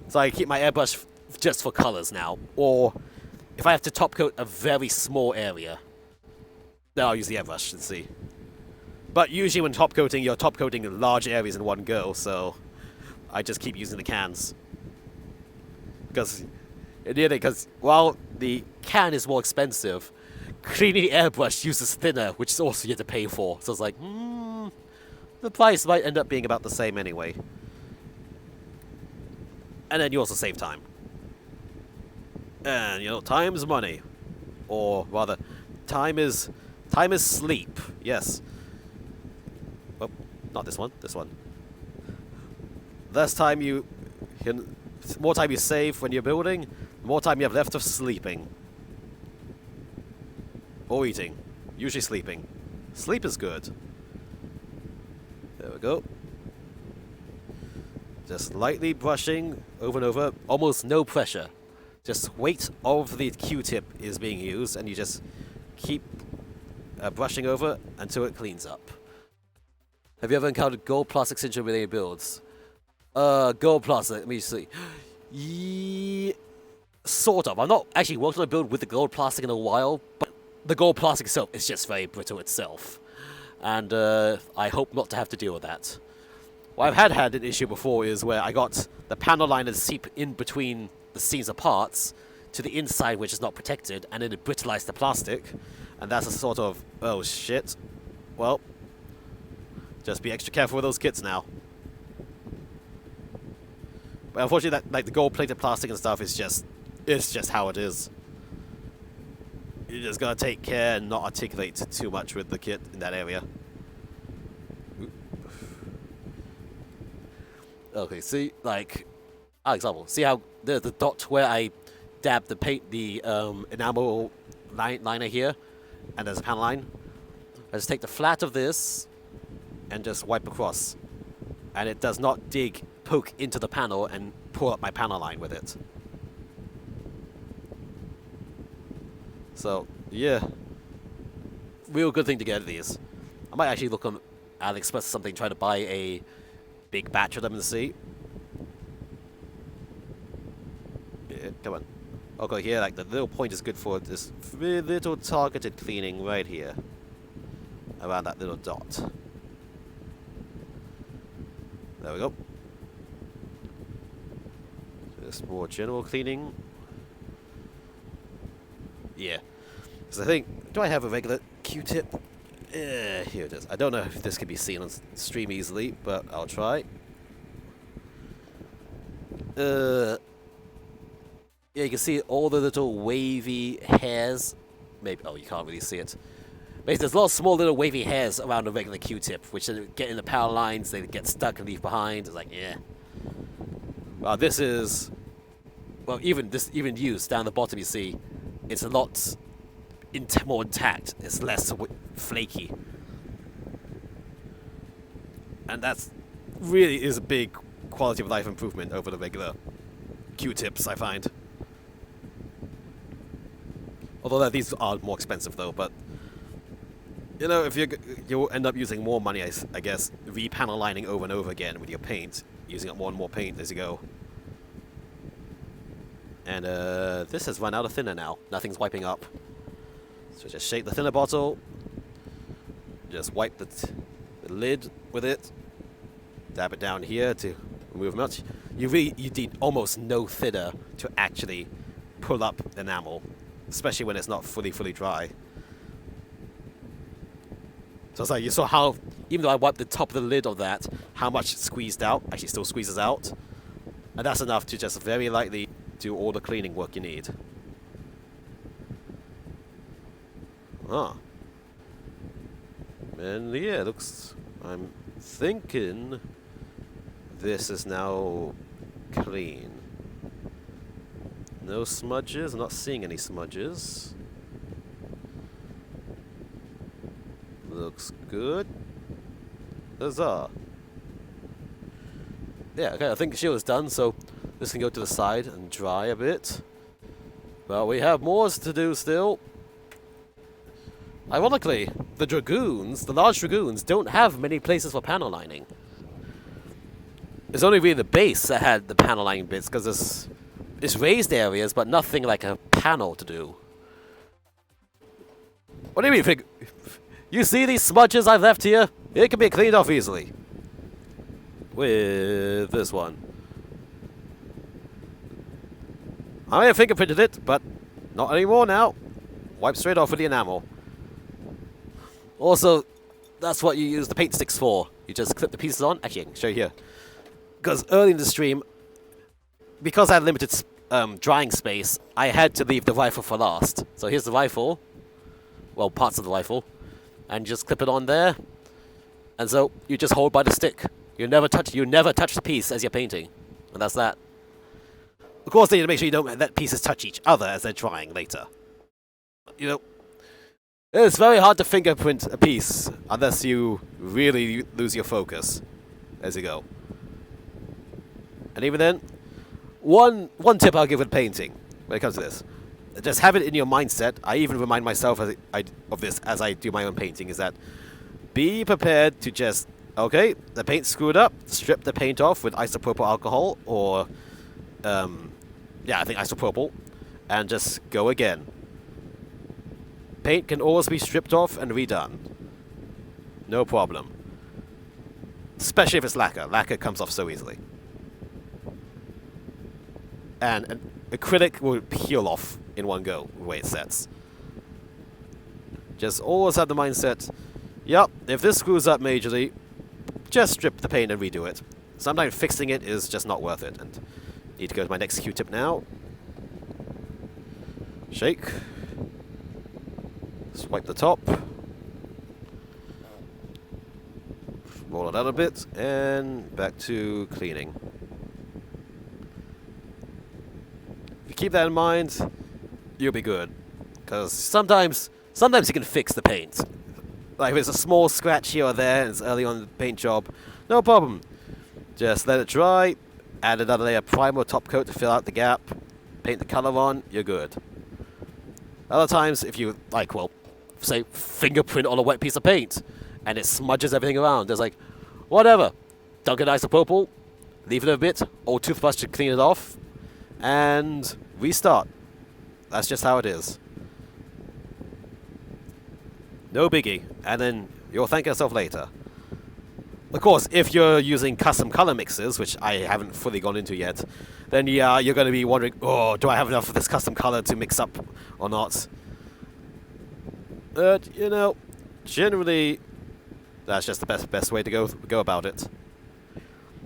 So I keep my airbrush just for colors now. Or if I have to top coat a very small area, then I'll use the airbrush and see. But usually when top coating, you're top coating large areas in one go, so I just keep using the cans. Because while the can is more expensive, cleaning the airbrush uses thinner, which is also you have to pay for. So it's like, the price might end up being about the same anyway. And then you also save time. And, you know, time is money. Or rather, time is sleep. Yes. Well, not this one. This one. More time you save when you're building, more time you have left of sleeping. Or eating. Usually sleeping. Sleep is good. There we go. Just lightly brushing over and over. Almost no pressure. Just weight of the Q-tip is being used, and you just keep brushing over until it cleans up. Have you ever encountered gold plastic syndrome with any builds? Gold plastic, let me see. Sort of. I've not actually worked on a build with the gold plastic in a while, but the gold plastic itself is just very brittle itself. And I hope not to have to deal with that. What I've had an issue before is where I got the panel liners seep in between the seams of parts to the inside, which is not protected, and then it brittleized the plastic. And that's a sort of, oh shit. Well, just be extra careful with those kits now. But unfortunately, that, like the gold-plated plastic and stuff is it's just how it is. You just gotta take care and not articulate too much with the kit in that area. Okay, see, like, example, see how there's the dot where I dab the paint, the enamel liner here, and there's a panel line. I just take the flat of this and just wipe across, and it does not poke into the panel and pull up my panel line with it. So yeah, real good thing to get these. I might actually look on AliExpress or something, trying to buy a big batch of them and see. Yeah, come on. Okay, here, like, the little point is good for this little targeted cleaning right here. Around that little dot. There we go. Just more general cleaning. Yeah. So I think, do I have a regular Q-tip? Here it is. I don't know if this can be seen on stream easily, but I'll try. Yeah, you can see all the little wavy hairs. Maybe, oh, you can't really see it. Basically, there's a lot of small little wavy hairs around a regular Q-tip, which get in the power lines, they get stuck and leave behind. It's like, yeah. Well, this is, well, even used down the bottom, you see, it's a lot more intact. It's less flaky, and that's really is a big quality of life improvement over the regular Q-tips, I find. Although these are more expensive though, but you know, if you'll end up using more money, I guess, re-panel lining over and over again with your paint, using up more and more paint as you go. And this has run out of thinner now. Nothing's wiping up. So just shake the thinner bottle. Just wipe the lid with it. Dab it down here to remove much. You need almost no thinner to actually pull up enamel, especially when it's not fully dry. So it's like, you saw how, even though I wiped the top of the lid of that, how much it squeezed out, actually still squeezes out. And that's enough to just very lightly do all the cleaning work you need. Ah. And yeah, looks, I'm thinking this is now clean. No smudges, I'm not seeing any smudges. Looks good. Huzzah. Yeah, okay, I think she was done, so this can go to the side and dry a bit. But we have more to do still. Ironically, the dragoons, the large dragoons, don't have many places for panel lining. It's only really the base that had the panel lining bits, because it's raised areas, but nothing like a panel to do. What do you mean? You see these smudges I've left here? It can be cleaned off easily. With this one. I may have fingerprinted it, but not anymore now. Wipe straight off with the enamel. Also, that's what you use the paint sticks for. You just clip the pieces on. Actually, I can show you here. Because early in the stream, because I had limited drying space, I had to leave the rifle for last. So here's the rifle. Well, parts of the rifle. And just clip it on there. And so you just hold by the stick. You never touch the piece as you're painting. And that's that. Of course, then you need to make sure you don't let pieces touch each other as they're drying later. You know, it's very hard to fingerprint a piece unless you really lose your focus as you go. And even then, one tip I'll give with painting when it comes to this, just have it in your mindset. I even remind myself of this as I do my own painting, is that be prepared to just, okay, the paint's screwed up, strip the paint off with isopropyl alcohol or, yeah, I think isopropyl, and just go again. Paint can always be stripped off and redone. No problem. Especially if it's lacquer. Lacquer comes off so easily. And acrylic will peel off in one go, the way it sets. Just always have the mindset, yep, if this screws up majorly, just strip the paint and redo it. Sometimes fixing it is just not worth it. And need to go to my next Q-tip now. Shake. Swipe the top. Roll it out a bit, and back to cleaning. If you keep that in mind, you'll be good. Because sometimes you can fix the paint. Like if it's a small scratch here or there, and it's early on in the paint job, no problem. Just let it dry, add another layer of primer or top coat to fill out the gap, paint the color on, you're good. Other times, if you, like, well, say, fingerprint on a wet piece of paint, and it smudges everything around. It's like, whatever. Dunk it isopropyl, leave it a bit, old toothbrush to clean it off, and restart. That's just how it is. No biggie. And then you'll thank yourself later. Of course, if you're using custom color mixes, which I haven't fully gone into yet, then yeah, you're going to be wondering, oh, do I have enough of this custom color to mix up or not? But, you know, generally, that's just the best way to go about it.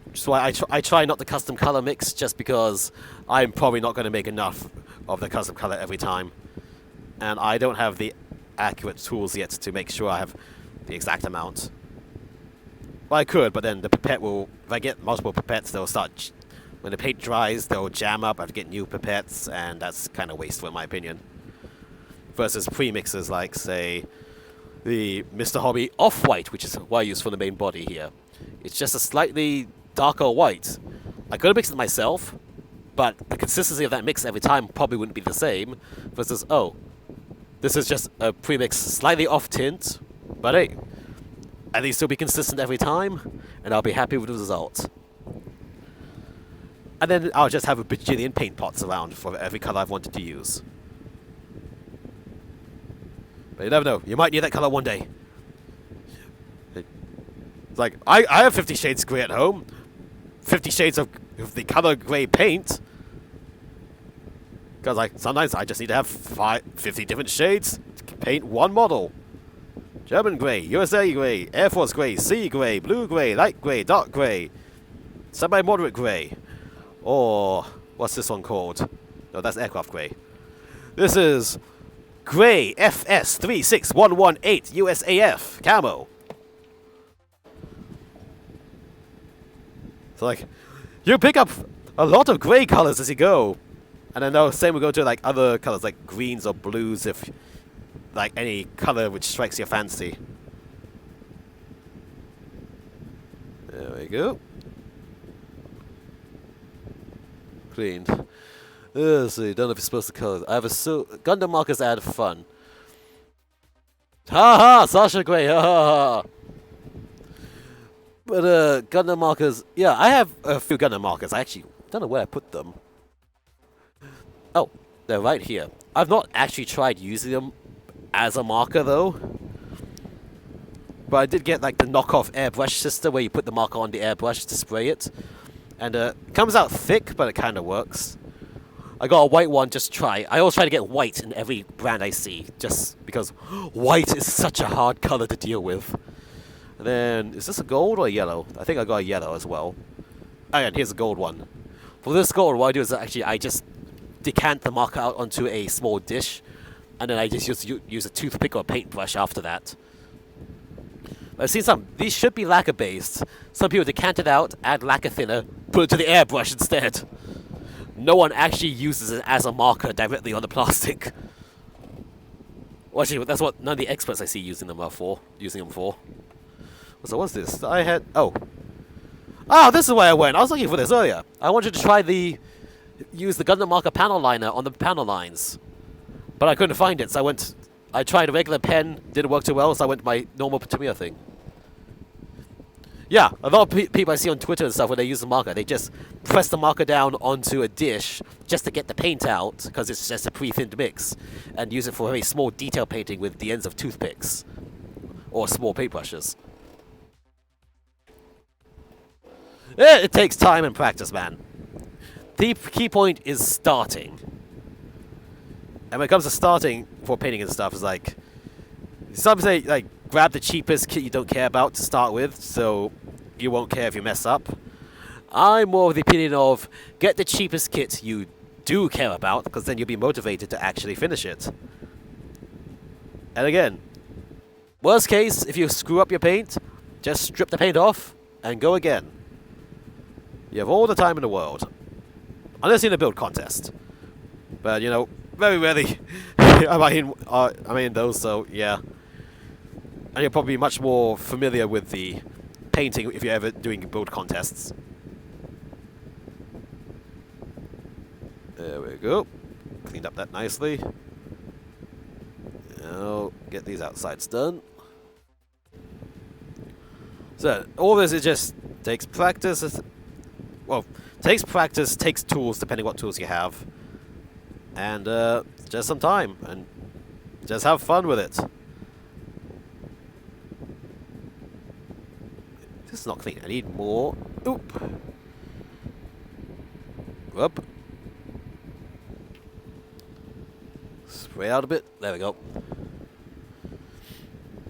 Which is why I try not to custom color mix, just because I'm probably not going to make enough of the custom color every time. And I don't have the accurate tools yet to make sure I have the exact amount. Well, I could, but then the pipette will, if I get multiple pipettes, they'll start, when the paint dries, they'll jam up, I have to get new pipettes, and that's kind of wasteful in my opinion. Versus pre-mixes like, say, the Mr. Hobby Off-White, which is what I use for the main body here. It's just a slightly darker white. I could have mixed it myself, but the consistency of that mix every time probably wouldn't be the same, versus, oh, this is just a pre-mix slightly off tint, but hey, at least it'll be consistent every time, and I'll be happy with the result. And then I'll just have a bajillion paint pots around for every color I've wanted to use. But you never know, you might need that color one day. It's like, I have 50 Shades Grey at home, 50 shades of the color grey paint, because like, sometimes I just need to have 50 different shades to paint one model. German grey, USA grey, Air Force grey, sea grey, blue grey, light grey, dark grey, semi-moderate grey, or what's this one called? No, that's aircraft grey. This is grey FS 36118 USAF camo. So like, you pick up a lot of grey colors as you go, and then the same will go to like other colors like greens or blues, if like any color which strikes your fancy. There we go. Cleaned. Let's see, don't know if it's supposed to color. I have a Gundam markers add fun. Ha ha! Sasha Grey, ha ha ha! But Gundam markers, yeah, I have a few Gundam markers. I actually don't know where I put them. Oh, they're right here. I've not actually tried using them as a marker though, but I did get like the knockoff airbrush system where you put the marker on the airbrush to spray it, and it comes out thick, but it kind of works. I got a white one just to try. I always try to get white in every brand I see, just because white is such a hard color to deal with. And then, is this a gold or a yellow? I think I got a yellow as well. Oh yeah, here's a gold one. For this gold, what I do is actually I just decant the marker out onto a small dish, and then I just use a toothpick or a paintbrush after that. I've seen some. These should be lacquer based. Some people decant it out, add lacquer thinner, put it to the airbrush instead. No one actually uses it as a marker directly on the plastic. Well, actually, that's what none of the experts I see using them for. So what's this? I had... Oh, this is where I went. I was looking for this earlier. I wanted to try use the Gundam marker panel liner on the panel lines, but I couldn't find it, so I tried a regular pen, didn't work too well, so I went to my normal Tamiya thing. Yeah, a lot of people I see on Twitter and stuff, when they use the marker, they just press the marker down onto a dish just to get the paint out, because it's just a pre-thinned mix, and use it for very small detail painting with the ends of toothpicks or small paintbrushes. It takes time and practice, man. The key point is starting. And when it comes to starting for painting and stuff, it's like, some say, like, grab the cheapest kit you don't care about to start with, so you won't care if you mess up. I'm more of the opinion of, get the cheapest kit you do care about, because then you'll be motivated to actually finish it. And again, worst case, if you screw up your paint, just strip the paint off and go again. You have all the time in the world. Unless you're in a build contest. But, you know, very rarely am I in those, so yeah. And you're probably much more familiar with the painting if you're ever doing build contests. There we go. Cleaned up that nicely. Now, get these outsides done. So all this, it just takes practice. Well, takes practice, takes tools, depending what tools you have. And just some time, and just have fun with it. This is not clean. I need more. Oop. Up. Spray out a bit. There we go.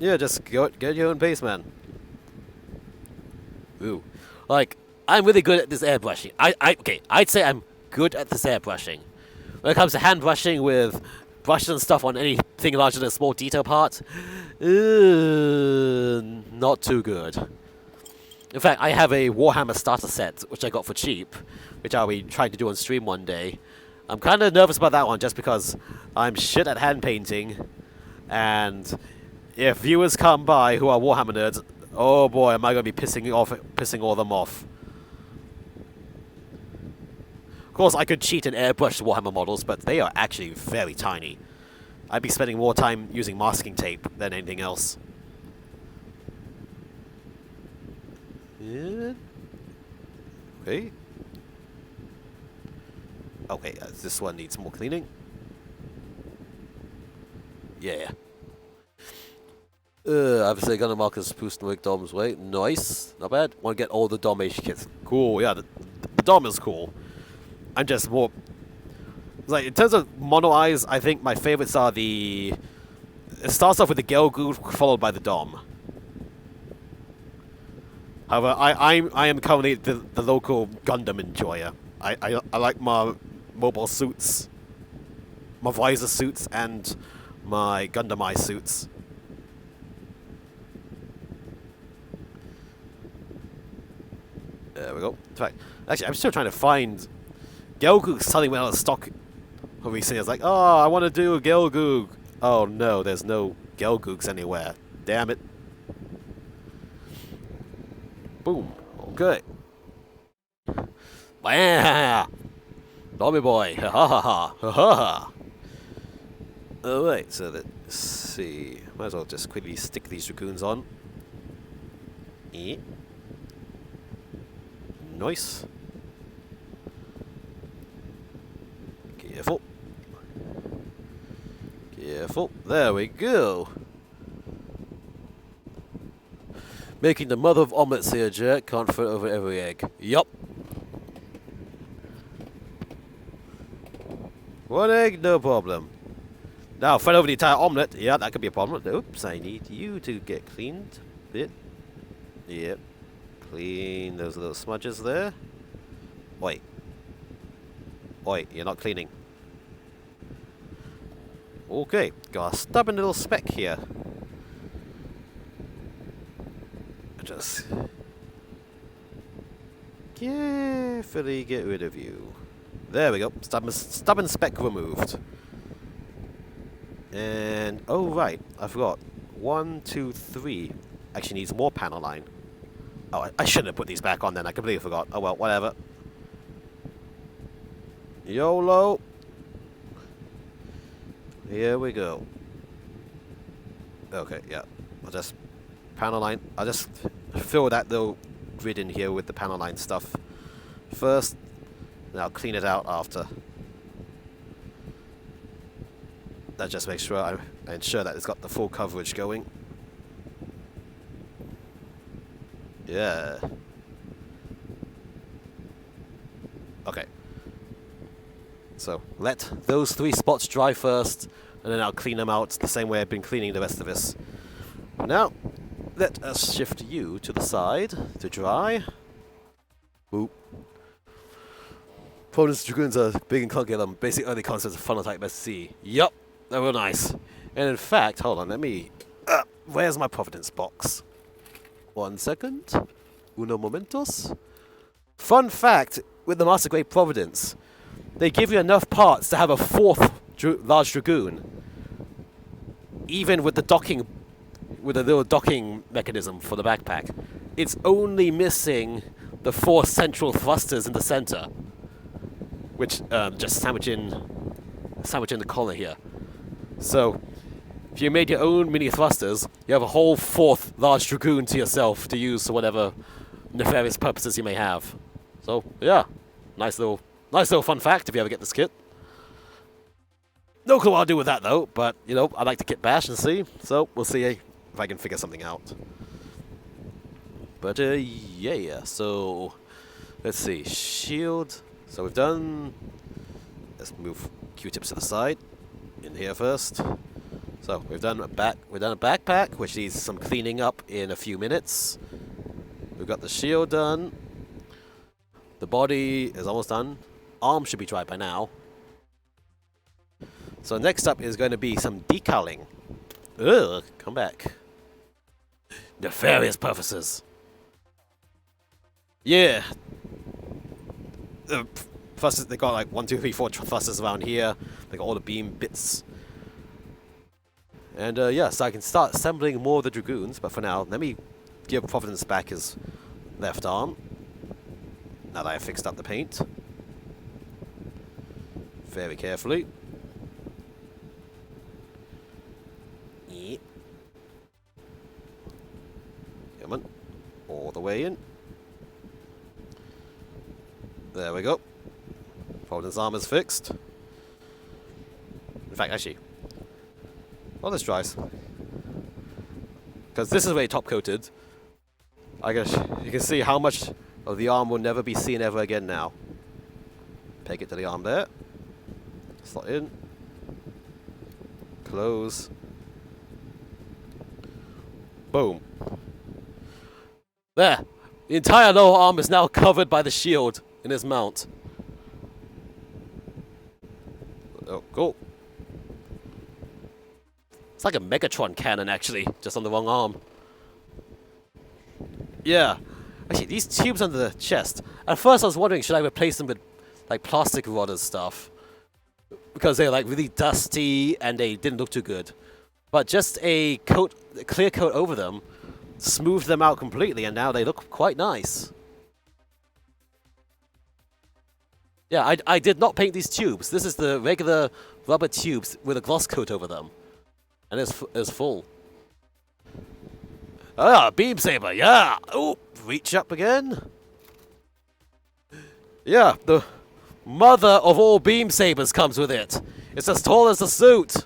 Yeah, just go at your own pace, man. Ooh. Like, I'm really good at this airbrushing. Okay, I'd say I'm good at this airbrushing. When it comes to hand brushing with brushes and stuff on anything larger than a small detail part, not too good. In fact, I have a Warhammer starter set, which I got for cheap, which I'll be trying to do on stream one day. I'm kind of nervous about that one just because I'm shit at hand painting, and if viewers come by who are Warhammer nerds, oh boy, am I going to be pissing all of them off. Of course, I could cheat and airbrush Warhammer models, but they are actually very tiny. I'd be spending more time using masking tape than anything else. Yeah. Okay. Okay, this one needs more cleaning. Yeah. Obviously, gonna mark as Pustenwick Dom's way. Nice. Not bad. Want to get all the Domation kits. Cool, yeah, the Dom is cool. I'm just more... Like, in terms of mono eyes, I think my favorites are the... It starts off with the Gelgoog, followed by the Dom. However, I am currently the local Gundam enjoyer. I like my mobile suits, my visor suits, and my Gundam eye suits. There we go. In fact, actually, I'm still trying to find... Gelgoog suddenly went out of stock recently. I was like, oh, I want to do a Gelgoog. Oh no, there's no Gelgoogs anywhere. Damn it. Boom. Okay. Bam! Tommy boy. Ha ha ha. Ha ha ha. Alright, so let's see. Might as well just quickly stick these Dragoons on. Yeah. Nice. Careful. Careful. There we go. Making the mother of omelets here, Jack. Can't fit over every egg. Yup. One egg, no problem. Now, fit over the entire omelet. Yeah, that could be a problem. Oops, I need you to get cleaned a bit. Yep. Clean those little smudges there. Wait. Wait, you're not cleaning. Okay, got a stubborn little speck here. Just carefully get rid of you. There we go. Stubborn speck removed. And oh right, I forgot. 1, 2, 3 actually needs more panel line. Oh, I shouldn't have put these back on then. I completely forgot. Oh well, whatever. YOLO. Here we go. Okay, yeah. I'll just panel line. I'll just fill that little grid in here with the panel line stuff first, and I'll clean it out after. That just makes sure I ensure that it's got the full coverage going. Yeah. Okay. So let those 3 spots dry first, and then I'll clean them out the same way I've been cleaning the rest of this. Now, let us shift you to the side to dry. Boop. Providence Dragoons are big and can't get them. Basic early concepts of funnel type SC. Yup, they were nice. And in fact, hold on, let me... where's my Providence box? 1 second. Uno momentos. Fun fact, with the Master Grade Providence, they give you enough parts to have a 4th large Dragoon. Even with the docking... with a little docking mechanism for the backpack. It's only missing the 4 central thrusters in the center, which just sandwich in the collar here. So if you made your own mini thrusters, you have a whole 4th large dragoon to yourself to use for whatever nefarious purposes you may have. So yeah, nice little fun fact if you ever get this kit. No clue what I'll do with that though, but you know, I like to kit bash and see, so we'll see if I can figure something out. But yeah, so let's see, shield. So we've done, let's move Q-tips to the side, in here first. So we've done a backpack, which needs some cleaning up in a few minutes. We've got the shield done. The body is almost done. Arm should be dry by now. So next up is going to be some decaling. Ugh, come back. Nefarious purposes. Yeah. Thrusters, they got like 1, 2, 3, 4 thrusters around here. They got all the beam bits. And yeah, so I can start assembling more of the dragoons. But for now, let me give Providence back his left arm. Now that I've fixed up the paint. Very carefully. Yep. Come on. All the way in. There we go. Providence arm is fixed. In fact, actually, well, this dries. Because this is already top coated. I guess you can see how much of the arm will never be seen ever again now. Peg it to the arm there. Slot in. Close. Boom. There. The entire lower arm is now covered by the shield in his mount. Oh, cool. It's like a Megatron cannon, actually, just on the wrong arm. Yeah. Actually, these tubes under the chest. At first I was wondering, should I replace them with like plastic rod and stuff? Because they're like really dusty and they didn't look too good. But just a clear coat over them, smoothed them out completely, and now they look quite nice. Yeah, I did not paint these tubes. This is the regular rubber tubes with a gloss coat over them. And it's full. Ah, beam saber, yeah! Oh, reach up again. Yeah, the mother of all beam sabers comes with it. It's as tall as the suit.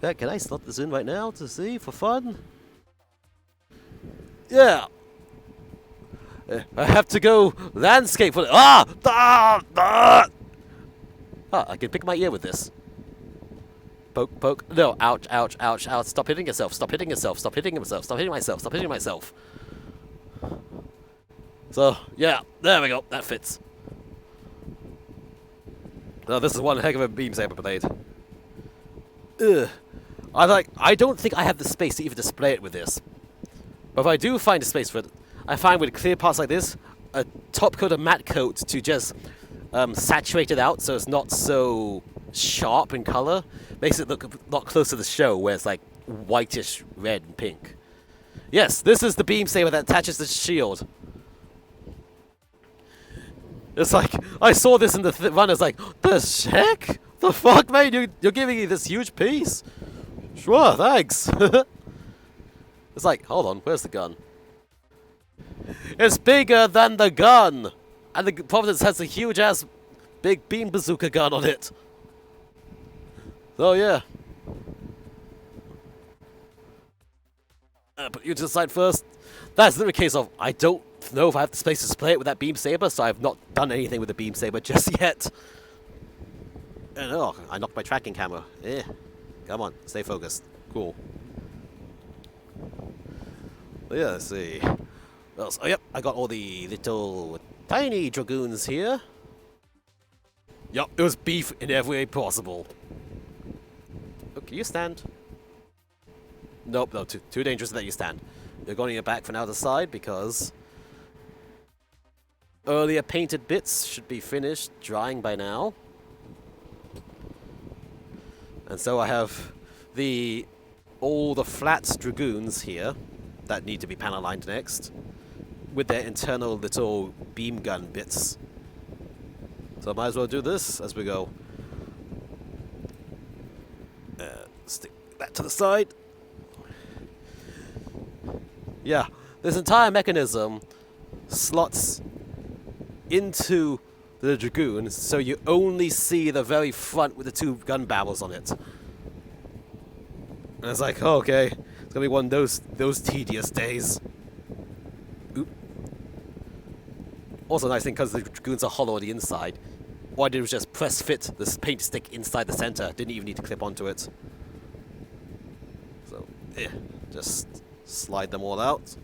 Yeah, can I slot this in right now to see for fun? Yeah. I have to go landscape for it. Ah! I can pick my ear with this. Poke, poke. No, ouch, ouch, ouch, ouch. Stop hitting yourself. Stop hitting yourself. Stop hitting yourself. Stop hitting myself. Stop hitting myself. So, yeah. There we go. That fits. Now, this is one heck of a beam saber blade. Ugh. I don't think I have the space to even display it with this. But if I do find a space for it, I find with clear parts like this, a top coat of matte coat to just saturate it out so it's not so sharp in color, makes it look a lot closer to the show where it's like whitish red and pink. Yes, this is the beam saber that attaches the shield. It's like, I saw this in the run, it's like, the heck? The fuck, man? You're giving me this huge piece? Sure, thanks. It's like, hold on, where's the gun? It's bigger than the gun! And the Providence has a huge-ass big beam bazooka gun on it. So, yeah. Put you to the side first. That's literally a case of, I don't know if I have the space to display it with that beam saber, so I've not done anything with the beam saber just yet. And oh, I knocked my tracking camera. Yeah. Come on, stay focused. Cool. Yeah, let's see. What else? Oh, yep, I got all the little tiny dragoons here. Yup, it was beef in every way possible. Oh, can you stand? Nope, no, too dangerous to let you stand. You're going your back for now to the side because earlier painted bits should be finished drying by now. And so I have all the flat dragoons here that need to be panel lined next with their internal little beam gun bits. So I might as well do this as we go. Stick that to the side. Yeah, this entire mechanism slots into the Dragoon, so you only see the very front with the 2 gun barrels on it. And it's like, oh, okay, it's gonna be one of those tedious days. Oop. Also, nice thing because the Dragoons are hollow on the inside. All I did was just press fit this paint stick inside the center. Didn't even need to clip onto it. So, yeah, just slide them all out.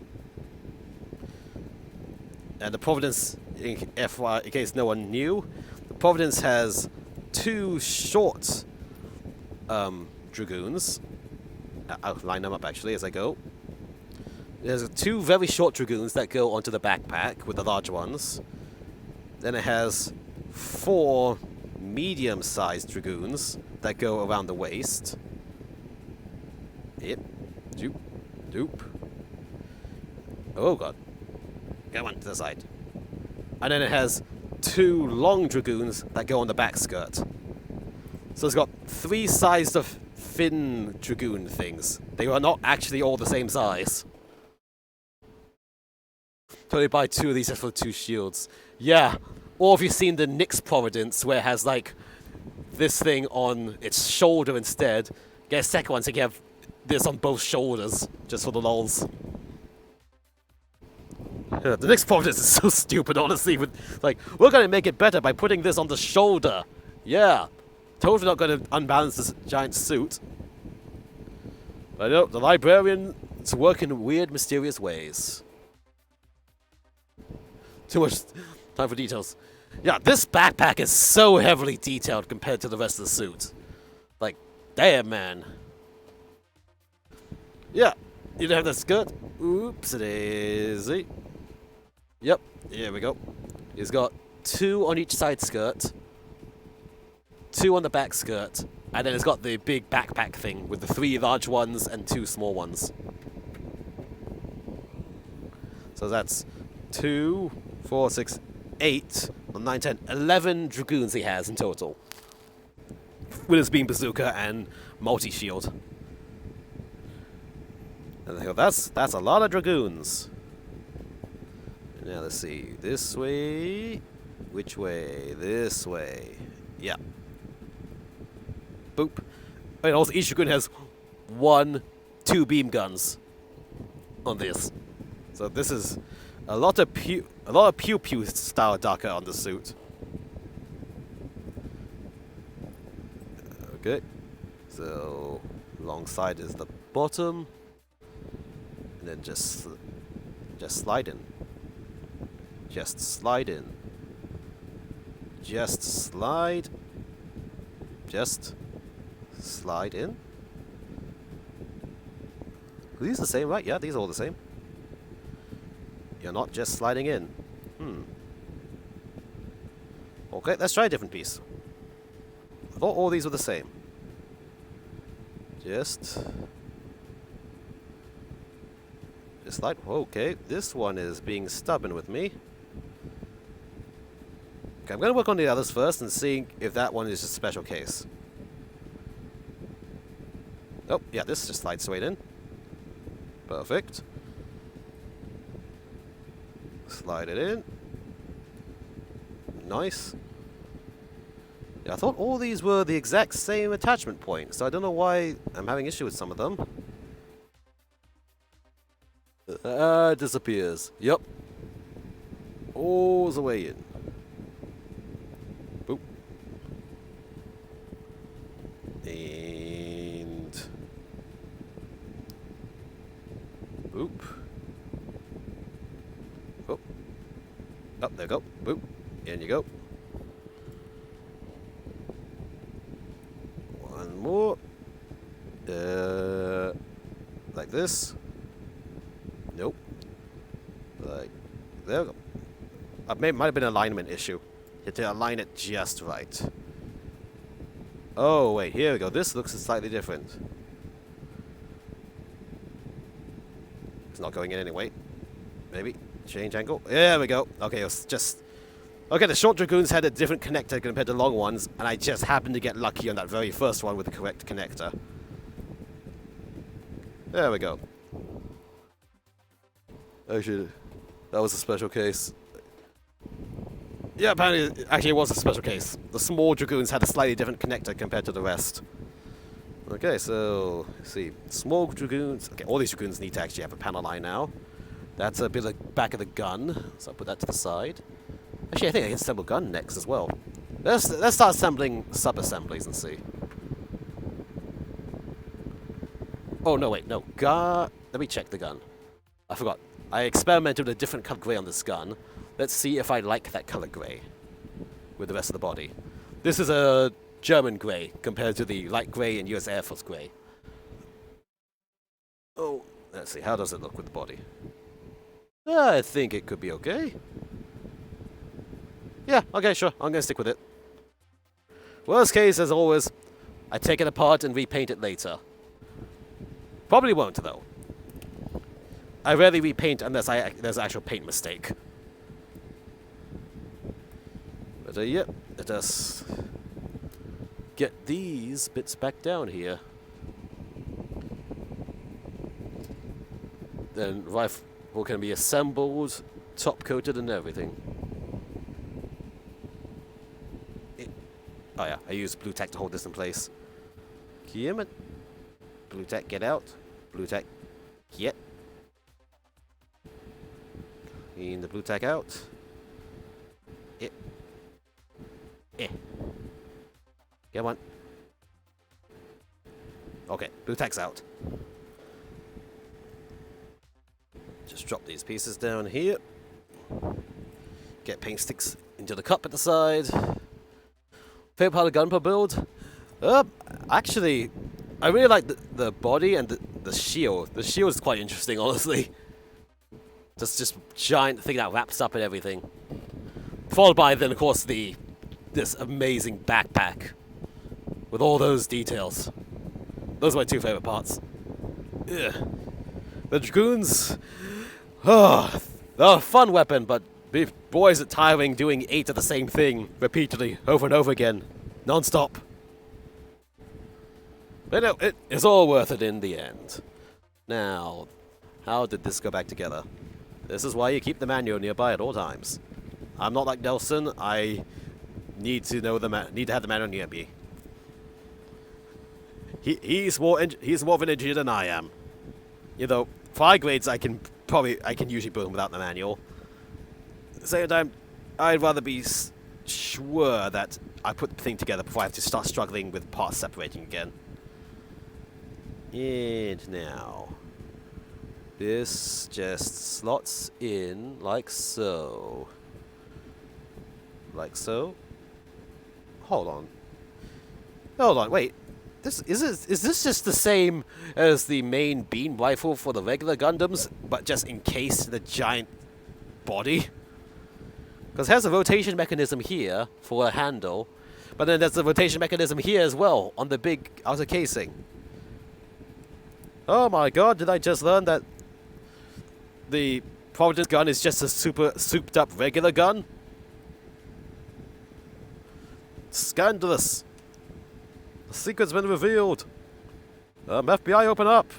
And the Providence, in case no one knew, the Providence has 2 short Dragoons. I'll line them up actually as I go. There's 2 very short Dragoons that go onto the backpack with the large ones. Then it has 4 medium-sized Dragoons that go around the waist. Yep. Doop. Doop. Oh god. Go on to the side. And then it has 2 long Dragoons that go on the back skirt. So it's got 3 sizes of thin Dragoon things. They are not actually all the same size. Totally buy 2 of these just for 2 shields. Yeah. Or have you seen the Nyx Providence where it has like this thing on its shoulder instead? Get a second one so you can have this on both shoulders, just for the lols. Yeah, the Nyx Providence is so stupid, honestly. Like, we're gonna make it better by putting this on the shoulder. Yeah. Totally not gonna unbalance this giant suit. But no, the librarians work in weird, mysterious ways. Too much time for details. Yeah, this backpack is so heavily detailed compared to the rest of the suit. Like, damn, man. Yeah, you don't have the skirt. Oops, it is. Yep, here we go. He's got 2 on each side skirt, 2 on the back skirt, and then it's got the big backpack thing with the 3 large ones and 2 small ones. So that's 2, 4, 6, 8, 9, 10, 11 Dragoons he has in total. With his beam bazooka and multi-shield. And I go, that's a lot of Dragoons. Now let's see. This way. Which way? This way. Yeah. Boop. And also each Dragoon has 1, 2 beam guns on this. So this is a lot of pew pew style Daka on the suit. Okay. So long side is the bottom. And then just slide in. Just slide in. Just slide. Just slide in. Are these the same, right? Yeah, these are all the same. You're not just sliding in. Okay, let's try a different piece. I thought all these were the same. Just slide. Okay, this one is being stubborn with me. Okay, I'm going to work on the others first and see if that one is just a special case. Oh, yeah, this just slides straight in. Perfect. Slide it in. Nice. Yeah, I thought all these were the exact same attachment point, so I don't know why I'm having issue with some of them. Disappears. Yep. All the way in. Boop. And boop. Oh. Oh, there you go. Boop. In you go. One more. Like this. Nope. Like, there we go. Might have been an alignment issue. You had to align it just right. Oh, wait, here we go. This looks slightly different. It's not going in anyway. Maybe. Change angle. There we go. Okay, it was just... Okay, the short Dragoons had a different connector compared to long ones, and I just happened to get lucky on that very first one with the correct connector. There we go. Actually, that was a special case. Yeah, apparently, actually it was a special case. The small Dragoons had a slightly different connector compared to the rest. Okay, so, let's see. Small Dragoons... Okay, all these Dragoons need to actually have a panel line now. That's a bit of the back of the gun, so I'll put that to the side. Actually, I think I can assemble gun next as well. Let's start assembling sub-assemblies and see. Oh, no, wait, no. Gun... Let me check the gun. I forgot. I experimented with a different color grey on this gun. Let's see if I like that color grey with the rest of the body. This is a German grey compared to the light grey and US Air Force grey. Oh, let's see. How does it look with the body? I think it could be okay. Yeah, okay, sure. I'm going to stick with it. Worst case, as always, I take it apart and repaint it later. Probably won't, though. I rarely repaint unless there's an actual paint mistake. But yep, let us get these bits back down here. Then rifle can be assembled, top coated and everything. Oh yeah, I use blue tack to hold this in place. Come on. Blue tack, get out. Blue tack, get. Clean the blue tack out. Come on. Okay, blue tack's out. Just drop these pieces down here. Get paint sticks into the cup at the side. Favorite part of Gunpla build? Actually, I really like the body and the shield. The shield is quite interesting, honestly. Just giant thing that wraps up and everything. Followed by then, of course, this amazing backpack with all those details. Those are my two favorite parts. Ugh. The Dragoons, they're a fun weapon, but boy is it tiring doing 8 of the same thing repeatedly, over and over again, non-stop. But no, it's all worth it in the end. Now, how did this go back together? This is why you keep the manual nearby at all times. I'm not like Nelson. I need to know need to have the manual near me. He's more of an engineer than I am. You know, 5 grades I can usually build without the manual. At the same time, I'd rather be sure that I put the thing together before I have to start struggling with parts separating again. And now, this just slots in like so. Like so. Hold on, wait. Is this just the same as the main beam rifle for the regular Gundams, but just encased in a giant body? Because there's a rotation mechanism here for a handle, but then there's a rotation mechanism here as well on the big outer casing. Oh my god, did I just learn that the Providence gun is just a super souped up regular gun? Scandalous. The secret's been revealed. FBI, open up.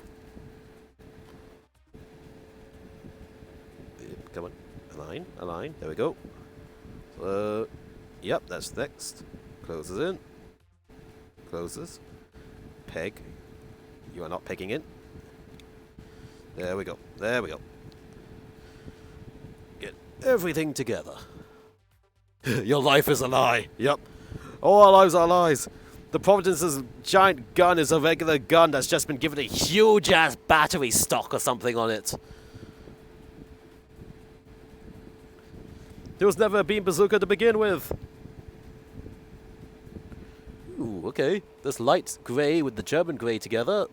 Come on. Align. There we go. Yep, that's next. Closes in. Closes. Peg. You are not pegging in. There we go. Get everything together. Your life is a lie. Yep. All our lives are lies. The Providence's giant gun is a regular gun that's just been given a huge-ass battery stock or something on it. There was never a beam bazooka to begin with. Ooh, okay. This light grey with the German grey together.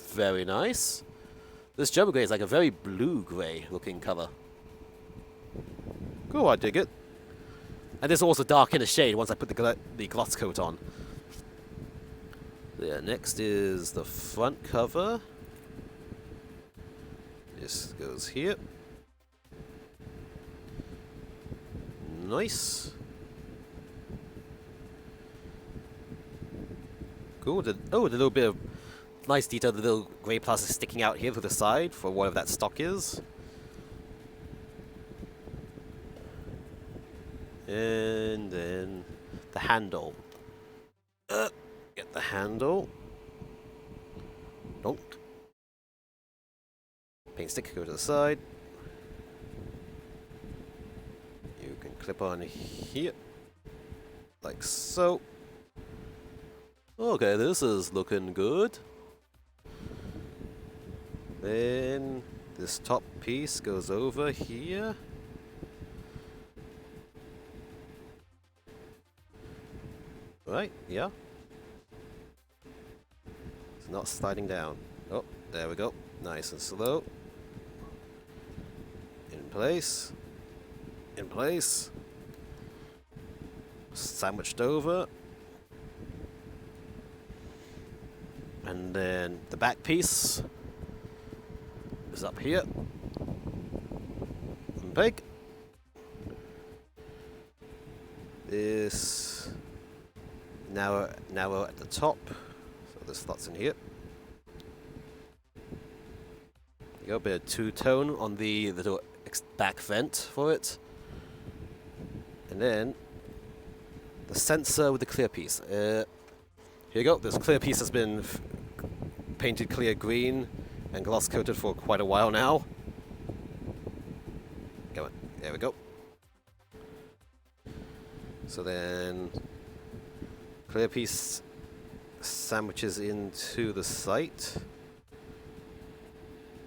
Very nice. This German grey is like a very blue-grey looking color. Cool, I dig it. And this also dark in the shade once I put the gloss coat on. Yeah, next is the front cover. This goes here. Nice. Cool. The little bit of nice detail, the little grey plastic sticking out here to the side for whatever that stock is. And then the handle. Get the handle. Don't. Paint stick, go to the side. You can clip on here. Like so. Okay, this is looking good. Then this top piece goes over here. Right, yeah. It's not sliding down. Oh, there we go. Nice and slow. In place. In place. Sandwiched over. And then the back piece is up here. And big. This narrow at the top. So this slots in here. You got a bit of two-tone on the little back vent for it. And then the sensor with the clear piece. Here you go. This clear piece has been painted clear green and gloss coated for quite a while now. Come on. There we go. So then clear piece sandwiches into the sight.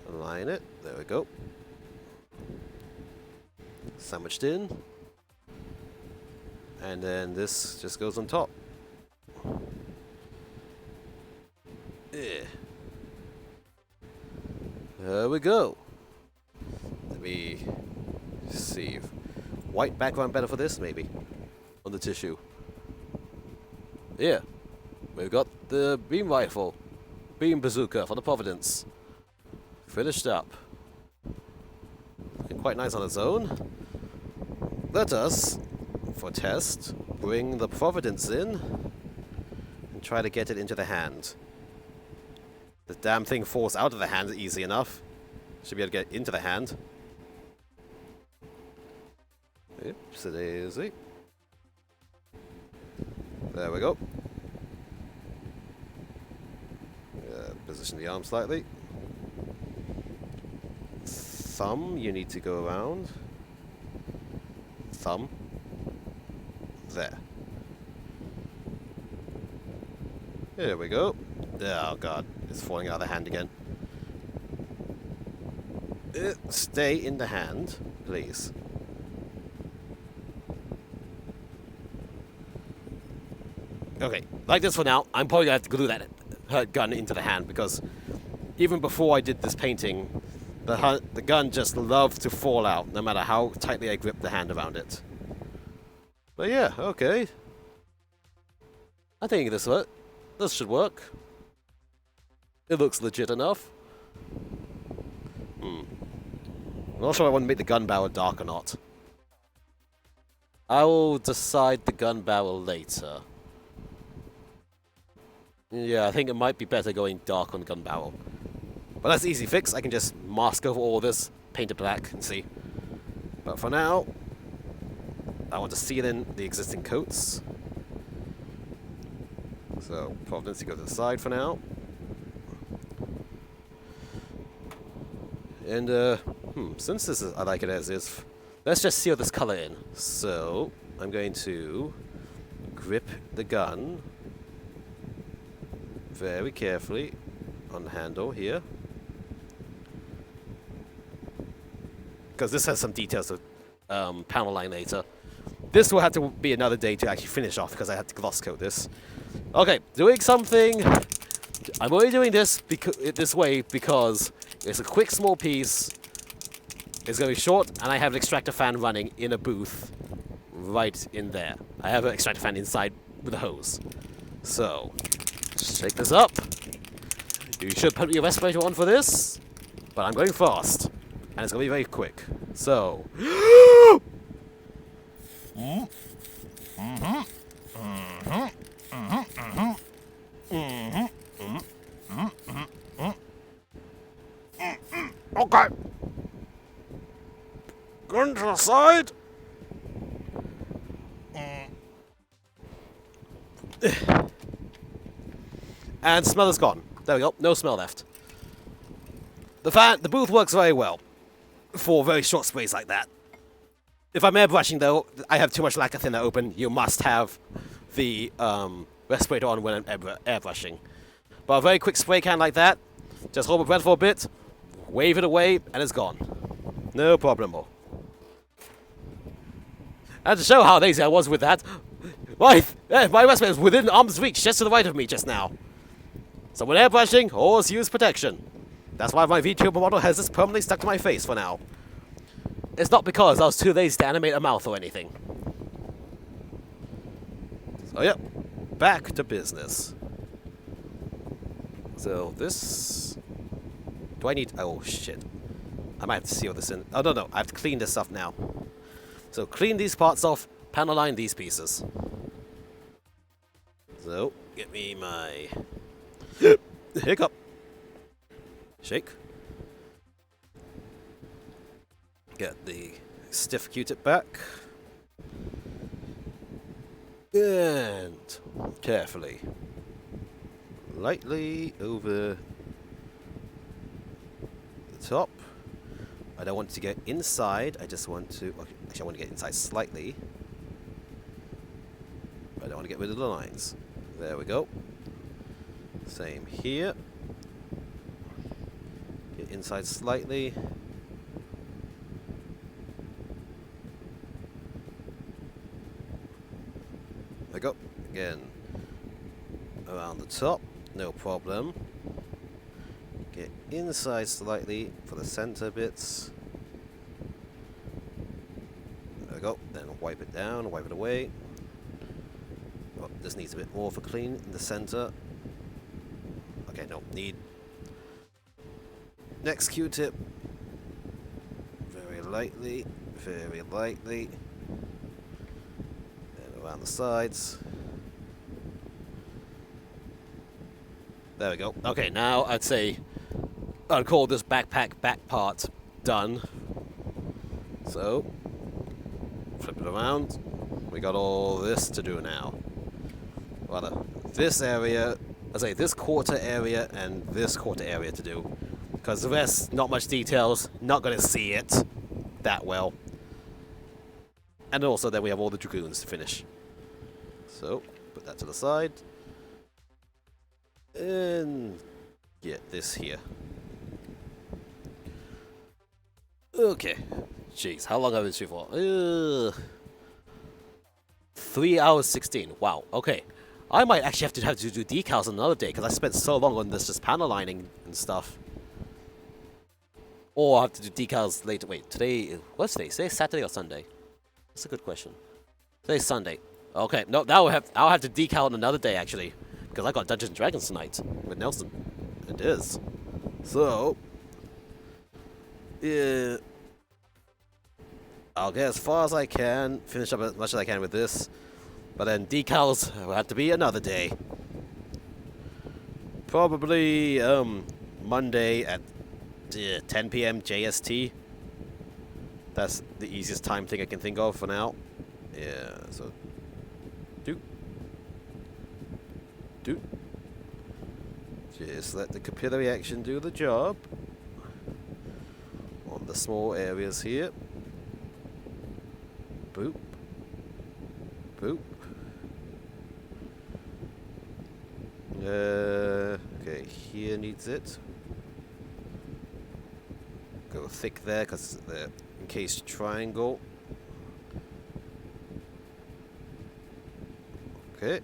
Align it. There we go. Sandwiched in. And then this just goes on top. Yeah. There we go. Let me see. White background better for this, maybe? On the tissue. Yeah. We've got the beam rifle. Beam bazooka for the Providence. Finished up. Looking quite nice on its own. Let us, for test, bring the Providence in and try to get it into the hand. The damn thing falls out of the hand easy enough. Should be able to get into the hand. Oops, it is. There we go. Position the arm slightly. Thumb, you need to go around. Thumb. There. There we go. Oh god, it's falling out of the hand again. Stay in the hand, please. Okay, like this for now. I'm probably gonna have to glue that gun into the hand because even before I did this painting, the gun just loved to fall out no matter how tightly I grip the hand around it. But yeah, okay. I think this should work. It looks legit enough. I'm not sure I want to make the gun barrel dark or not. I will decide the gun barrel later. Yeah, I think it might be better going dark on the gun barrel. But that's an easy fix. I can just mask over all this, paint it black, and see. But for now, I want to seal in the existing coats. So, Providence, you go to the side for now. And, since this is, I like it as is, let's just seal this color in. So, I'm going to grip the gun very carefully on the handle here. Because this has some details to panel line later. This will have to be another day to actually finish off because I have to gloss coat this. Okay, doing something. I'm only doing this this way because it's a quick small piece. It's going to be short and I have an extractor fan running in a booth right in there. I have an extractor fan inside with a hose. So, shake this up. You should put your respirator on for this, but I'm going fast. And it's going to be very quick. So. Okay. Gun to the side. And smell is gone. There we go. No smell left. The booth works very well for very short sprays like that. If I'm airbrushing though, I have too much lacquer thinner open. You must have the respirator on when I'm airbrushing. But a very quick spray can like that, just hold my breath for a bit, wave it away, and it's gone. No problemo. And to show how lazy I was with that, my respirator was within arm's reach, just to the right of me just now. So when airbrushing, always use protection. That's why my Vtuber model has this permanently stuck to my face for now. It's not because I was too lazy to animate a mouth or anything. So yep, back to business. So this... Do I need... Oh shit. I might have to seal this in. Oh no, I have to clean this stuff now. So clean these parts off, panel line these pieces. So, get me my... hiccup. Shake. Get the stiff Q-tip back. And carefully, lightly over the top. I don't want to get inside, I just want to... Okay, actually I want to get inside slightly. But I don't want to get rid of the lines. There we go. Same here. Get inside slightly. There we go. Again. Around the top. No problem. Get inside slightly for the center bits. There we go. Then wipe it down, wipe it away. Oh, this needs a bit more for clean in the center. Okay, no, need next Q-tip. Very lightly, very lightly. And around the sides. There we go. Okay, now I'd say I'd call this backpack back part done. So, flip it around. We got all this to do now. Rather, this area, I say this quarter area and this quarter area to do. Because the rest, not much details, not going to see it that well. And also then we have all the dragoons to finish. So, put that to the side. And get this here. Okay. Jeez, how long have I been shooting for? 3 hours 16. Wow, okay. I might actually have to do decals another day because I spent so long on this just panel lining and stuff. Or I have to do decals later. Wait, today... What's today? Today Saturday or Sunday? That's a good question. Today's Sunday. Okay, no, now I'll have to decal on another day actually. Because I got Dungeons and Dragons tonight with Nelson. It is. So... yeah... I'll get as far as I can, finish up as much as I can with this. But then decals will have to be another day. Probably Monday at 10 PM JST. That's the easiest time thing I can think of for now. Yeah, so do. Just let the capillary action do the job. On the small areas here. Boop. Boop. Okay, here needs it. Go thick there, because the encased triangle. Okay.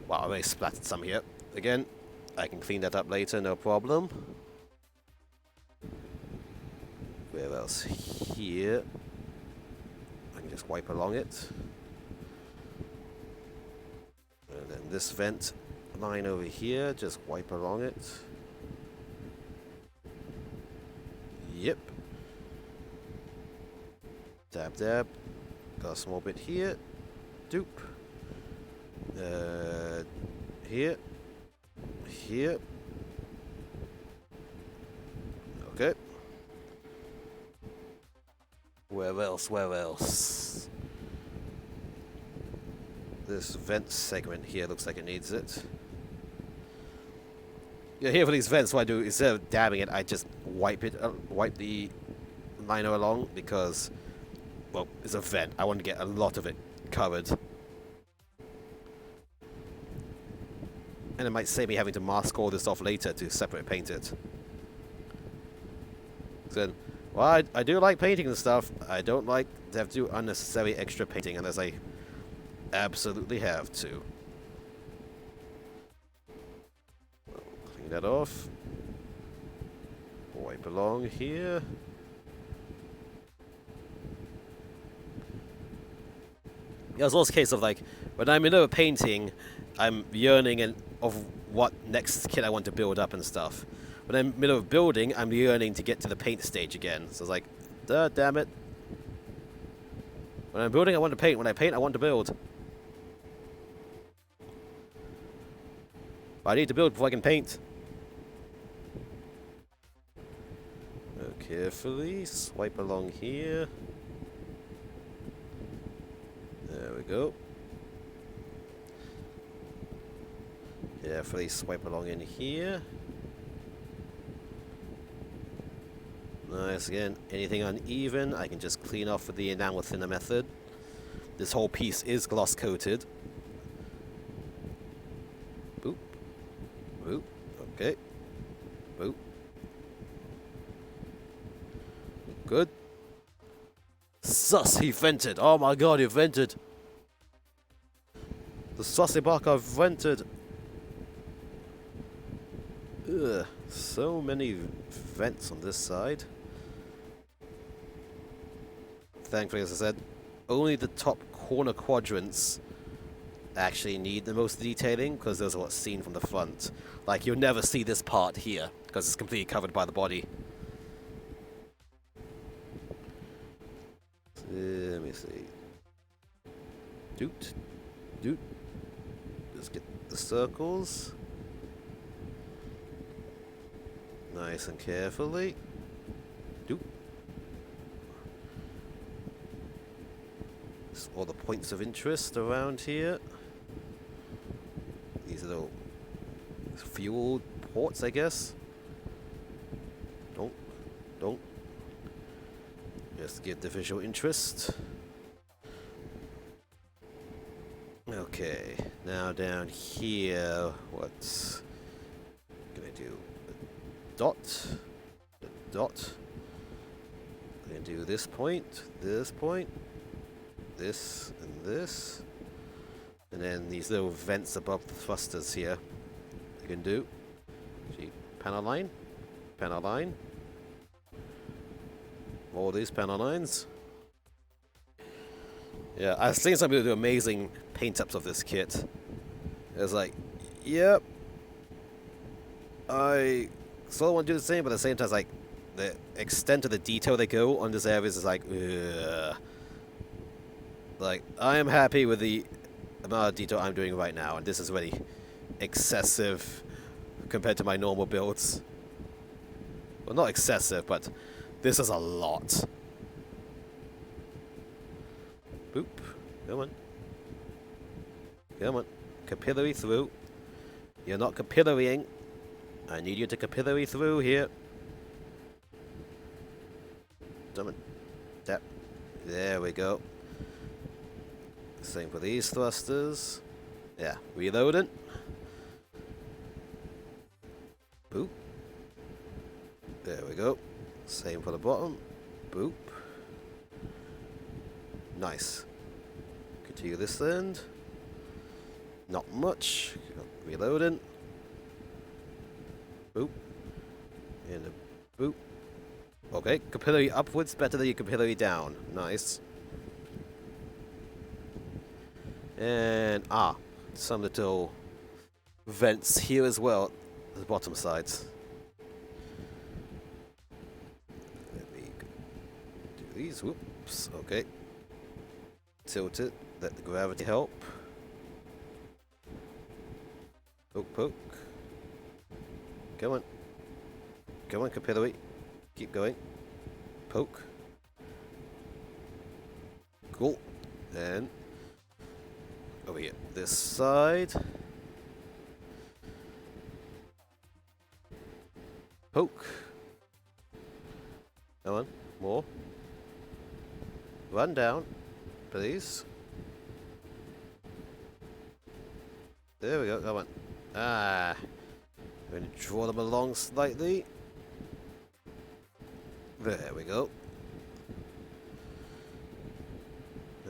Wow, I already splattered some here. Again, I can clean that up later, no problem. Where else? Here. I can just wipe along it. And then this vent line over here, just wipe along it. Yep. Dab, dab. Got a small bit here. Doop. Here. Here. Okay. Where else? Where else? This vent segment here looks like it needs it. Yeah, here for these vents, what I do, instead of dabbing it, I just wipe the liner along, because, well, it's a vent. I want to get a lot of it covered. And it might save me having to mask all this off later to separate paint it. So, well, I do like painting and stuff. I don't like to have to do unnecessary extra painting unless I absolutely have to. Clean that off. Wipe along here. Yeah, it's also a case of, like, when I'm in a painting, I'm yearning of what next kit I want to build up and stuff. When I'm in the middle of building, I'm yearning to get to the paint stage again. So it's like, duh, damn it. When I'm building, I want to paint. When I paint, I want to build. But I need to build before I can paint. Carefully swipe along here. There we go. Carefully swipe along in here. Nice. Again, anything uneven, I can just clean off with the enamel thinner method. This whole piece is gloss coated. Boop. Boop. Okay. Boop. Good. Sus, he vented. Oh my god, he vented. The sussy barker vented. Ugh, so many vents on this side. Thankfully, as I said, only the top corner quadrants actually need the most detailing, because those are what's seen from the front. Like, you'll never see this part here, because it's completely covered by the body. Let me see. Doot. Doot. Just get the circles. Nice and carefully. Doot. Just all the points of interest around here. These little fuel ports, I guess. Don't. Just to get the visual interest. Okay, now down here, what's gonna do? A dot, a dot. I'm gonna do this point, this, and then these little vents above the thrusters here. You can do. See, panel line, all these panel lines. Yeah, I was thinking some people do amazing paint-ups of this kit. It's like, yep, I sort of want to do the same, but at the same time, it's like, the extent of the detail they go on this area is like, ugh. Like, I am happy with the amount of detail I'm doing right now, and this is really excessive compared to my normal builds. Well, not excessive, but this is a lot. Boop. Come on. Come on. Capillary through. You're not capillarying. I need you to capillary through here. Come on. Tap. There we go. Same for these thrusters. Yeah. Reloading. Boop. There we go. Same for the bottom. Boop. Nice. Continue this end. Not much. Reloading. Boop. And a boop. Okay, capillary upwards better than your capillary down. Nice. And some little vents here as well, the bottom sides. Let me do these. Whoops. Okay. Tilt it. Let the gravity help. Poke, poke. Come on. Come on, capillary. Keep going. Poke. Cool. And over here. This side. Poke. Come on, more. Run down, please. There we go, come on. Ah. I'm going to draw them along slightly. There we go.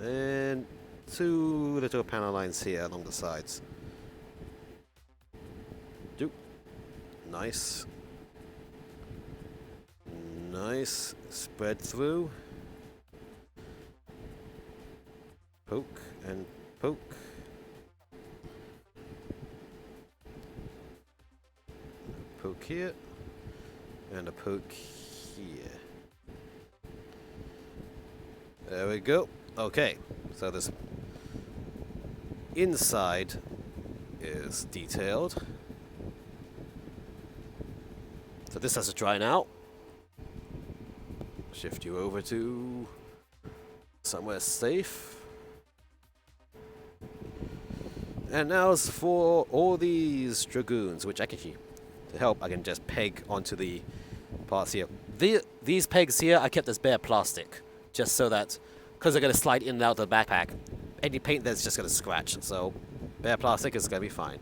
And 2 little panel lines here along the sides. Do. Nice. Nice. Spread through. Poke and poke. Poke here. And a poke here. There we go. Okay, so this inside is detailed. So this has to dry now. Shift you over to somewhere safe. And now it's for all these dragoons, which I can, to help, I can just peg onto the parts here. These pegs here, I kept as bare plastic, just so that, because they're going to slide in and out of the backpack, any paint there's just going to scratch. So bare plastic is going to be fine.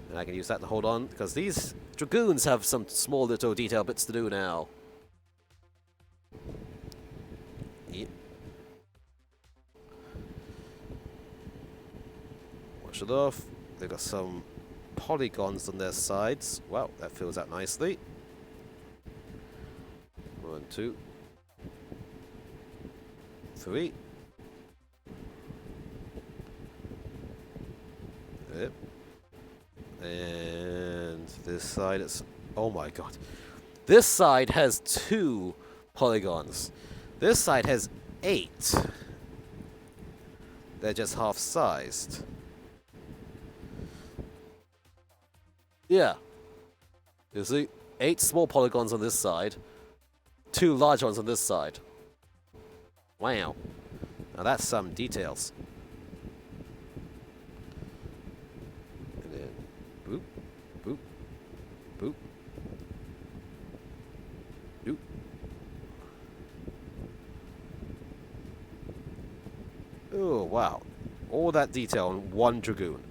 And I can use that to hold on, because these dragoons have some small little detail bits to do now. Yep. Wash it off. They've got some polygons on their sides. Wow, that fills out nicely. 1, 2, 3. Yep. And this side is... Oh my god. This side has 2 polygons. This side has 8. They're just half-sized. Yeah. You see? 8 small polygons on this side. 2 large ones on this side. Wow. Now that's some details. And then boop, boop, boop, doop. Oh, wow. All that detail on one dragoon.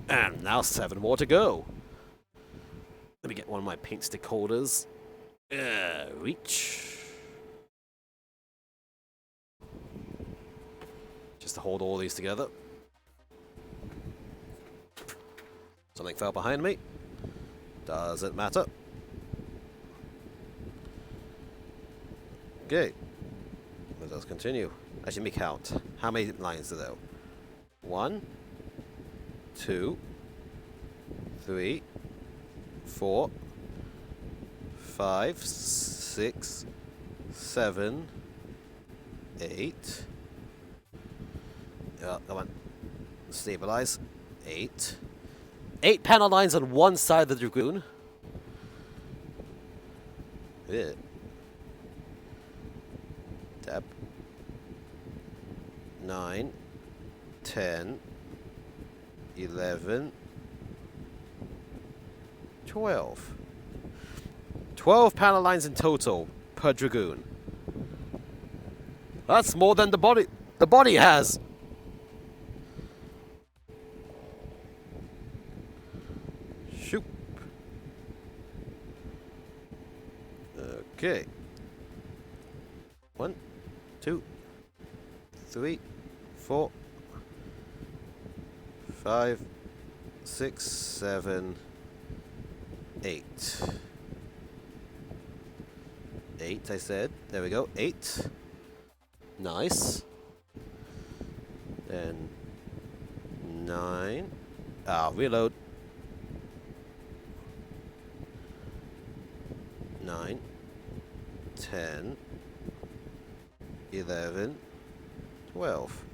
And now 7 more to go. Let me get one of my paint stick holders. Reach. Just to hold all these together. Something fell behind me. Doesn't matter. Okay. Let us continue. Actually, let me count. How many lines are there? 1, 2, 3, 4, 5, 6, 7, 8. Yeah, come on. Stabilize. 8. 8 panel lines on one side of the dragoon. Yeah. Tap. 9, 10, 11, 12. 12 panel lines in total per dragoon. That's more than the body has. Shoop. Okay. 1, 2, 3, 4, 5, 6, 7, 8. 8, I said. There we go. 8. Nice. Then 9. Reload. 9, 10, 11, 12.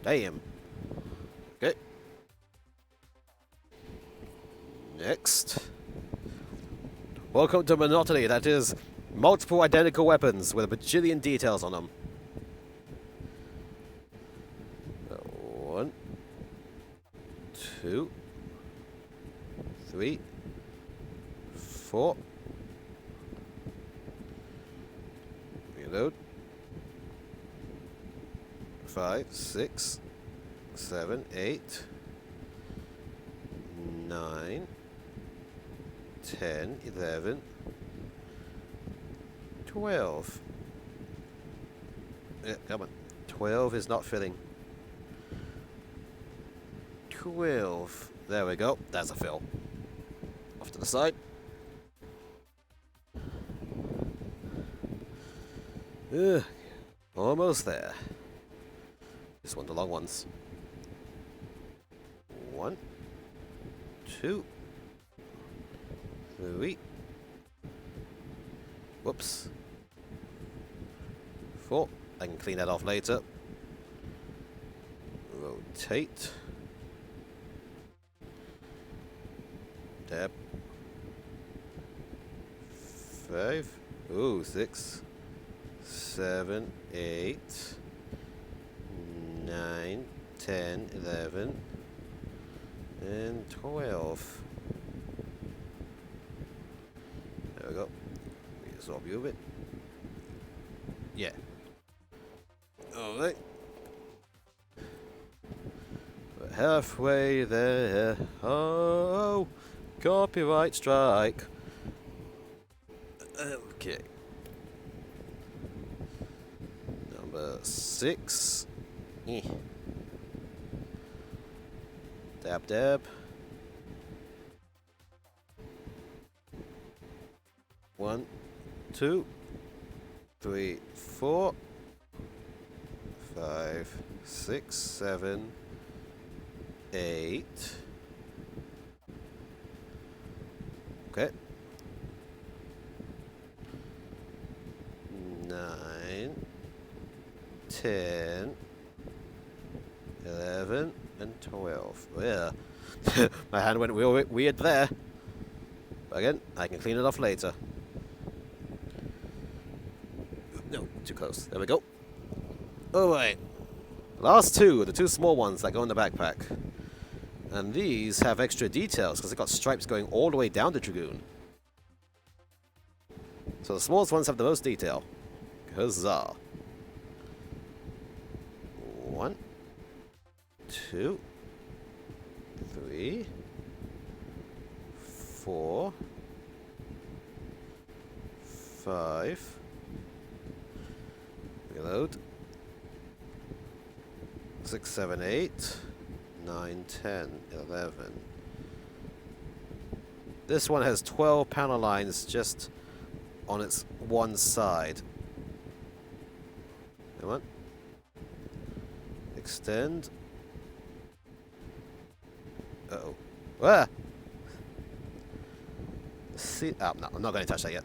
Damn. Okay. Next. Welcome to monotony. That is Multiple identical weapons with a bajillion details on them. 1, 2, 3, 4. Reload. 5, 6, 7, 8, 9, 10, 11, 12. Yeah, come on. 12 is not filling. 12. There we go. That's a fill. Off to the side. Almost there. Just want the long ones. 1, 2, 3. Whoops. 4. I can clean that off later. Rotate. Tab. 5. Ooh, 6, 7, 8, 9, 10, 11, and 12. There we go. Absorb you a bit. Yeah. Alright. We're halfway there. Oh, copyright strike. Okay. Number 6. Dab dab. 1, 2, 3, 4, 5, 6, 7, 8. Okay. 9, 10, 11, and 12. Yeah. My hand went real weird there. But again, I can clean it off later. No, too close. There we go. Alright. Last two, the two small ones that go in the backpack. And these have extra details because they've got stripes going all the way down the Dragoon. So the smallest ones have the most detail. Huzzah. 1, 2, 3, 4, 5. Reload. 6, 7, 8, 9, 10, 11. This one has 12 panel lines just on its one side. Come on. Extend. Uh-oh. Ah! No, I'm not going to touch that yet.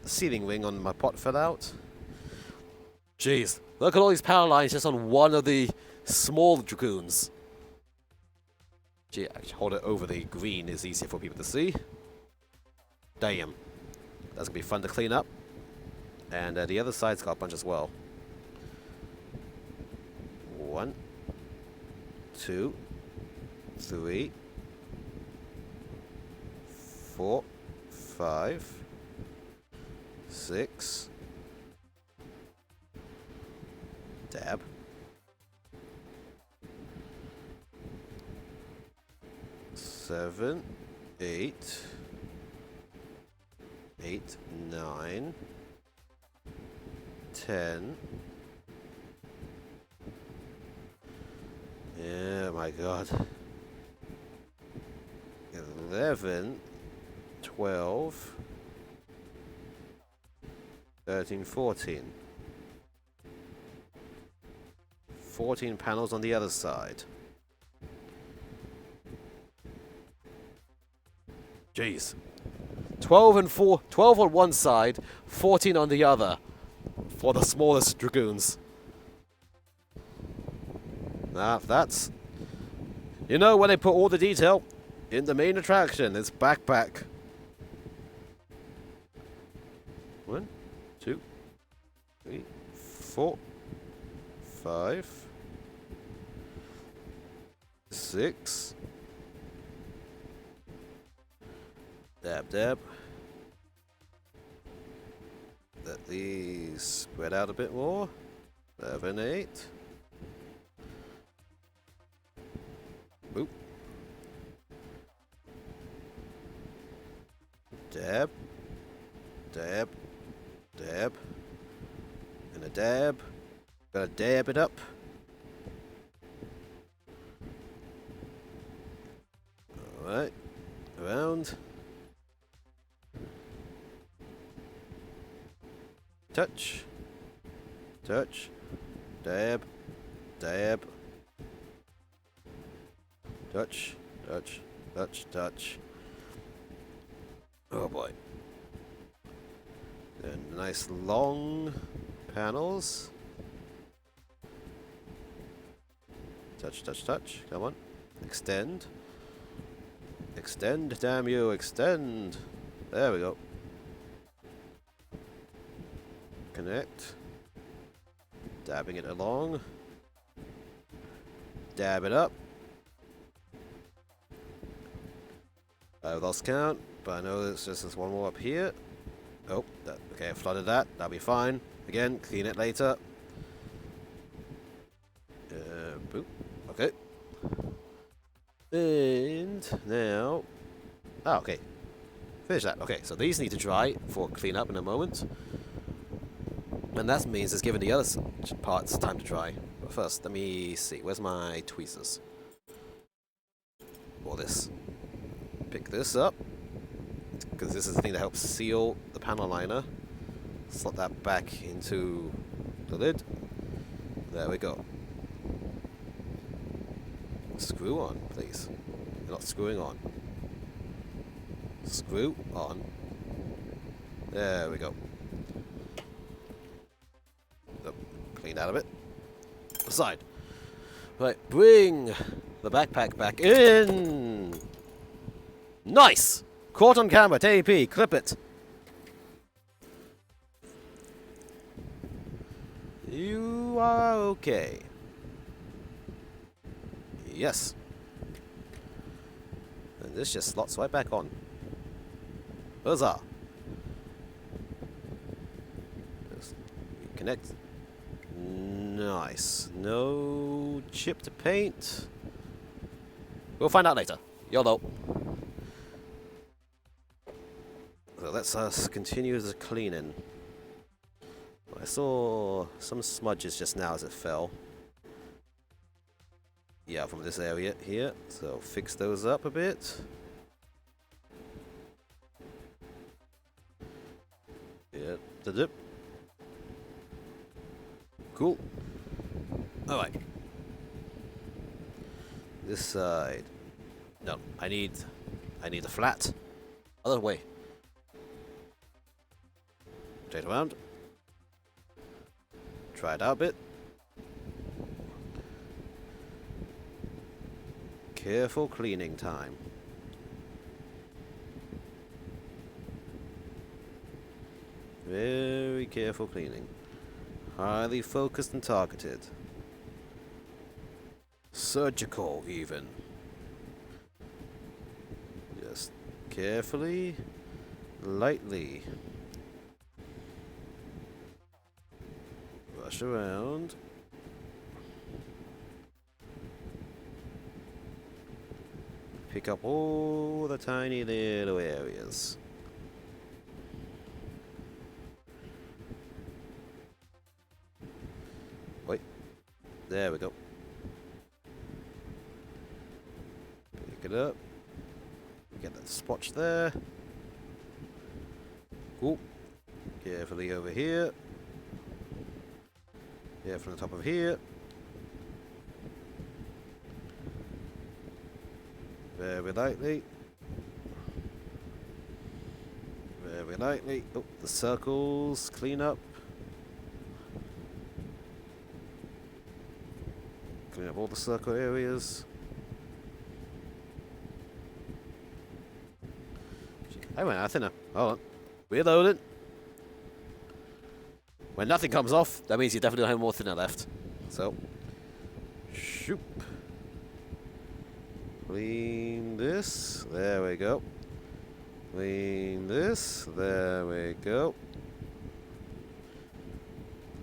The ceiling ring on my pot fell out. Jeez, look at all these power lines just on one of the small Dragoons. Gee, actually hold it over the green is easier for people to see. Damn. That's going to be fun to clean up. And the other side's got a bunch as well. 1, 2, 3, 4, 5, 6. Dab. 7, 8, 8, 9, 10. Yeah, my God. 11, 12, 13, 14. 14 panels on the other side. Jeez. 12 on one side, 14 on the other for the smallest Dragoons. That's... You know when they put all the detail in the main attraction, it's backpack. 1, 2, 3, 4, 5, 6. Dab, dab. Let these spread out a bit more. 7, 8. Boop. Dab. Dab. Dab. And a dab. Gotta dab it up. Alright. Around. Touch. Touch. Dab. Dab. Touch. Touch. Touch. Touch. Oh boy. And nice long panels. Touch, touch, touch. Come on. Extend. Extend, damn you, extend. There we go. Connect. Dabbing it along. Dab it up. I've lost count, but I know there's just this one more up here. Oh, okay, I flooded that. That'll be fine. Again, clean it later. Boop. Okay. And now... Oh, okay. Finish that. Okay, so these need to dry for cleanup in a moment. And that means it's giving the other parts time to dry. But first, let me see. Where's my tweezers? Or this. Pick this up. Because this is the thing that helps seal the panel liner. Slot that back into the lid. There we go. Screw on, please. You're not screwing on. Screw on. There we go. So, clean out of it. Aside. Right, bring the backpack back in. Nice! Caught on camera, 1080p, clip it. You are okay. Yes. And this just slots right back on. Huzzah! Just connect. Nice. No chip to paint. We'll find out later. YOLO. So let's continue the cleaning. I saw some smudges just now as it fell. Yeah, from this area here. So fix those up a bit. Yeah, the dip. Cool. Alright. This side. No, I need the flat. Other way. Straight around. Try it out a bit. Careful cleaning time. Very careful cleaning. Highly focused and targeted. Surgical, even. Just carefully, lightly. Brush around. Pick up all the tiny little areas. Wait. There we go. Pick it up. Get that spotch there. Cool. Carefully over here. Yeah, from the top of here. Very lightly. Very lightly. Oh, the circles. Clean up. Clean up all the circle areas. I went out thinner. Hold on. Reload it. When nothing comes off, that means you definitely have more thinner left. So, shoop. Clean this. There we go. Clean this. There we go.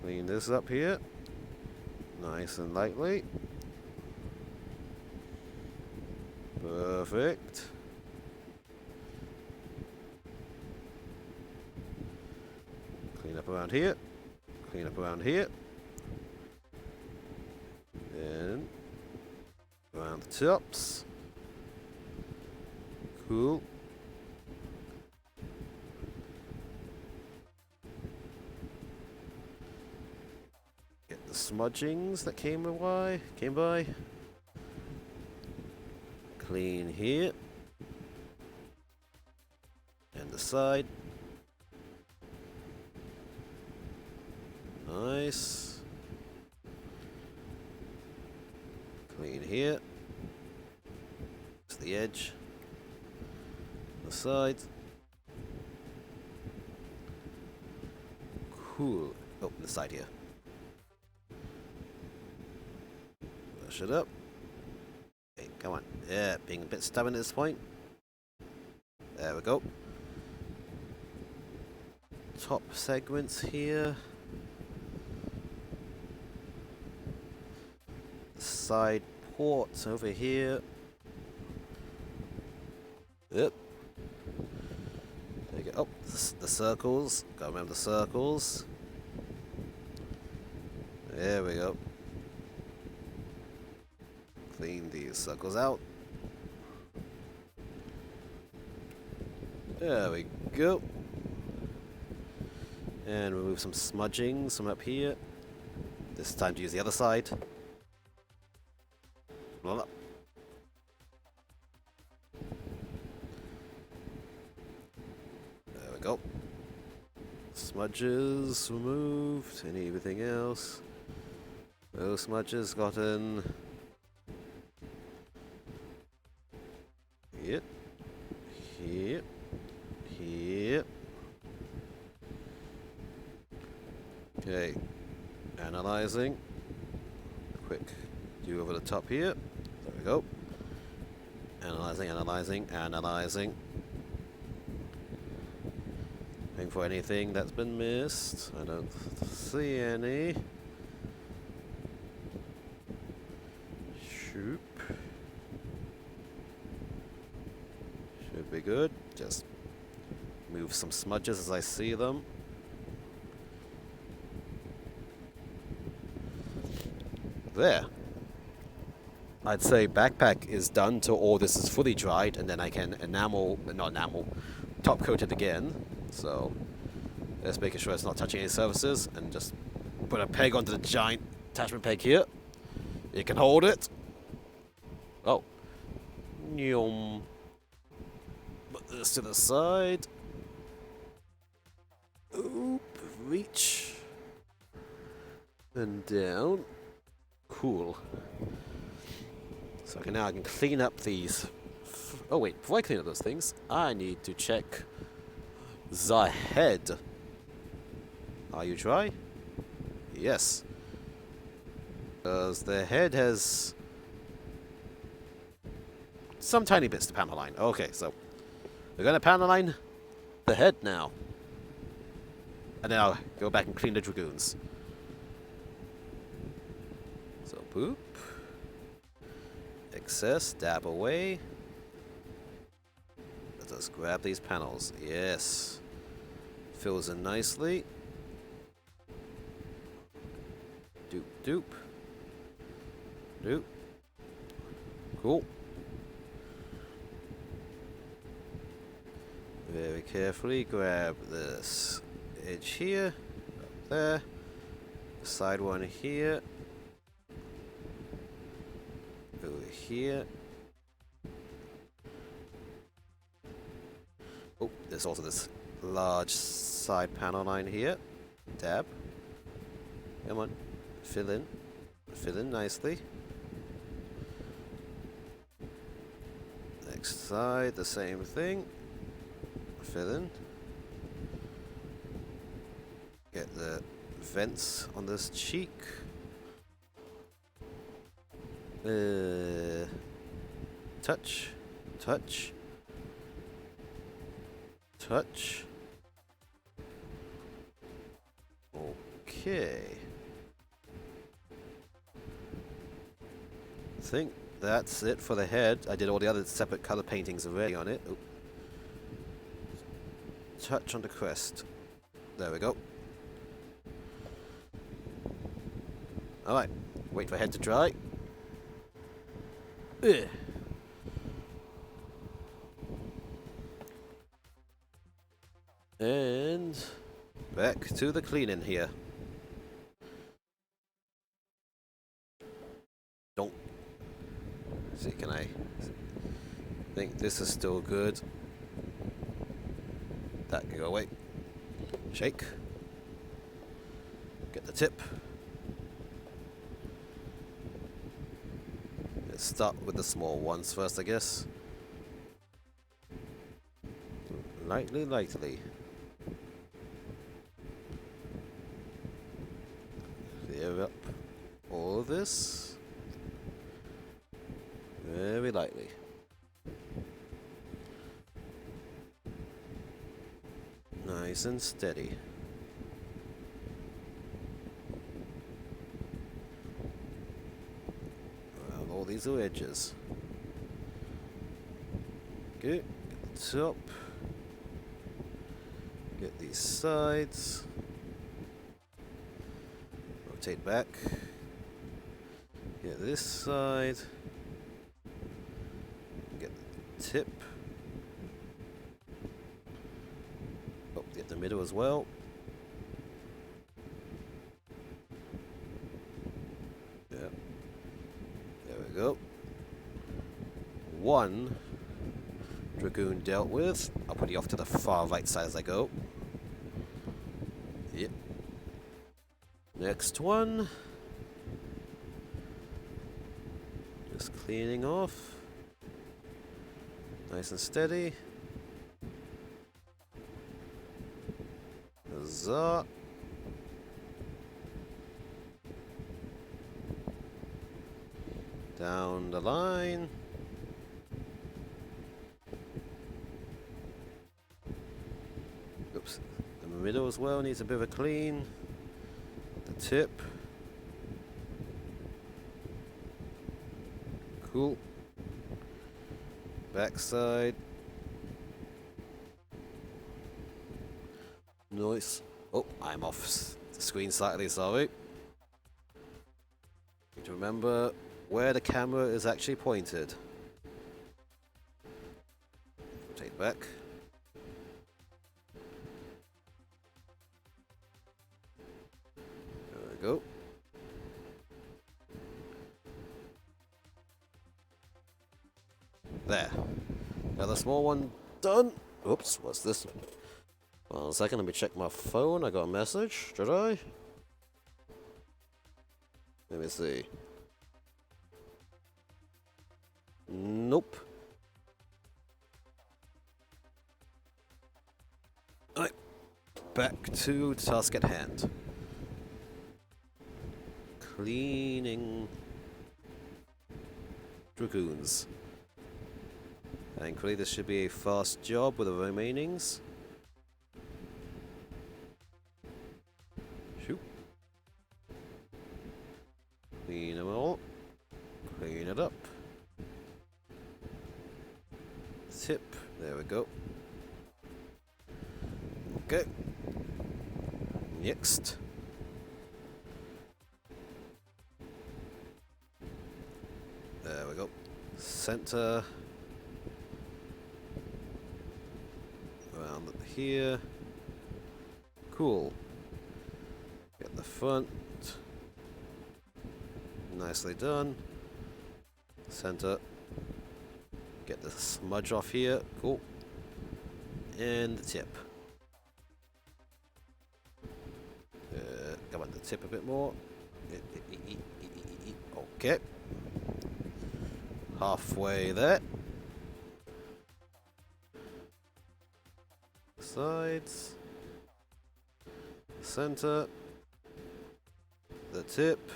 Clean this up here. Nice and lightly. Perfect. Clean up around here. Clean up around here. Then around the tops. Cool. Get the smudgings that came by. Clean here. And the side. Nice. Clean here. To the edge. The side. Cool. Oh, the side here. Brush it up. Okay, come on. Yeah, being a bit stubborn at this point. There we go. Top segments here. Side ports over here. Yep. There you go. Oh, the circles. Gotta remember the circles. There we go. Clean these circles out. There we go. And remove some smudgings from up here. This time to use the other side. Voila. There we go. Smudges removed. Anything else? No smudges gotten. Here. Here. Here. Okay. Analyzing. Quick do over the top here. There we go. Analyzing, analyzing, analyzing. Looking for anything that's been missed. I don't see any. Shoop. Should be good. Just move some smudges as I see them. There. I'd say backpack is done till all this is fully dried, and then I can top coat it again. So just making sure it's not touching any surfaces, and just put a peg onto the giant attachment peg here. You can hold it. Oh. Nyum. Put this to the side. Oop. Reach. And down. Cool. So now I can clean up these. Oh wait, before I clean up those things, I need to check the head. Are you dry? Yes. Because the head has some tiny bits to panel line. Okay, so we're going to panel line the head now. And then I'll go back and clean the dragoons. So boop. Excess, dab away. Let us grab these panels. Yes. Fills in nicely. Doop, doop. Doop. Cool. Very carefully grab this edge here, up there. Side one here. Over here. Oh, there's also this large side panel line here. Dab. Come on. Fill in. Fill in nicely. Next side, the same thing. Fill in. Get the vents on this cheek. Touch, touch, touch. Okay. I think that's it for the head. I did all the other separate color paintings already on it. Oop. Touch on the crest. There we go. Alright, wait for head to dry. Ugh. And back to the cleaning here. Don't see, can I think this is still good? That can go away. Shake. Get the tip. Let's start with the small ones first, I guess. Lightly, lightly. Clear up all of this. Very lightly. Nice and steady. Around all these little edges. Good. Get the top. Get these sides. Rotate back. Get this side. Get the tip. Oh, get the middle as well. Yeah. There we go. One dragoon dealt with. I'll put you off to the far right side as I go. Yep. Next one. Just cleaning off. Nice and steady. Huzzah. Down the line. Oops. The middle as well needs a bit of a clean. The tip. Cool. Backside. Nice. Oh, I'm off the screen slightly, sorry. Need to remember where the camera is actually pointed. Rotate back. There we go. There. Another small one done. Oops, what's this? One second, let me check my phone. I got a message. Did I? Let me see. Nope. Alright. Back to the task at hand. Cleaning dragoons. Thankfully, this should be a fast job with the remainings. Shoot. Clean them all. Clean it up. Tip. There we go. Okay. Next. There we go. Center. Around here. Cool. Get the front. Nicely done. Center. Get the smudge off here. Cool. And the tip. Come on, the tip a bit more. Okay. Halfway there. Sides. Center. the tip.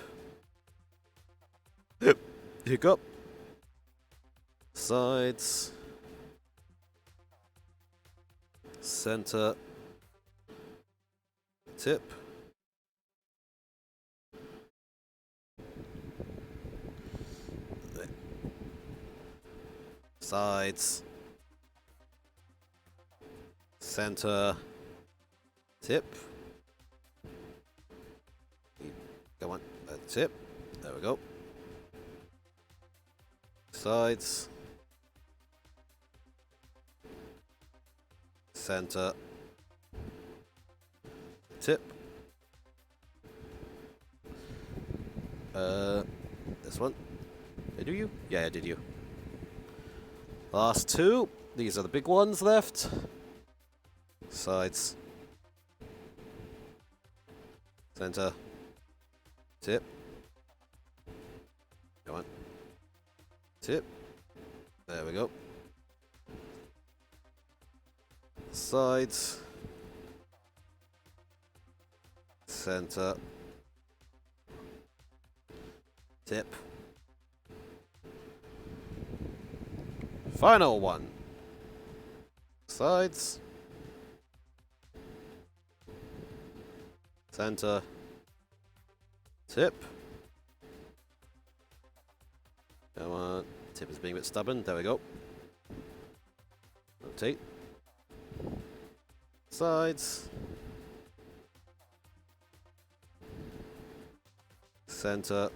Hip. Hiccup. Sides. Center. Tip. Sides. Center. Tip. Come on. Tip. There we go. Sides. Center. Tip. This one. Did you? Yeah, I did you. Last two. These are the big ones left. Sides. Center. Tip. Come on. Tip. There we go. Sides. Center. Tip. Final one. Sides. Center. Tip. Come on. Tip is being a bit stubborn. There we go. Rotate. Sides. Center.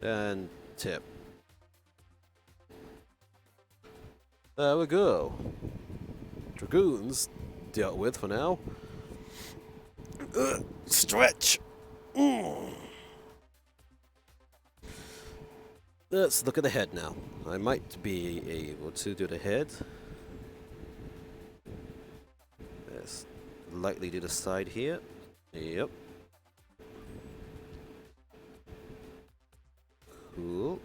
And tip. There we go. Dragoons dealt with for now. Stretch. Let's look at the head now. I might be able to do the head. Let's lightly do the side here. Yep. Cool.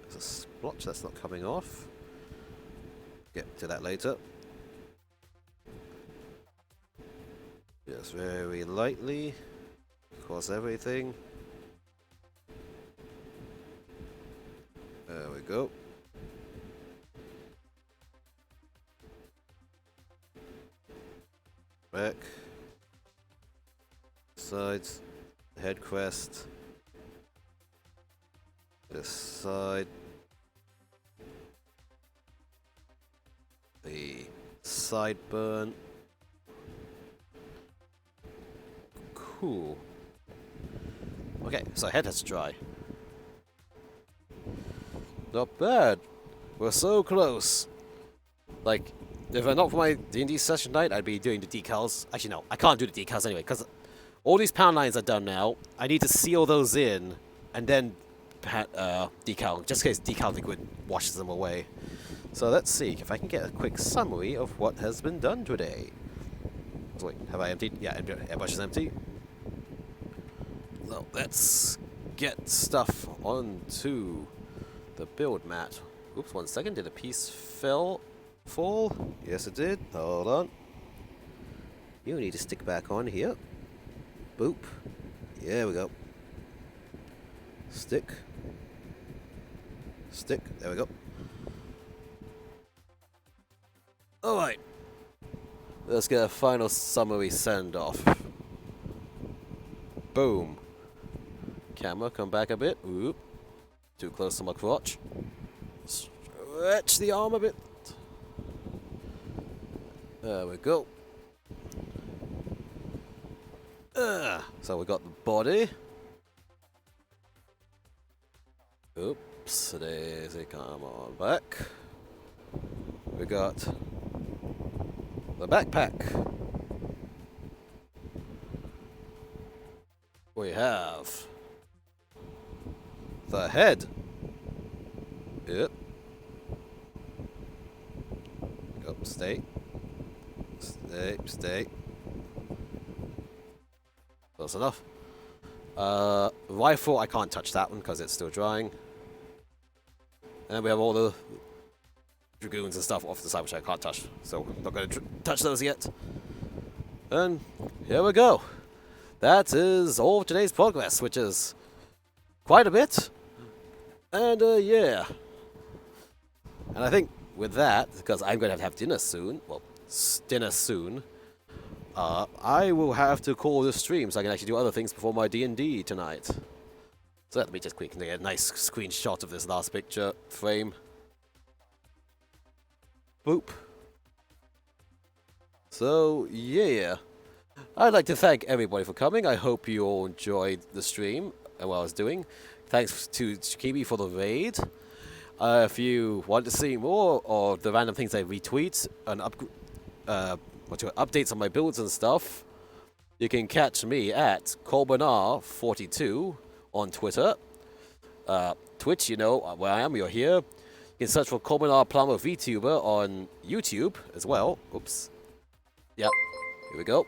There's a splotch that's not coming off. Get to that later. Just very lightly across everything. There we go. Back. Sides. Head crest. This side. The sideburn. Cool. Okay, so head has to dry. Not bad. We're so close. Like, if not for my D&D session night, I'd be doing the decals. Actually, no, I can't do the decals anyway, because all these pound lines are done now. I need to seal those in, and then decal, just in case decal liquid washes them away. So let's see if I can get a quick summary of what has been done today. So wait, have I emptied? Yeah, airbrush is empty. So let's get stuff onto the build mat. Oops, 1 second. Did a piece fall? Yes, it did. Hold on. You need to stick back on here. Boop. There we go. Stick. Stick. There we go. Alright. Let's get a final summary send-off. Boom. Camera, come back a bit. Oop. Too close to my crotch. Stretch the arm a bit. There we go. So we got the body. Oops, daisy, come on back. We got the backpack. We have the head. Yep. Go, stay. Stay. Close enough. Rifle, I can't touch that one because it's still drying. And we have all the dragoons and stuff off the side, which I can't touch. So I'm not going to touch those yet. And here we go. That is all of today's progress, which is quite a bit. And yeah. And I think with that, because I'm going to have dinner soon, well, dinner soon, I will have to call this stream so I can actually do other things before my D&D tonight. So let me just quickly get a nice screenshot of this last picture frame. Boop. So, yeah. I'd like to thank everybody for coming. I hope you all enjoyed the stream and what I was doing. Thanks to Chikibi for the raid. If you want to see more of the random things I retweet and updates on my builds and stuff, you can catch me at ColemanR 42 on Twitter. Twitch, you know where I am, you're here. You can search for ColemanR Plamo Vtuber on YouTube as well. Oops. Yep, here we go.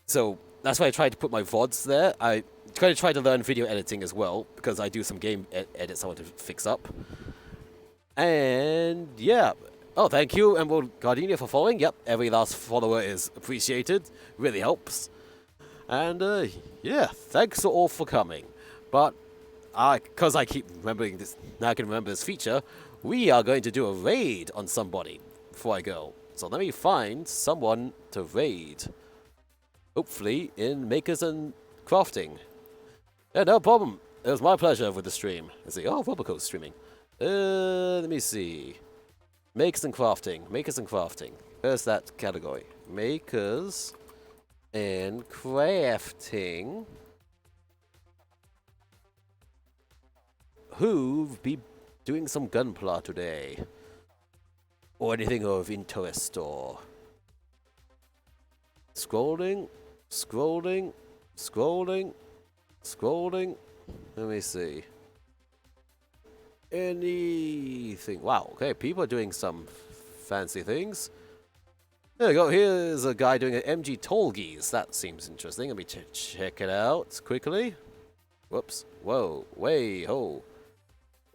So that's why I tried to put my VODs there. I try to learn video editing as well, because I do some game edits I want to fix up. And yeah. Oh, thank you, Emerald Gardenia, for following. Yep, every last follower is appreciated. Really helps. And yeah, thanks all for coming. But because I keep remembering this, now I can remember this feature, we are going to do a raid on somebody before I go. So let me find someone to raid. Hopefully in Makers and Crafting. Yeah, no problem. It was my pleasure with the stream. Let's see. Oh, Roboco's streaming. Let me see. Makers and Crafting. Makers and Crafting. Where's that category? Makers and Crafting. Who've be doing some Gunpla today? Or anything of interest or... Scrolling. Let me see. Anything. Wow, okay, people are doing some fancy things. There we go, here's a guy doing an MG Tolgies. That seems interesting. Let me check it out quickly. Whoops. Whoa, way, ho.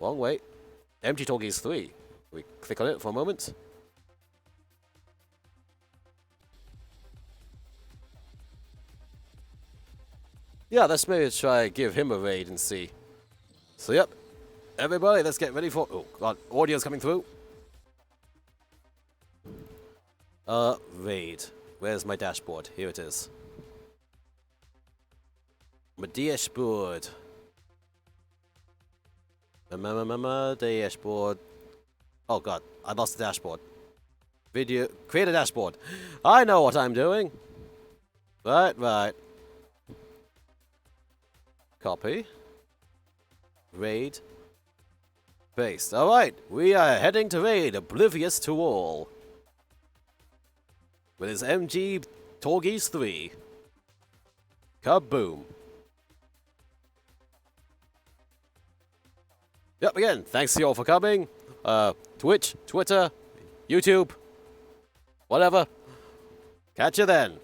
Wrong way. MG Tolgies 3. We click on it for a moment. Yeah, let's maybe try give him a raid and see. So yep, everybody, let's get ready for... Oh god, audio's coming through. Raid. Where's my dashboard? Here it is. My dashboard. Dashboard. Oh god, I lost the dashboard. Video. Create a dashboard. I know what I'm doing. Right. Copy. Raid. Paste. Alright, we are heading to raid Oblivious to All. With his MG Torgies 3. Kaboom. Yep, again, thanks to you all for coming. Twitch, Twitter, YouTube, whatever. Catch you then.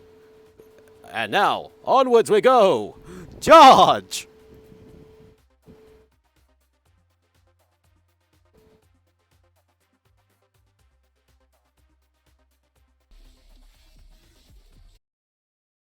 And now, onwards we go! Charge!